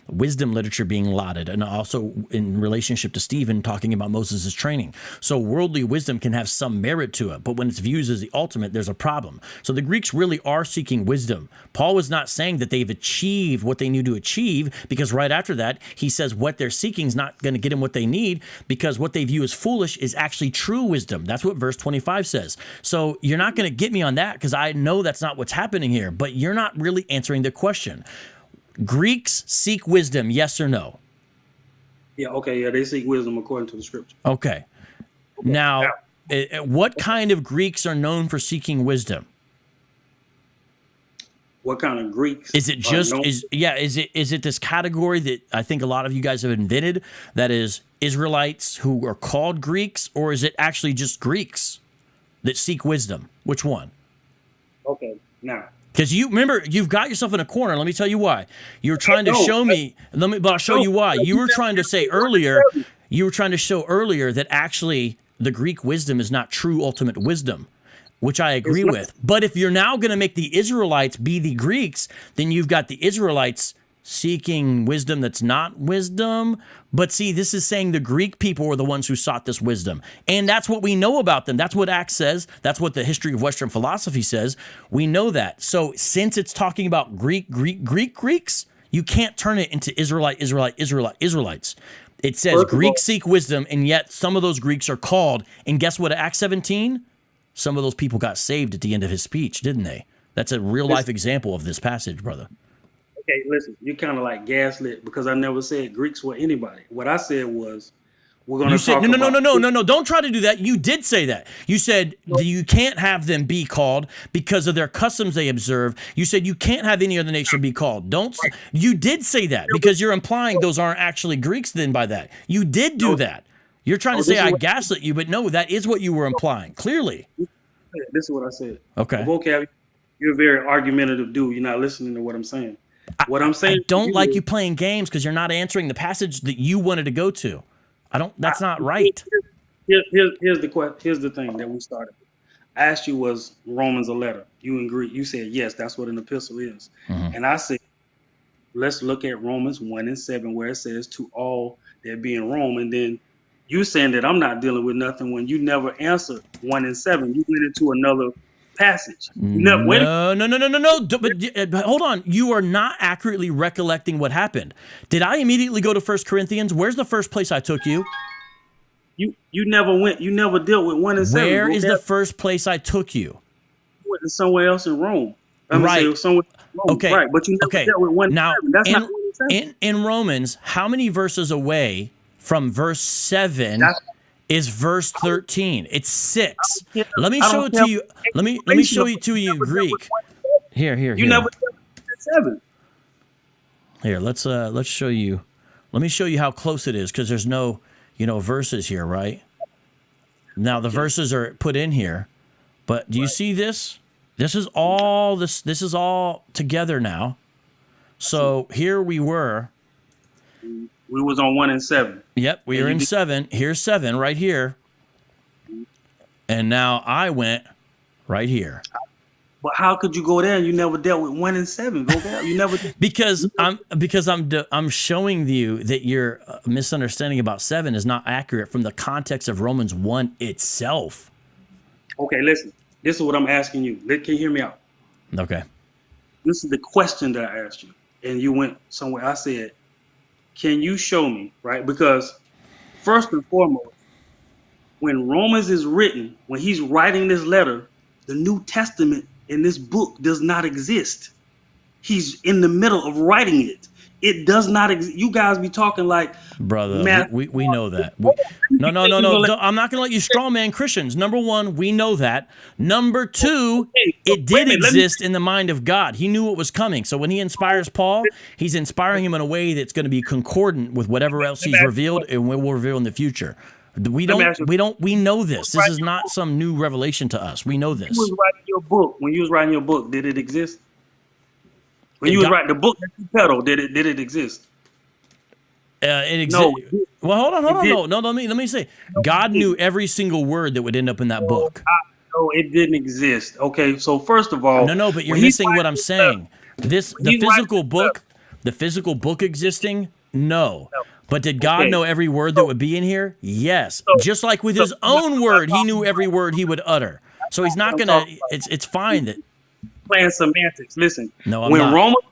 wisdom literature being lauded, and also in relationship to Stephen talking about Moses' training. So worldly wisdom can have some merit to it, but when it's viewed as the ultimate, there's a problem. So the Greeks really are seeking wisdom. Paul was not saying that they've achieved what they need to achieve, because right after that, he says what they're seeking is not going to get them what they need, because what they view as foolish is actually true wisdom. That's what verse 25 says. So you're not going to get me on that, because I know that's not what's happening here, but you're not really answering the question. Greeks seek wisdom, yes or no? Yeah, okay, yeah, they seek wisdom according to the scripture. Okay. Now, what kind of Greeks are known for seeking wisdom? What kind of Greeks? Is it just is it this category that I think a lot of you guys have invented, that is Israelites who are called Greeks, or is it actually just Greeks that seek wisdom? Which one? Okay, now. Because you remember, you've got yourself in a corner. Let me tell you why. You're trying to show me. But I'll show you why. You were trying to say earlier. You were trying to show earlier that actually the Greek wisdom is not true ultimate wisdom, which I agree with. But if you're now going to make the Israelites be the Greeks, then you've got the Israelites seeking wisdom that's not wisdom. But see, this is saying the Greek people were the ones who sought this wisdom. And that's what we know about them. That's what Acts says. That's what the history of Western philosophy says. We know that. So since it's talking about Greeks, you can't turn it into Israelites. It says Greeks seek wisdom, and yet some of those Greeks are called. And guess what? Acts 17, some of those people got saved at the end of his speech, didn't they? That's a real life example of this passage, brother. Okay, listen, you kind of like gaslit, because I never said Greeks were anybody. What I said was, we're going to talk about... No. Don't try to do that. You did say that. You said that you can't have them be called because of their customs they observe. You said you can't have any other nation be called. You did say that, because you're implying those aren't actually Greeks then by that. You did do that. You're trying to say I gaslit you, but no, that is what you were implying, clearly. This is what I said. Okay. Vocab, you're a very argumentative dude. You're not listening to what I'm saying. What I'm saying, I don't like you playing games because you're not answering the passage that you wanted to go to. That's not right. Here's the thing that we started with. I asked you, was Romans a letter? You agreed. You said yes, that's what an epistle is. Mm-hmm. And I said, let's look at Romans 1:7, where it says to all that be in Rome. And then you saying that I'm not dealing with nothing when you never answered 1:7. You went into another passage. No. But hold on. You are not accurately recollecting what happened. Did I immediately go to 1 Corinthians? Where's the first place I took you? You never went. You never dealt with 1:7. Where is the first place I took you? You went to somewhere else in Rome. Right. Somewhere in Rome. Okay. Right. But you never dealt with 1:7. Now, that's not 1:7. In Romans, how many verses away from verse 7 is verse 13? It's 6. Let me show it to you. Let me show it to you Greek. Here. You never dealt with 7. Here, let's show you. Let me show you how close it is, because there's no, verses here, right? Now the verses are put in here, but do you see this? This is all together now. So here we were. We was on 1:7. Yep, we are in 7. Here's 7 right here. And now I went right here. But how could you go there and you never dealt with 1:7? You never did. because I'm showing you that your misunderstanding about 7 is not accurate from the context of Romans 1 itself. Okay, listen. This is what I'm asking you. Can you hear me out? Okay. This is the question that I asked you, and you went somewhere. I said, can you show me, right? Because first and foremost, when Romans is written, when he's writing this letter, the New Testament in this book does not exist. He's in the middle of writing it. It does not exist. You guys be talking like, brother, we know that. No. I'm not going to let you straw man Christians. Number one, we know that. Number two, it did exist in the mind of God. He knew what was coming. So when he inspires Paul, he's inspiring him in a way that's going to be concordant with whatever else he's revealed and will reveal in the we know this. This is not some new revelation to us. We know this. When you was writing your book, did it exist? When you was writing the book that you peddled, did it exist? It No, exists. Well, hold on. did. No. Let me say. God knew every single word that would end up in that book. No, it didn't exist. Okay, so first of all, No, but you're when he's missing what writing I'm this saying. when The he's writing physical this book, the physical book existing, no. No. But did God Okay. know every word that would be in here? Yes. So- Just like with his own word, he knew every word he would utter. So he's not gonna. It's fine that. playing semantics. Listen, No, I'm when not. Romans,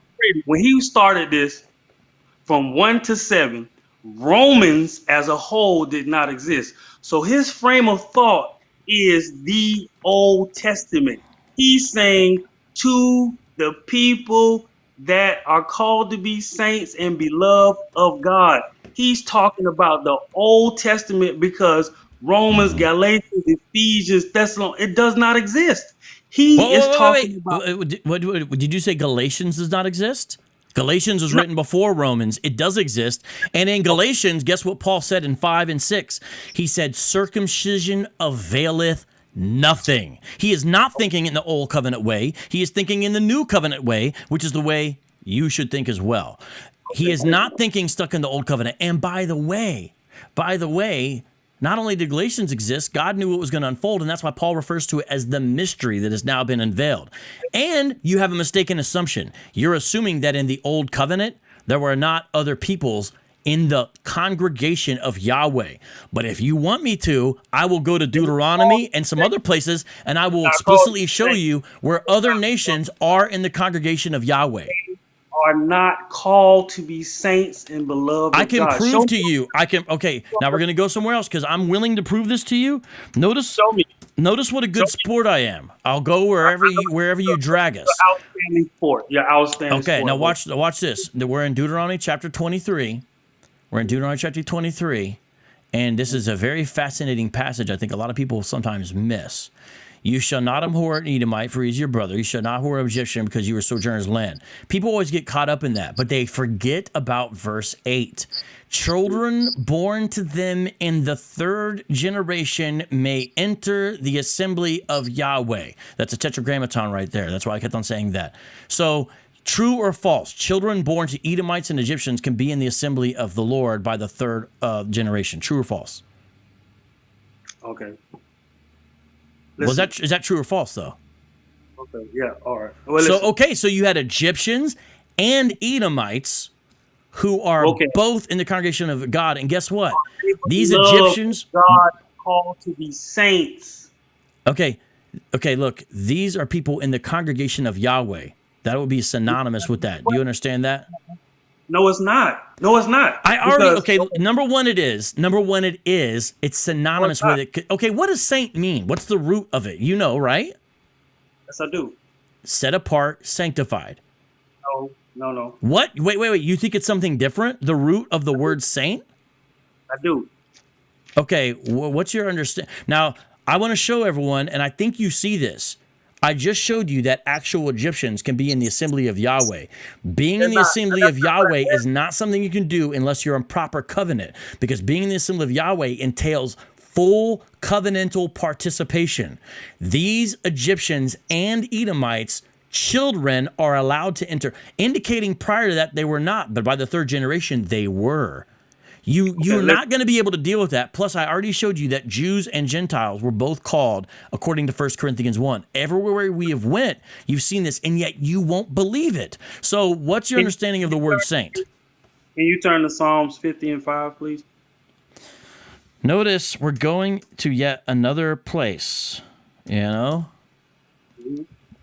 when he started this from 1 to 7, Romans as a whole did not exist. So his frame of thought is the Old Testament. He's saying to the people that are called to be saints and beloved of God. He's talking about the Old Testament because Romans, Galatians, Ephesians, Thessalonians, it does not exist. He is talking about. What did you say? Galatians does not exist. Galatians was written before Romans. It does exist. And in Galatians, guess what Paul said in 5 and 6? He said, circumcision availeth nothing. He is not thinking in the old covenant way. He is thinking in the new covenant way, which is the way you should think as well. He is not thinking stuck in the old covenant. And by the way, not only did Galatians exist, God knew what was going to unfold, and that's why Paul refers to it as the mystery that has now been unveiled. And you have a mistaken assumption. You're assuming that in the old covenant, there were not other peoples in the congregation of Yahweh. But if you want me to, I will go to Deuteronomy and some other places, and I will explicitly show you where other nations are in the congregation of Yahweh. Are not called to be saints and beloved. I can of God. prove Show to me. you. Okay, now we're going to go somewhere else because I'm willing to prove this to you. Notice Show me. Notice what a good sport I am. I'll go wherever you drag us. You're outstanding sport. You're outstanding. Okay, sport. now watch this. We're in Deuteronomy chapter 23. We're in Deuteronomy chapter 23, and this is a very fascinating passage I think a lot of people sometimes miss. You shall not abhor an Edomite, for he is your brother. You shall not abhor an Egyptian, because you were sojourners in his land. People always get caught up in that, but they forget about verse 8. Children born to them in the third generation may enter the assembly of Yahweh. That's a tetragrammaton right there. That's why I kept on saying that. So, true or false, children born to Edomites and Egyptians can be in the assembly of the Lord by the third generation. True or false? Okay. Is that true or false, though? Okay. Yeah. All right. Well, So you had Egyptians and Edomites who are both in the congregation of God, and guess what? These Egyptians, God called to be saints. Okay, look, these are people in the congregation of Yahweh. That would be synonymous with that. Do you understand that? No, it's not. Number one, it is. It's synonymous with it. Okay, what does saint mean? What's the root of it? You know, right? Yes, I do. Set apart, sanctified. No. What? Wait. You think it's something different? The root of the word saint? I do. Okay, what's your understanding? Now, I want to show everyone, and I think you see this. I just showed you that actual Egyptians can be in the assembly of Yahweh. Being in the assembly of Yahweh is not something you can do unless you're in proper covenant, because being in the assembly of Yahweh entails full covenantal participation. These Egyptians and Edomites, children, are allowed to enter, indicating prior to that they were not, but by the third generation they were. You're not going to be able to deal with that. Plus, I already showed you that Jews and Gentiles were both called, according to 1 Corinthians 1. Everywhere we have went, you've seen this, and yet you won't believe it. So what's your understanding of the word saint? Can you turn to Psalms 50 and 5, please? Notice we're going to yet another place, you know?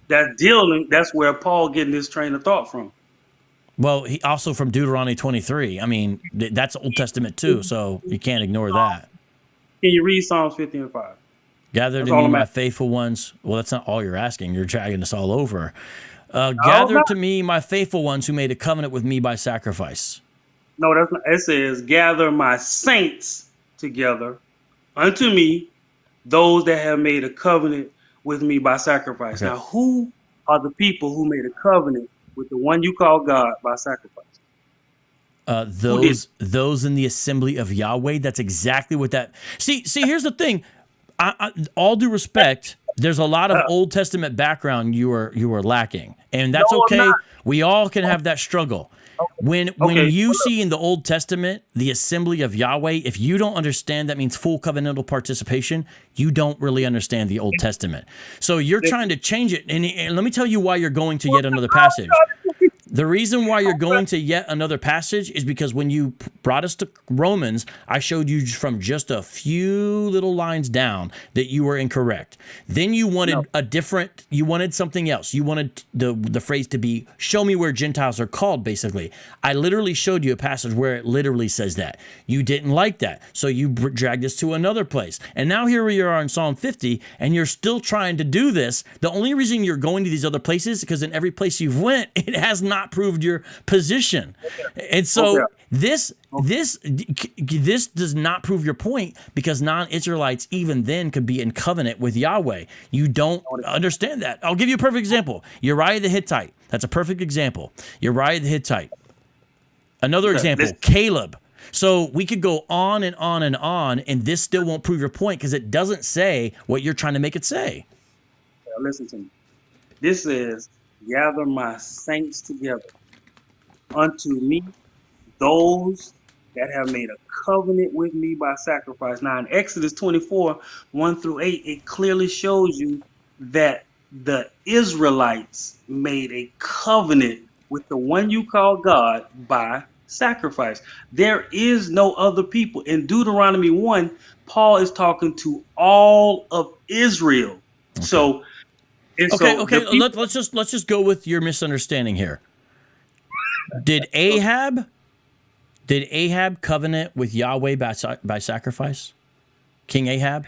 That's where Paul getting his train of thought from. Well, he also from Deuteronomy 23. I mean, that's Old Testament too, so you can't ignore that. Can you read Psalms 50 and 5? Gather to me my faithful ones. Well, that's not all you're asking. You're dragging us all over. Gather to me my faithful ones who made a covenant with me by sacrifice. No, that's not. It says, gather my saints together unto me, those that have made a covenant with me by sacrifice. Okay. Now, who are the people who made a covenant with the one you call God by sacrifice? Those in the assembly of Yahweh. That's exactly what that. See. Here's the thing. All due respect, there's a lot of Old Testament background you are lacking, and that's okay. We all can have that struggle. When Okay. you see in the Old Testament the assembly of Yahweh, if you don't understand that means full covenantal participation, you don't really understand the Old Testament. So you're trying to change it. And let me tell you why you're going to yet another passage. The reason why you're going to yet another passage is because when you brought us to Romans, I showed you from just a few little lines down that you were incorrect. Then you wanted you wanted something else. You wanted the phrase to be, show me where Gentiles are called, basically. I literally showed you a passage where it literally says that. You didn't like that, so you dragged us to another place. And now here we are in Psalm 50, and you're still trying to do this. The only reason you're going to these other places is because in every place you've went, it has not proved your position. And so this does not prove your point, because non-Israelites even then could be in covenant with Yahweh. You don't understand that. I'll give you a perfect example. Uriah the Hittite. That's a perfect example. Uriah the Hittite. Another example, Caleb. So we could go on and on and on, and this still won't prove your point because it doesn't say what you're trying to make it say. Listen to me. This says, gather my saints together unto me, those that have made a covenant with me by sacrifice. Now in Exodus 24, 1-8, it clearly shows you that the Israelites made a covenant with the one you call God by sacrifice. There is no other people. In Deuteronomy 1, Paul is talking to all of Israel. Okay. So let's just go with your misunderstanding here. Did Ahab covenant with Yahweh by sacrifice? King Ahab?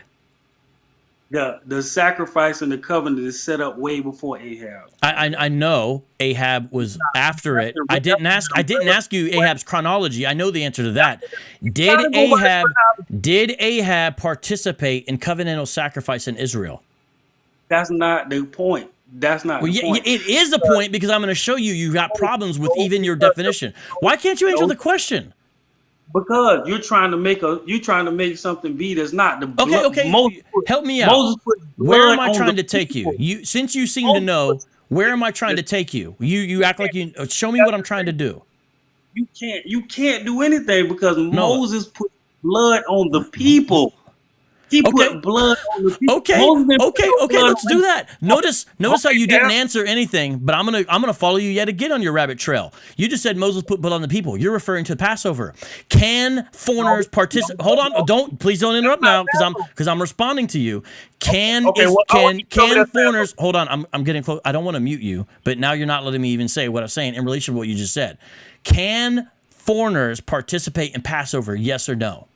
The sacrifice and the covenant is set up way before Ahab. I know Ahab was after it. I didn't ask you Ahab's chronology. I know the answer to that. Did Ahab participate in covenantal sacrifice in Israel? That's not the point. That's not the point. It is the point, because I'm going to show you got problems with even your definition. Why can't you answer the question? Because you're trying to make something be that's not the okay. Help me out. Where am I trying to take you? Since you seem to know, where am I trying to take you? You act like you show me what I'm trying to do. You can't do anything because Moses put blood on the people. He put blood on the people. Okay, let's do that. Notice how you didn't answer anything, but I'm gonna follow you yet again on your rabbit trail. You just said Moses put blood on the people. You're referring to the Passover. Can foreigners participate? Hold on, please don't interrupt now, because I'm responding to you. Can foreigners? Hold on, I'm getting close. I don't want to mute you, but now you're not letting me even say what I'm saying in relation to what you just said. Can foreigners participate in Passover? Yes or no?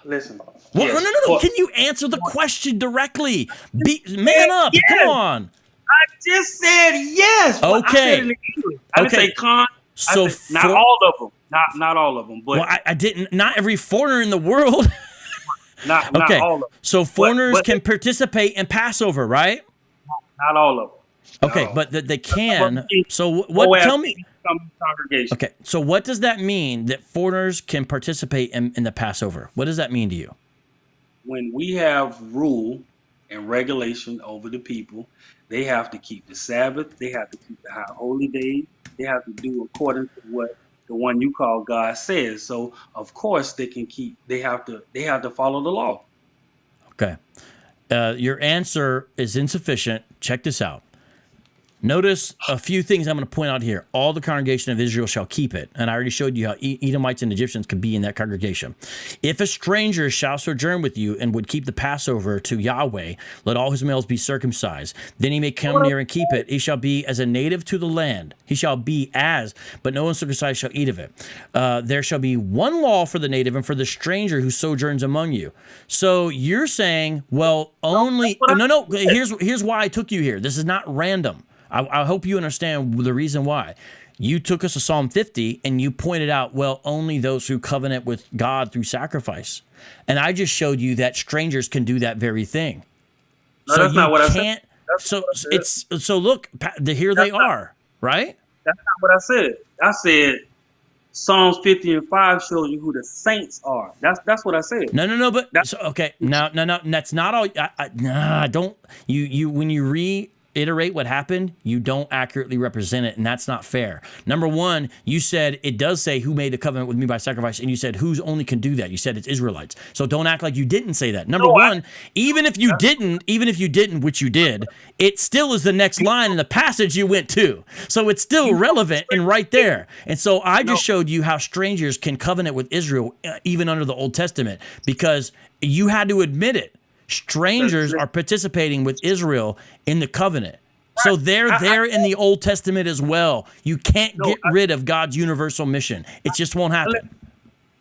Listen. Well, no. Can you answer the question directly? Man up. Yes. Come on. I just said yes. Okay. I said it in English. I didn't say con. So not all of them. Not all of them. But I didn't. Not every foreigner in the world. not all of them. So foreigners can participate in Passover, right? Not all of them. Okay, but they can. So what? Tell me. Congregation. Okay, so what does that mean that foreigners can participate in the Passover? What does that mean to you? When we have rule and regulation over the people, they have to keep the Sabbath. They have to keep the high holy days. They have to do according to what the one you call God says. So of course they can keep. They have to follow the law. Okay, your answer is insufficient. Check this out. Notice a few things I'm going to point out here. All the congregation of Israel shall keep it. And I already showed you how Edomites and Egyptians could be in that congregation. If a stranger shall sojourn with you and would keep the Passover to Yahweh, let all his males be circumcised. Then he may come near and keep it. He shall be as a native to the land. He shall be as, but no uncircumcised shall eat of it. There shall be one law for the native and for the stranger who sojourns among you. So you're saying, well, only... No. Here's why I took you here. This is not random. I hope you understand the reason why. You took us to Psalm 50 and you pointed out, well, only those who covenant with God through sacrifice. And I just showed you that strangers can do that very thing. No, so that's not what I said. So look, here they are, right? That's not what I said. I said Psalms 50 and 5 shows you who the saints are. That's what I said. No, but okay. No, that's not all. Don't you when you read. reiterate what happened, you don't accurately represent it, and that's not fair. Number one, you said it does say who made the covenant with me by sacrifice, and you said who's only can do that. You said it's Israelites. So don't act like you didn't say that. Number one, even if you didn't, which you did, it still is the next line in the passage you went to. So it's still relevant and right there. And so I just showed you how strangers can covenant with Israel even under the Old Testament, because you had to admit it. Strangers are participating with Israel in the covenant. So they're there in the Old Testament as well. You can't get rid of God's universal mission. It just won't happen.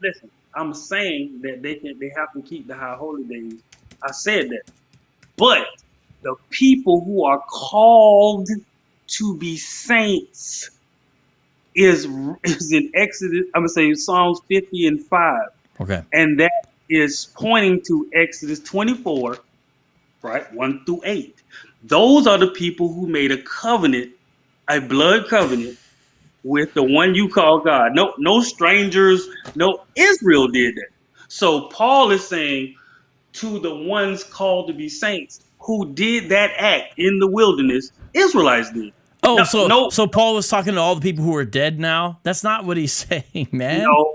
Listen, I'm saying that they have to keep the high holy days. I said that. But the people who are called to be saints is in Exodus, I'm going to say Psalms 50 and 5. Okay. And that is pointing to Exodus 24, right, 1 through 8. Those are the people who made a covenant, a blood covenant, with the one you call God. No strangers, no, Israel did that. So Paul is saying to the ones called to be saints who did that act in the wilderness, Israelites did. Oh, so Paul was talking to all the people who are dead now? That's not what he's saying, man. No,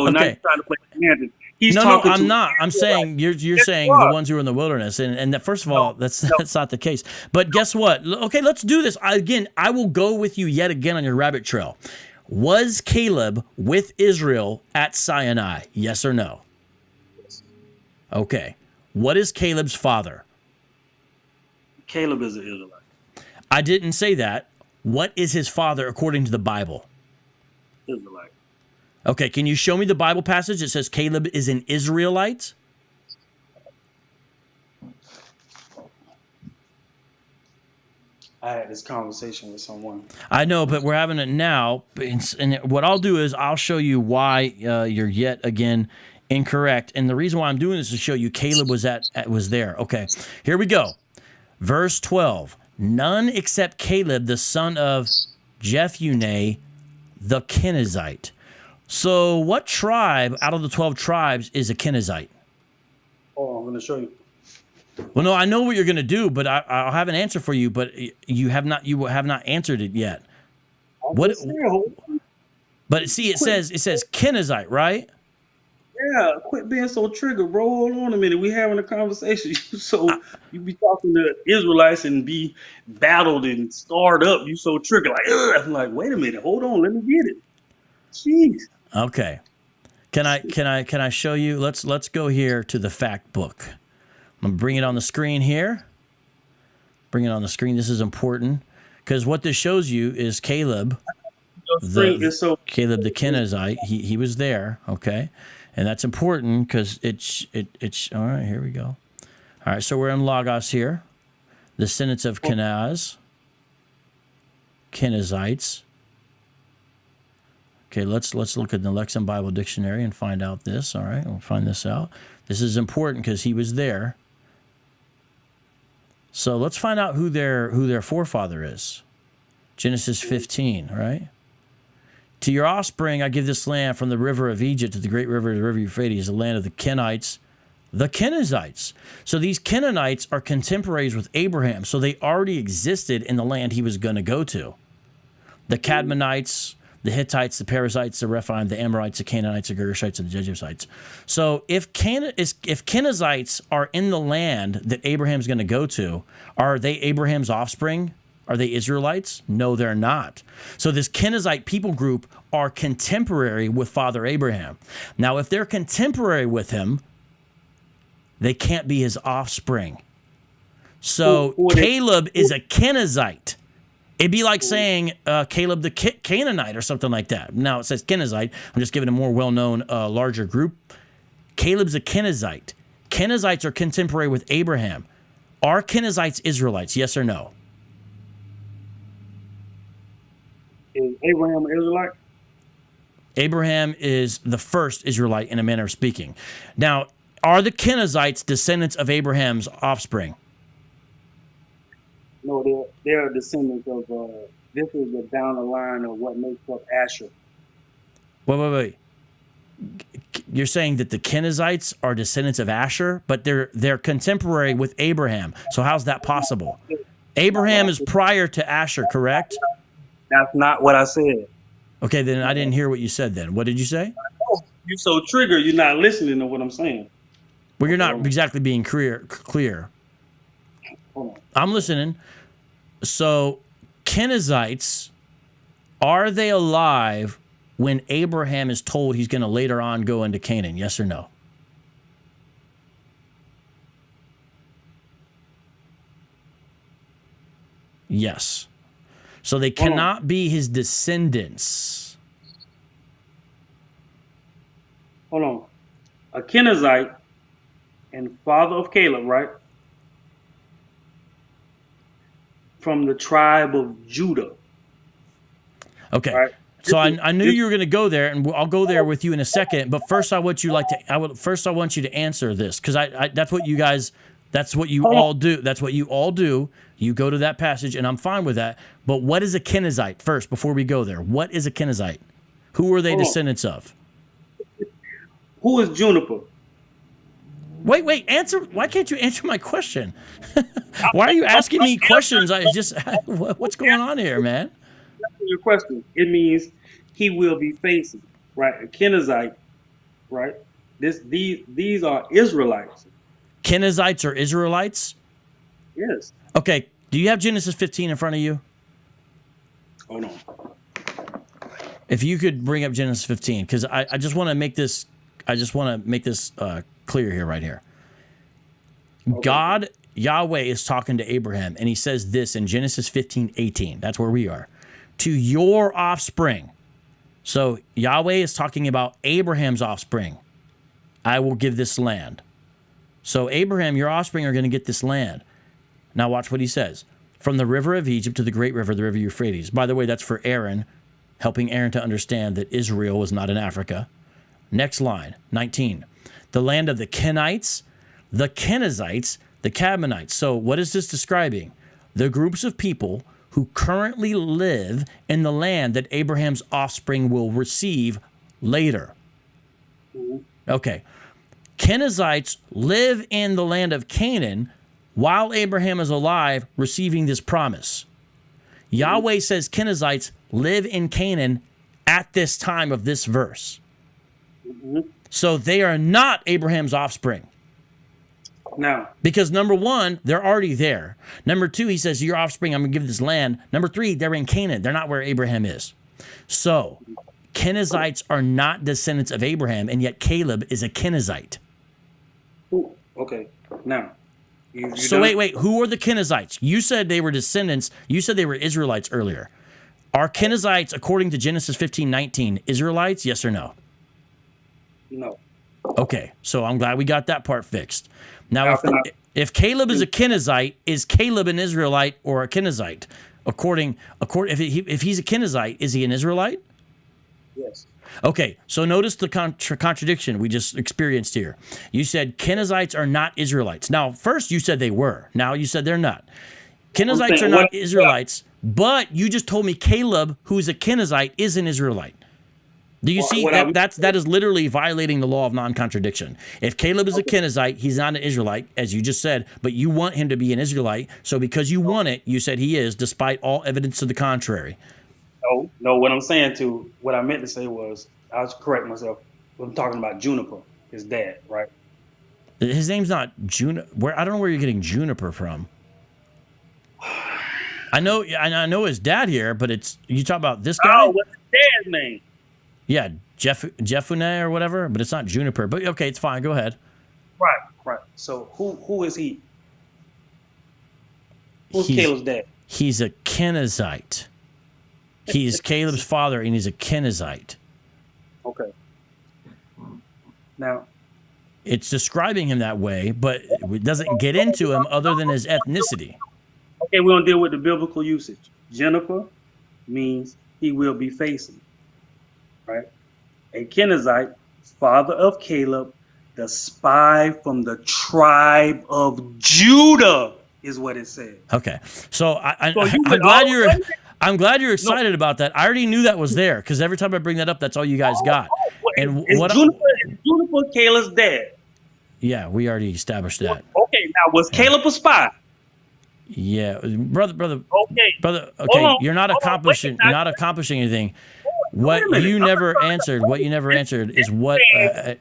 Okay. not trying to play semantics. No, I'm not. I'm saying you're saying the ones who are in the wilderness, and that, first of all, that's not the case. But guess what? Okay, let's do this again. I will go with you yet again on your rabbit trail. Was Caleb with Israel at Sinai? Yes or no? Okay. What is Caleb's father? Caleb is an Israelite. I didn't say that. What is his father according to the Bible? Israelite. Okay, can you show me the Bible passage that says Caleb is an Israelite? I had this conversation with someone. I know, but we're having it now. And what I'll do is I'll show you why you're yet again incorrect. And the reason why I'm doing this is to show you Caleb was there. Okay, here we go. Verse 12. None except Caleb, the son of Jephunneh, the Kenizzite. So what tribe out of the 12 tribes is a Kenizzite? Oh, I'm going to show you. Well, no, I know what you're going to do, but I'll have an answer for you, but you have not answered it yet. What? But see, it says Kenizzite, right? Yeah, quit being so triggered, bro. Hold on a minute. We having a conversation. You be talking to Israelites and be battled and scarred up. You so triggered, like, ugh. I'm like, wait a minute, hold on, let me get it. Jeez. Okay. Can I show you? Let's go here to the fact book. I'm gonna bring it on the screen here. Bring it on the screen. This is important because what this shows you is Caleb, Caleb the Kenizzite. He was there. Okay. And that's important because it's all right. Here we go. All right, so we're in Logos here. Descendants of Kenaz, Kenizzites. Okay, let's look at the Lexham Bible Dictionary and find out this. All right, we'll find this out. This is important because he was there. So let's find out who their forefather is. Genesis 15, right? To your offspring I give this land from the river of Egypt to the great river, the river Euphrates, the land of the Kenites, the Kenizzites. So these Canaanites are contemporaries with Abraham. So they already existed in the land he was going to go to. The Cadmonites, the Hittites, the Perizzites, the Rephaim, the Amorites, the Canaanites, the Girgashites, and the Jebusites. So if Kenizzites are in the land that Abraham's going to go to, are they Abraham's offspring? Are they Israelites? No, they're not. So this Kenizzite people group are contemporary with Father Abraham. Now, if they're contemporary with him, they can't be his offspring. So Caleb is a Kenizzite. It'd be like saying Caleb the Canaanite or something like that. Now it says Kenizzite. I'm just giving a more well-known, larger group. Caleb's a Kenizzite. Kenizzites are contemporary with Abraham. Are Kenizzites Israelites? Yes or no? Is Abraham an Israelite? Abraham is the first Israelite in a manner of speaking. Now, are the Kenizzites descendants of Abraham's offspring? No, they're descendants of, this is the down the line of what makes up Asher. Wait. You're saying that the Kenizzites are descendants of Asher, but they're contemporary with Abraham. So how's that possible? Abraham is prior to Asher, correct? That's not what I said. Okay, then I didn't hear what you said then. What did you say? You're so triggered, you're not listening to what I'm saying. Well, you're not exactly being clear. Hold on. I'm listening. So, Kenizzites, are they alive when Abraham is told he's going to later on go into Canaan? Yes or no? Yes. So they cannot be his descendants. Hold on. A Kenizzite and father of Caleb, right? From the tribe of Judah. Okay. Right. So I knew you were going to go there, and I'll go there with you in a second. But first, I want you to answer this, because that's what you guys, that's what you all do. That's what you all do. You go to that passage, and I'm fine with that. But what is a Kenizzite first, before we go there? What is a Kenizzite? Who are they descendants of? Who is Juniper? Wait, answer. Why can't you answer my question? Why are you asking me questions? What's going on here, man? Your question. It means he will be facing, right? A Kenizzite, right? These are Israelites. Kenizzites are Israelites? Yes. Okay. Do you have Genesis 15 in front of you? Hold on. If you could bring up Genesis 15, because I just want to make this. I just want to make this clear here, right here. Okay. God, Yahweh, is talking to Abraham, and he says this in Genesis 15:18. That's where we are. To your offspring. So Yahweh is talking about Abraham's offspring. I will give this land. So Abraham, your offspring are going to get this land. Now watch what he says. From the river of Egypt to the great river, the river Euphrates. By the way, that's for Aaron, helping Aaron to understand that Israel was not in Africa. Next line, 19. The land of the Kenites, the Kenizzites, the Cadmonites. So what is this describing? The groups of people who currently live in the land that Abraham's offspring will receive later. Okay. Kenizzites live in the land of Canaan while Abraham is alive, receiving this promise. Yahweh says Kenizzites live in Canaan at this time of this verse. So they are not Abraham's offspring. Now, because number one, they're already there. Number two, he says, your offspring, I'm going to give this land. Number three, they're in Canaan. They're not where Abraham is. So Kenizzites are not descendants of Abraham, and yet Caleb is a Kenizzite. Ooh, okay. Now, so wait. Who are the Kenizzites? You said they were descendants. You said they were Israelites earlier. Are Kenizzites, according to Genesis 15:19, Israelites? Yes or no? No. Okay, so I'm glad we got that part fixed. Now, if Caleb is a Kenizzite, is Caleb an Israelite or a Kenizzite? If he's a Kenizzite, is he an Israelite? Yes. Okay, so notice the contradiction we just experienced here. You said Kenizzites are not Israelites. Now, first you said they were. Now you said they're not. Kenizzites are not Israelites, but you just told me Caleb, who's a Kenizzite, is an Israelite. Do you see that is literally violating the law of non-contradiction? If Caleb is a Kenizzite, he's not an Israelite, as you just said, but you want him to be an Israelite. So because you want it, you said he is, despite all evidence to the contrary. No. What I meant to say was, I was correct myself. I'm talking about Juniper, his dad, right? His name's not Juniper. I don't know where you're getting Juniper from. I know his dad here, but you talk about this guy. Oh, what's his dad's name? Yeah, Jephunneh or whatever, but it's not Juniper. But okay, it's fine. Go ahead. Right. So who is he? Who's Caleb's dad? He's a Kenizzite. He's Caleb's father, and he's a Kenizzite. Okay. Now, it's describing him that way, but it doesn't get into him other than his ethnicity. Okay, we're going to deal with the biblical usage. Juniper means he will be facing. Right? A Kenizzite, father of Caleb, the spy from the tribe of Judah, is what it says. Okay, so I'm glad you're excited about that. I already knew that was there because every time I bring that up, that's all you guys got. And is Juniper Caleb's dad? Yeah, we already established that. Okay, now was Caleb a spy? Yeah, brother. Okay. Brother, Hold okay, on, you're not hold on, wait, accomplishing. You're not accomplishing anything. wait a What minute. you I'm never not- answered. What you never answered is what.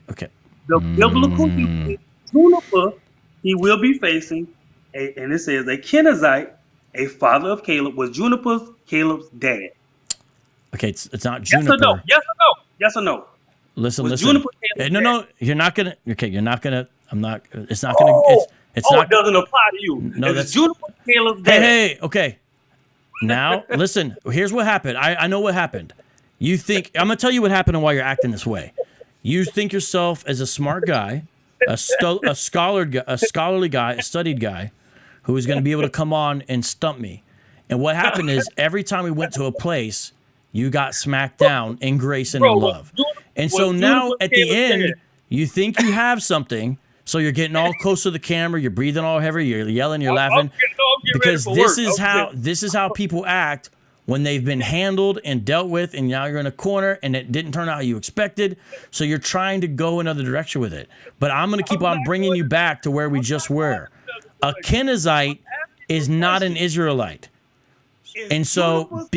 Okay. The biblical usage, Juniper, he will be facing, and it says a Kenizzite, a father of Caleb, was Caleb's dad. Okay. It's not Yes Juniper. or no? Yes or no? Yes or no? Listen. Was Listen. Juniper Caleb's No, dad? no. You're not gonna. Okay. You're not gonna. I'm not. It's not gonna. It's Oh, not. it doesn't apply to you. No, It's that's- Juniper Caleb's dad. Hey. Okay. Now listen. Here's what happened. I know what happened. You think I'm gonna tell you what happened and why you're acting this way. You think yourself as a smart guy, a scholarly guy, a studied guy, who is going to be able to come on and stump me. And what happened is every time we went to a place, you got smacked down in grace and in love. And so now at the end, you think you have something. So you're getting all close to the camera, you're breathing all heavy, you're yelling, you're laughing, because this is how people act when they've been handled and dealt with, and now you're in a corner and it didn't turn out how you expected. So you're trying to go another direction with it. But I'm going to keep on bringing you back to where we just were. A Kenizzite is not an Israelite. And so,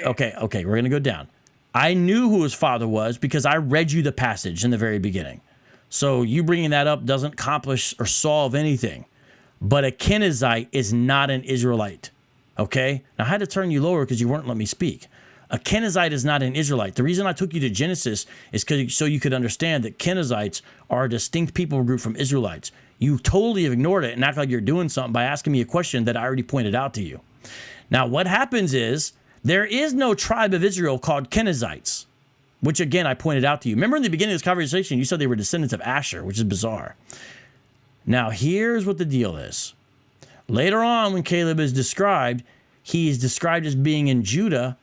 okay, we're going to go down. I knew who his father was because I read you the passage in the very beginning. So you bringing that up doesn't accomplish or solve anything. But a Kenizzite is not an Israelite. Okay? Now, I had to turn you lower because you weren't letting me speak. A Kenizzite is not an Israelite. The reason I took you to Genesis is so you could understand that Kenizzites are a distinct people group from Israelites. You totally have ignored it and act like you're doing something by asking me a question that I already pointed out to you. Now, what happens is there is no tribe of Israel called Kenizzites, which, again, I pointed out to you. Remember in the beginning of this conversation, you said they were descendants of Asher, which is bizarre. Now, here's what the deal is. Later on, when Caleb is described, he is described as being in Judah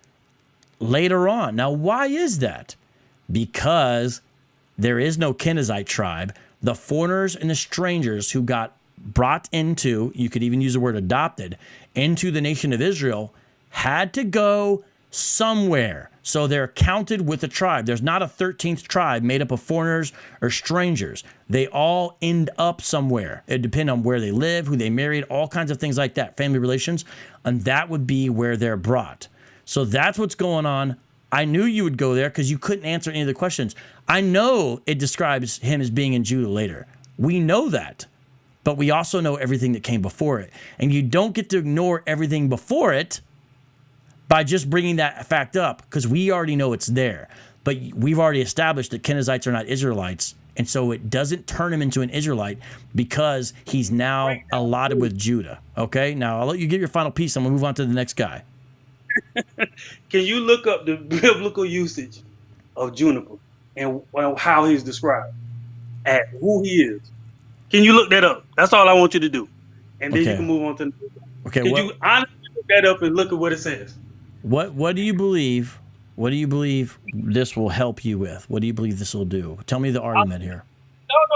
later on. Now, why is that? Because there is no Kenizzite tribe. The foreigners and the strangers who got brought into, you could even use the word adopted, into the nation of Israel had to go somewhere. So they're counted with a tribe. There's not a 13th tribe made up of foreigners or strangers. They all end up somewhere. It depends on where they live, who they married, all kinds of things like that, family relations, and that would be where they're brought. So that's what's going on. I knew you would go there because you couldn't answer any of the questions. I know it describes him as being in Judah later. We know that, but we also know everything that came before it. And you don't get to ignore everything before it by just bringing that fact up, because we already know it's there. But we've already established that Kenizzites are not Israelites, and so it doesn't turn him into an Israelite because he's now allotted with Judah. Okay? Now, I'll let you get your final piece. I'm going to move on to the next guy. Can you look up the biblical usage of Juniper and how he's described at who he is? Can you look that up? That's all I want you to do. And then you can move on to the Okay. Can you honestly look that up and look at what it says? What do you believe? What do you believe this will help you with? What do you believe this will do? Tell me the argument here.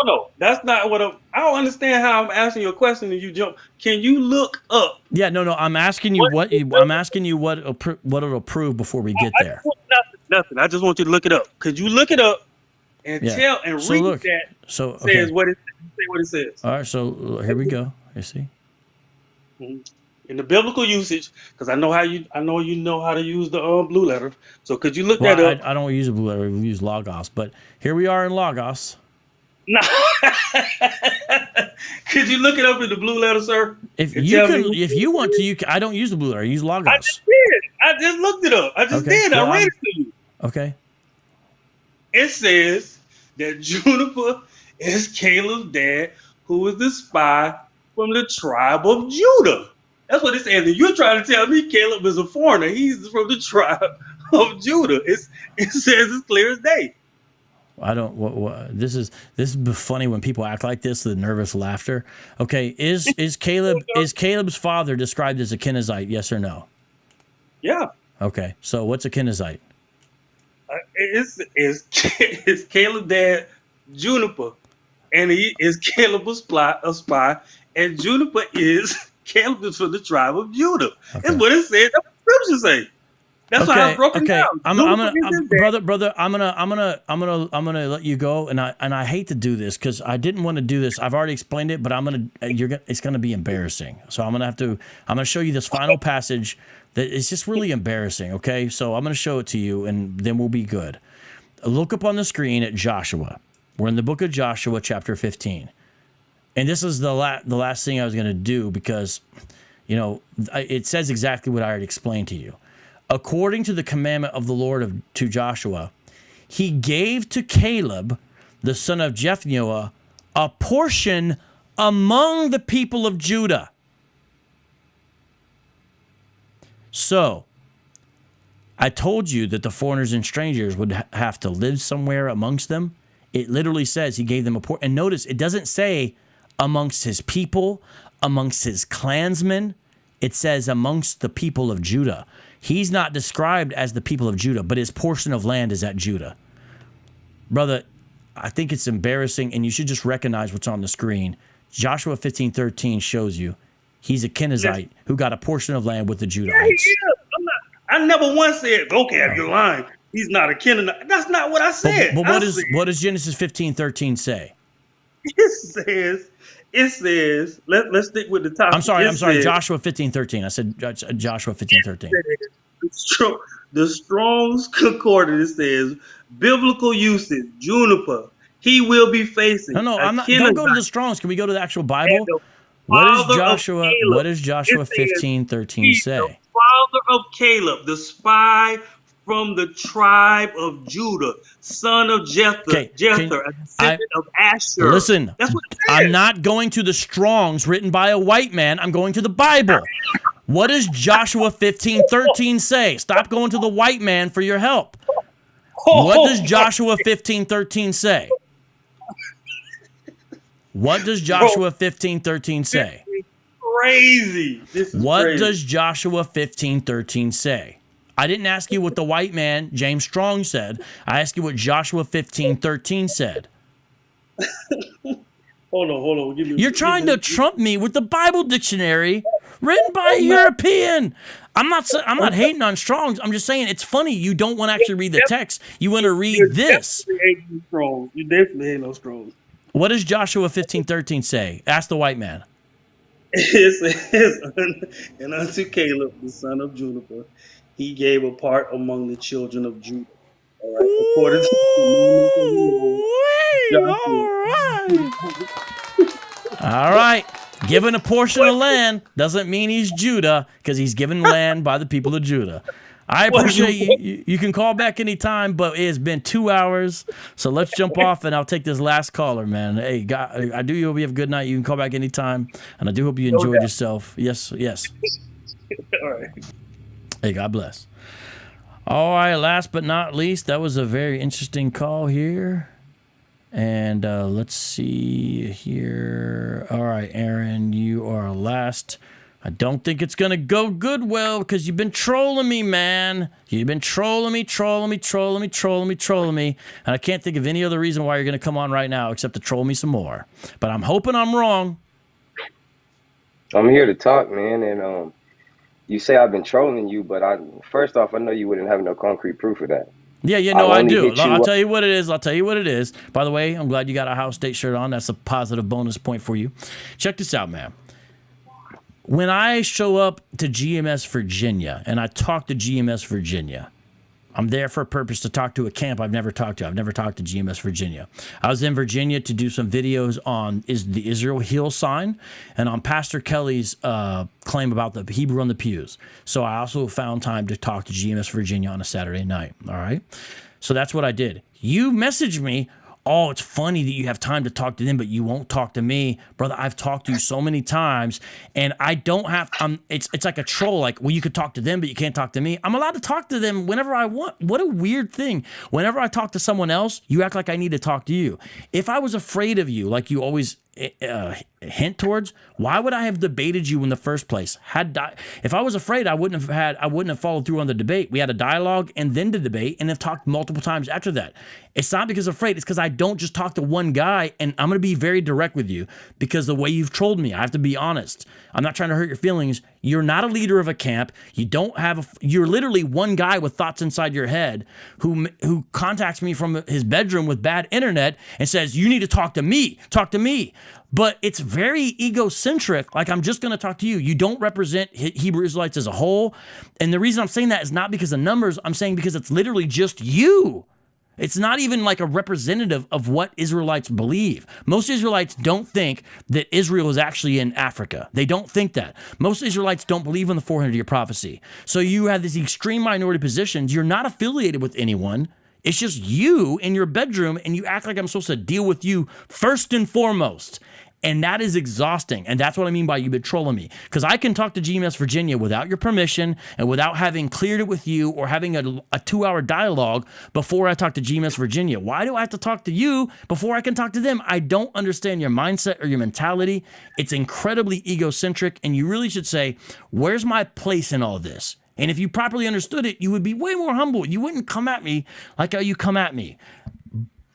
No. That's not what I don't understand how I'm asking you a question and you jump. Can you look up? Yeah, no. I'm asking you what it'll prove before we get there. Nothing. I just want you to look it up. Could you look it up and read that? So okay. Says what it say what it says. All right. So here we go. You see. Mm-hmm. In the biblical usage, because I know you know how to use the blue letter. So could you look that up? I don't use a blue letter. We use Logos, but here we are in Logos. No. Could you look it up in the blue letter, sir? If you want to, I don't use the blue letter. I use Logos. I just did. I just looked it up. I just did. I read it to you. Okay. It says that Juniper is Caleb's dad, who is the spy from the tribe of Judah. That's what it says. And you're trying to tell me Caleb is a foreigner. He's from the tribe of Judah. It says it's clear as day. I don't. This is funny when people act like this. The nervous laughter. Okay, is Caleb's father described as a Kenizzite? Yes or no? Yeah. Okay, so what's a Kenizzite? It's Caleb's dad, Juniper, and he is Caleb a spy, and Juniper is Caleb is from the tribe of Judah. Okay. That's what it said. That's what the scripture say. That's why I broke it okay. down. Brother. I'm gonna let you go, and I hate to do this because I didn't want to do this. I've already explained it, but it's gonna be embarrassing. So I'm gonna show you this final passage that is just really embarrassing. Okay, so I'm gonna show it to you, and then we'll be good. Look up on the screen at Joshua. We're in the book of Joshua, chapter 15, and this is the last thing I was gonna do because, it says exactly what I already explained to you. According to the commandment of the Lord to Joshua, he gave to Caleb, the son of Jephunneh, a portion among the people of Judah. So, I told you that the foreigners and strangers would have to live somewhere amongst them. It literally says he gave them a portion. And notice, it doesn't say amongst his people, amongst his clansmen. It says amongst the people of Judah. He's not described as the people of Judah, but his portion of land is at Judah. Brother, I think it's embarrassing, and you should just recognize what's on the screen. Joshua 15:13 shows you he's a Kenizzite who got a portion of land with the Judahites. I never once said, vocab, you're lying. He's not a Kenizzite. That's not what I said. But what does Genesis 15:13 say? It says, let's stick with the topic. I'm sorry, Joshua 15:13. I said Joshua 15:13. The Strong's Concordance says, biblical usage, juniper, he will be facing. No, I'm not. Don't go to the Strong's. Can we go to the actual Bible? What does Joshua 15:13 say? The father of Caleb, the spy from the tribe of Judah, son of Jether, a descendant of Asher. Listen, that's what it says. I'm not going to the Strong's written by a white man. I'm going to the Bible. What does Joshua 15:13 say? Stop going to the white man for your help. What does Joshua 15:13 say? What does Joshua 15:13 say? Crazy. What does Joshua 15:13 say? I didn't ask you what the white man, James Strong, said. I asked you what Joshua 15:13 said. Hold on. You're trying to trump me with the Bible dictionary written by a European. I'm not hating on Strong's. I'm just saying it's funny. You don't want to actually read the text. You want to read this. You definitely ain't no Strong's. What does Joshua 15:13 say? Ask the white man. It says, and unto Caleb, the son of Juniper, he gave a part among the children of Judah. All right. According to All right. Given a portion of land doesn't mean he's Judah, because he's given land by the people of Judah. I appreciate you. You can call back anytime, but it has been 2 hours. So let's jump off, and I'll take this last caller, man. Hey, God, I do hope you have a good night. You can call back anytime, and I do hope you enjoyed yourself. Yes. All right. Hey, God bless. All right, last but not least, that was a very interesting call here. And let's see here. All right, Aaron, you are last. I don't think it's going to go good well because you've been trolling me, man. You've been trolling me. And I can't think of any other reason why you're going to come on right now except to troll me some more. But I'm hoping I'm wrong. I'm here to talk, man, and you say I've been trolling you, but first off, I know you wouldn't have no concrete proof of that. Yeah, no, I do. I'll tell you what it is. By the way, I'm glad you got a Ohio State shirt on. That's a positive bonus point for you. Check this out, man. When I show up to GMS Virginia and I talk to GMS Virginia, I'm there for a purpose to talk to a camp I've never talked to. I've never talked to GMS Virginia. I was in Virginia to do some videos on the Israel Hill sign and on Pastor Kelly's claim about the Hebrew on the pews. So I also found time to talk to GMS Virginia on a Saturday night. All right. So that's what I did. You messaged me. Oh, it's funny that you have time to talk to them, but you won't talk to me. Brother, I've talked to you so many times, and I don't have, it's like a troll, like, well, you could talk to them, but you can't talk to me. I'm allowed to talk to them whenever I want. What a weird thing. Whenever I talk to someone else, you act like I need to talk to you. If I was afraid of you, like you always hint towards, why would I have debated you in the first place? If I was afraid, I wouldn't have followed through on the debate. We had a dialogue and then the debate, and have talked multiple times after that. It's not because I'm afraid. It's because I don't just talk to one guy, and I'm going to be very direct with you because the way you've trolled me, I have to be honest. I'm not trying to hurt your feelings. You're not a leader of a camp. You don't have you're literally one guy with thoughts inside your head who contacts me from his bedroom with bad internet and says, you need to talk to me. But it's very egocentric. Like, I'm just going to talk to you. You don't represent Hebrew Israelites as a whole. And the reason I'm saying that is not because of numbers. I'm saying because it's literally just you. It's not even like a representative of what Israelites believe. Most Israelites don't think that Israel is actually in Africa. They don't think that. Most Israelites don't believe in the 400-year prophecy. So you have these extreme minority positions. You're not affiliated with anyone. It's just you in your bedroom, and you act like I'm supposed to deal with you first and foremost. And that is exhausting. And that's what I mean by you've been trolling me. Because I can talk to GMS Virginia without your permission and without having cleared it with you or having a 2-hour dialogue before I talk to GMS Virginia. Why do I have to talk to you before I can talk to them? I don't understand your mindset or your mentality. It's incredibly egocentric. And you really should say, where's my place in all this? And if you properly understood it, you would be way more humble. You wouldn't come at me like how you come at me.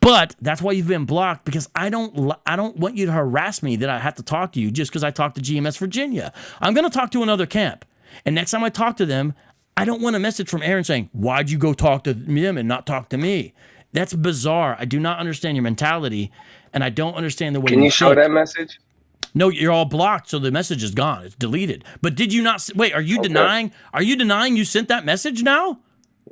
But that's why you've been blocked, because I don't want you to harass me that I have to talk to you just because I talked to GMS Virginia. I'm going to talk to another camp. And next time I talk to them, I don't want a message from Aaron saying, why'd you go talk to them and not talk to me? That's bizarre. I do not understand your mentality, and I don't understand the way Can you show that message? No, you're all blocked, so the message is gone. It's deleted. But did you not? Wait, are you denying? Are you denying you sent that message now?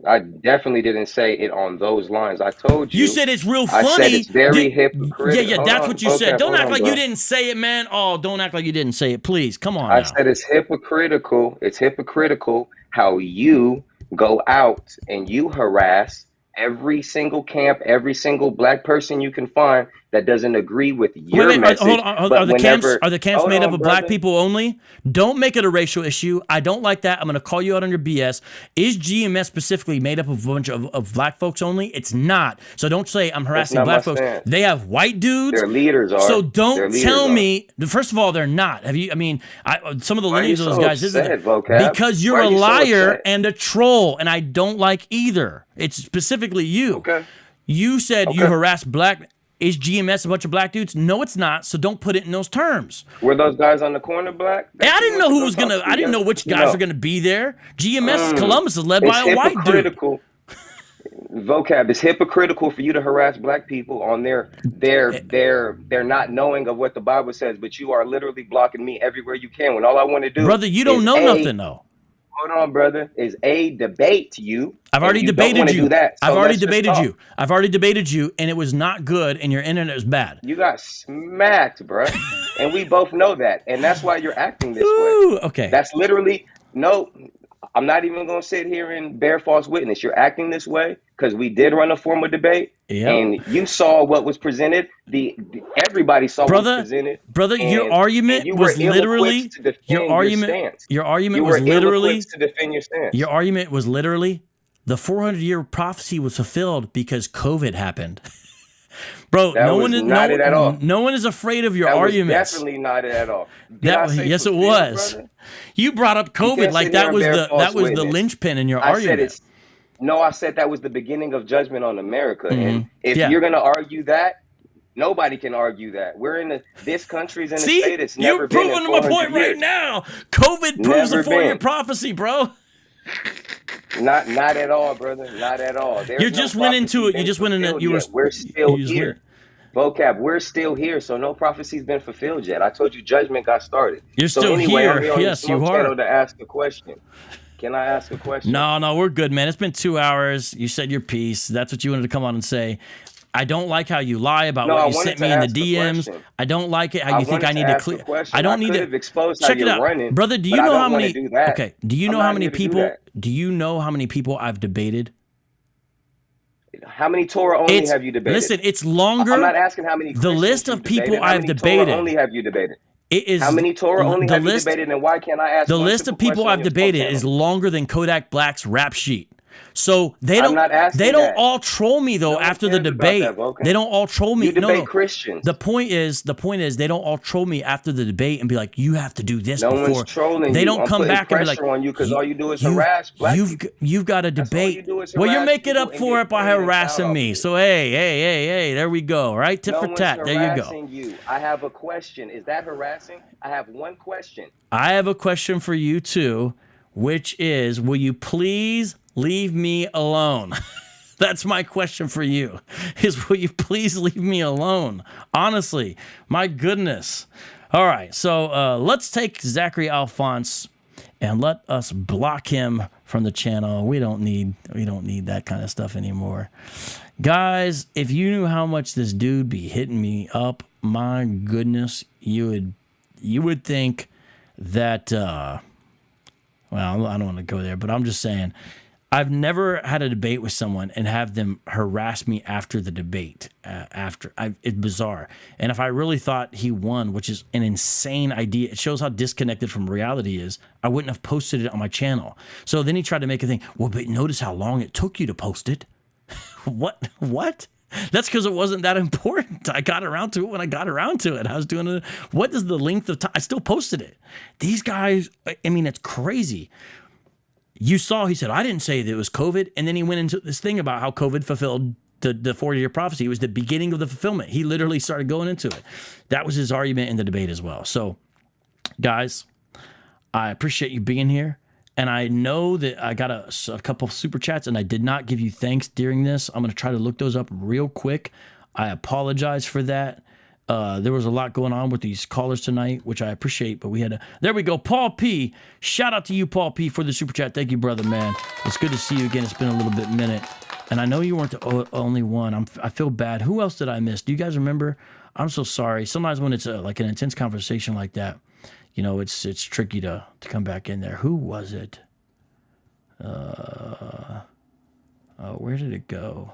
I definitely didn't say it on those lines. I told you. You said it's real funny. I said it's very hypocritical. Yeah, that's what you said. Don't act like you didn't say it, man. Oh, don't act like you didn't say it, please. Come on. I said it's hypocritical. It's hypocritical how you go out and you harass every single camp, every single black person you can find that doesn't agree with your message. Hold on. Are the camps made up of black people only? Don't make it a racial issue. I don't like that. I'm going to call you out on your BS. Is GMS specifically made up of a bunch of black folks only? It's not. So don't say I'm harassing black folks. Stance. They have white dudes. Their leaders are. So don't tell me. First of all, they're not. Some of the lineage of those guys isn't because you're a liar and a troll, and I don't like either. It's specifically you. Okay. You said you harass black. Is GMS a bunch of black dudes? No, it's not. So don't put it in those terms. Were those guys on the corner black? I didn't know who was gonna. I didn't know which guys were gonna be there. GMS Columbus is led by a white dude. Vocab is hypocritical for you to harass black people on their not knowing of what the Bible says, but you are literally blocking me everywhere you can. When all I want to do, brother, you don't know nothing though. Hold on, brother. Is debate you? I've already debated you. I've already debated you, and it was not good, and your internet was bad. You got smacked, bro, and we both know that, and that's why you're acting this way. Okay. That's literally no. I'm not even gonna sit here and bear false witness. You're acting this way because we did run a formal debate, and you saw what was presented. Everybody saw what was presented. Brother, your argument was literally your argument. Your argument was literally to defend your stance. Your argument was literally the 400-year prophecy was fulfilled because COVID happened. Bro, no one is afraid of your arguments. Definitely not at all. Yes, it was. Brother? You brought up COVID like that was the linchpin in your argument. I said that was the beginning of judgment on America. And if you're going to argue that, nobody can argue that. We're in this country's in a state it's never been. You're proving my point right now. COVID proves the 4-year prophecy, bro. Not at all, brother. Not at all. You just went into it. You just went into it. We're still here. Vocab, we're still here, so no prophecy's been fulfilled yet. I told you judgment got started. You're still here. I'm here on yes, you are. To ask a question. Can I ask a question? No, we're good, man. It's been 2 hours. You said your piece. That's what you wanted to come on and say. I don't like how you lie about what you sent me in the DMs. I don't like it how you think I need to clear. I don't need to expose. Check it out, brother. Do you know how many? Okay. Do you know how many people? Do you know how many people I've debated? How many Torah only have you debated? Listen, it's longer. I'm not asking how many. The list of people I've debated. Torah only have you debated? It is how many Torah only have you debated, and why can't I ask? The list of people I've debated is longer than Kodak Black's rap sheet. So they I'm don't. not asking They don't that. all troll me though No one after the cares about debate. that, Vulcan. They don't all troll me. You debate No. Christians. The point is they don't all troll me after the debate and be like, you have to do this No before. one's trolling They you. don't I'm come putting back and be like, pressure on you because all you do is harass black people. You've got a That's all you debate. do is Well, you're harass making people up and for get it by paid and harassing shout me. out So hey, there we go. Right, tit No for one's tat. There you go. harassing you. I have a question. Is that harassing? I have one question. I have a question for you too, which is, will you please leave me alone? That's my question for you, is will you please leave me alone? Honestly, my goodness. All right, so let's take Zachary Alphonse and let us block him from the channel. We don't need that kind of stuff anymore. Guys, if you knew how much this dude be hitting me up, my goodness, you would think that, well, I don't want to go there, but I'm just saying, I've never had a debate with someone and have them harass me after the debate. It's bizarre. And if I really thought he won, which is an insane idea, it shows how disconnected from reality he is, I wouldn't have posted it on my channel. So then he tried to make a thing, well, but notice how long it took you to post it. What? That's because it wasn't that important. I got around to it when I got around to it. I was doing it. What is the length of time? I still posted it. These guys, I mean, it's crazy. You saw, he said, I didn't say that it was COVID. And then he went into this thing about how COVID fulfilled the 40-year prophecy. It was the beginning of the fulfillment. He literally started going into it. That was his argument in the debate as well. So, guys, I appreciate you being here. And I know that I got a couple of super chats, and I did not give you thanks during this. I'm going to try to look those up real quick. I apologize for that. There was a lot going on with these callers tonight, which I appreciate, but we had there we go. Paul P. Shout out to you, Paul P, for the super chat. Thank you, brother, man. It's good to see you again. It's been a little bit minute. And I know you weren't the only one. I feel bad. Who else did I miss? Do you guys remember? I'm so sorry. Sometimes when it's like an intense conversation like that, you know, it's tricky to come back in there. Who was it? Where did it go?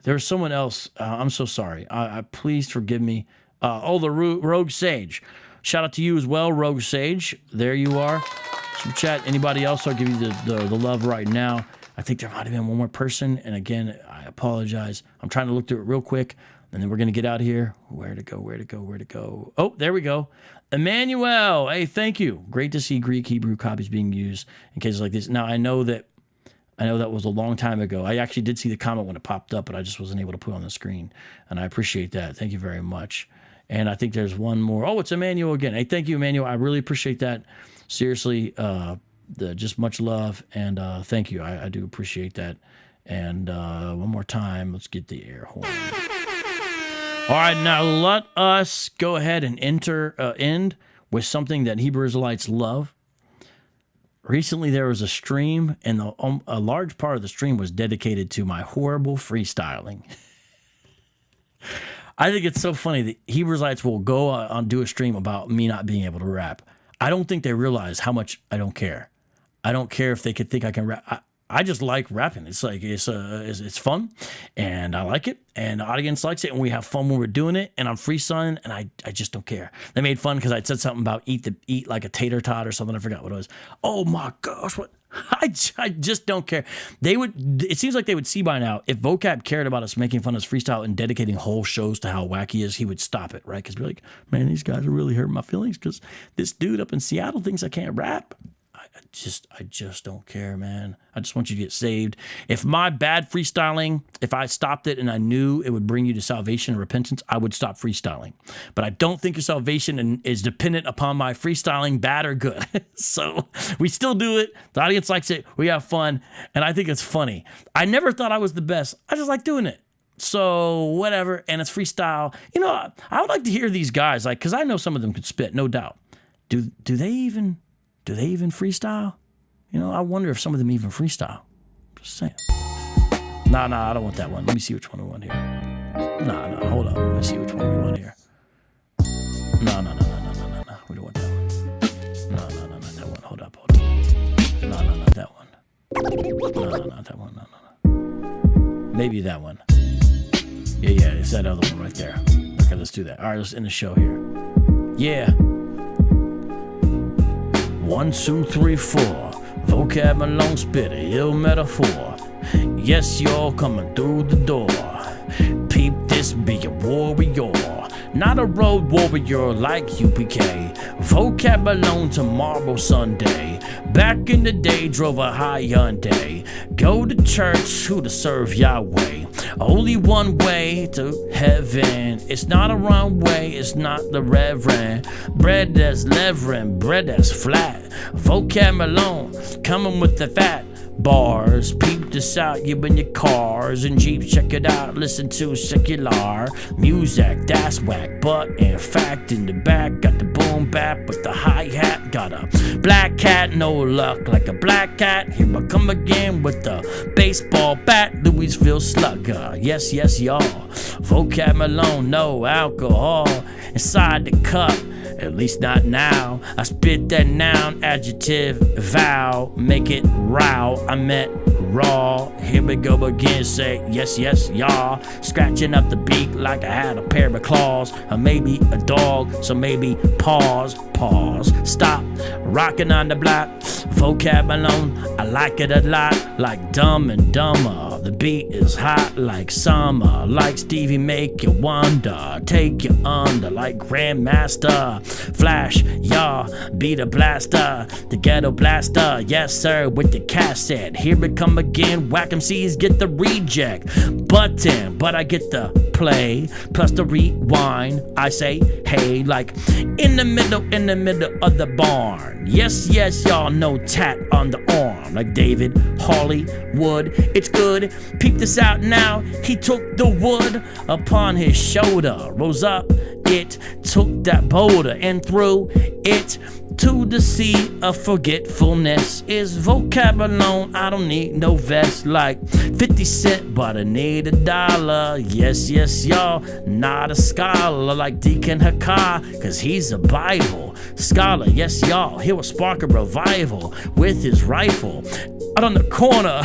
There was someone else. I'm so sorry. Please forgive me. The Rogue Sage. Shout out to you as well, Rogue Sage. There you are. Super chat. Anybody else? I'll give you the love right now. I think there might have been one more person. And again, I apologize. I'm trying to look through it real quick, and then we're going to get out of here. Where to go? Oh, there we go. Emmanuel. Hey, thank you. Great to see Greek Hebrew copies being used in cases like this. Now, I know that was a long time ago. I actually did see the comment when it popped up, but I just wasn't able to put it on the screen. And I appreciate that. Thank you very much. And I think there's one more. Oh, it's Emmanuel again. Hey, thank you, Emmanuel. I really appreciate that. Seriously, just much love. And thank you. I do appreciate that. And one more time, let's get the air horn. All right, now let us go ahead and end with something that Hebrew Israelites love. Recently, there was a stream, and a large part of the stream was dedicated to my horrible freestyling. I think it's so funny that Hebrew Israelites will go on do a stream about me not being able to rap. I don't think they realize how much I don't care. I don't care if they could think I can rap. I just like rapping. It's like it's fun, and I like it, and the audience likes it, and we have fun when we're doing it. And I'm freestyling, and I just don't care. They made fun because I said something about eat like a tater tot or something. I forgot what it was. Oh my gosh, what? I just don't care. It seems like they would see by now if Vocab cared about us making fun of his freestyle and dedicating whole shows to how wacky he is, he would stop it, right? Because we're like, man, these guys are really hurting my feelings because this dude up in Seattle thinks I can't rap. I just don't care, man. I just want you to get saved. If my bad freestyling, if I stopped it and I knew it would bring you to salvation and repentance, I would stop freestyling. But I don't think your salvation is dependent upon my freestyling, bad or good. So we still do it. The audience likes it. We have fun. And I think it's funny. I never thought I was the best. I just like doing it. So whatever. And it's freestyle. You know, I would like to hear these guys, like, because I know some of them could spit, no doubt. Do they even freestyle? You know, I wonder if some of them even freestyle. Just saying. Nah, I don't want that one. Let me see which one we want here. Nah, hold on. Let me see which one we want here. No. We don't want that one. No, that one. Hold up. No, not that one. No, not that one. No. Maybe that one. Yeah, it's that other one right there. Okay, let's do that. All right, let's end the show here. Yeah. 1, 2, 3, 4. Vocab Malone spit a ill metaphor. Yes, y'all coming through the door. Peep this, be a warrior, not a road warrior like UPK. Vocab Malone tomorrow Sunday. Back in the day, drove a high Hyundai. Go to church, who to serve Yahweh. Only one way to heaven. It's not a wrong way, it's not the reverend. Bread that's leveling, bread that's flat. Vocab Malone coming with the fat bars. Peep this out, you in your cars and Jeeps, check it out, listen to secular music, that's whack. But in fact, in the back, got the boom bap with the hi-hat. Got a black cat, no luck like a black cat. Here I come again with the baseball bat, Louisville Slugger. Yes, yes, y'all. Vocab Malone, no alcohol inside the cup. At least not now. I spit that noun, adjective, vow, make it row. I meant raw. Here we go again, say yes, yes, y'all. Scratching up the beat like I had a pair of claws. Or maybe a dog, so maybe pause, stop. Rocking on the block, Vocab Malone, I like it a lot. Like Dumb and Dumber. The beat is hot like summer. Like Stevie, make you wonder. Take you under like Grandmaster. Flash, y'all, be the blaster. The ghetto blaster, yes sir, with the cassette. Here it come again, whack MCs get the reject button. But I get the play, plus the rewind. I say, hey, like in the middle of the barn. Yes, yes, y'all know tat on the arm. Like David Hollywood, it's good. Peep this out now. He took the wood upon his shoulder, rose up, it took that boulder and threw it to the sea of forgetfulness. Is Vocab Malone, I don't need no vest. Like 50 cent, but I need $1. Yes, yes, y'all, not a scholar like Deacon Hakar, cause he's a Bible scholar. Yes, y'all, he'll spark a revival with his rifle out on the corner.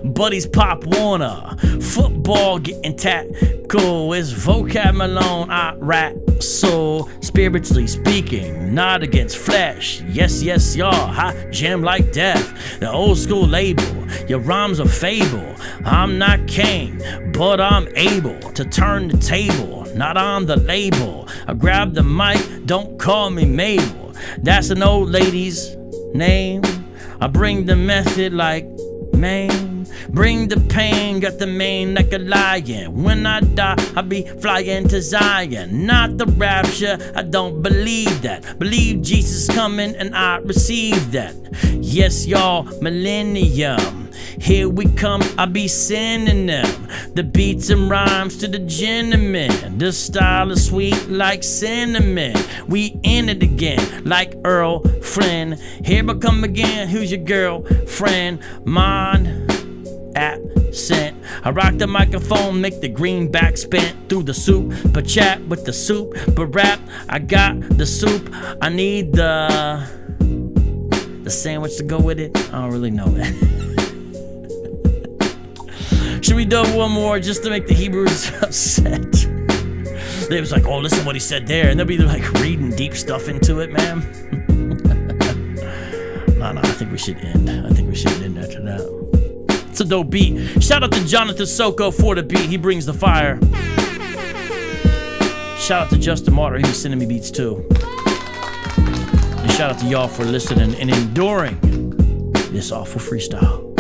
Buddies Pop Warner, football getting tackled. It's Vocab Malone, I rap so spiritually speaking, not against flesh. Yes, yes, y'all, I jam like death. The old school label, your rhymes are fable. I'm not king, but I'm able to turn the table, not on the label. I grab the mic, don't call me Mabel. That's an old lady's name. I bring the method like man. Bring the pain, got the mane like a lion. When I die, I'll be flying to Zion. Not the rapture, I don't believe that. Believe Jesus coming and I receive that. Yes, y'all, millennium. Here we come, I be sending them the beats and rhymes to the gentlemen. The style is sweet like cinnamon. We in it again like Earl Flynn. Here I come again, who's your girlfriend? Mine absent. I rock the microphone, make the greenback spin through the soup, but chat with the soup, but rap. I got the soup. I need the sandwich to go with it. I don't really know that. Should we do one more just to make the Hebrews upset? They was like, oh, listen what he said there, and they'll be like reading deep stuff into it, man. No, I think we should end. After that. It's a dope beat. Shout out to Jonathan Soko for the beat. He brings the fire. Shout out to Justin Martyr. He was sending me beats too. And shout out to y'all for listening and enduring this awful freestyle.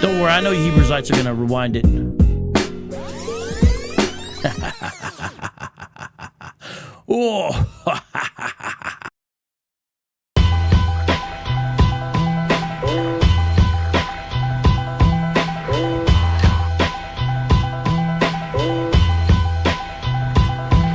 Don't worry, I know you Hebrewites are gonna rewind it. Oh.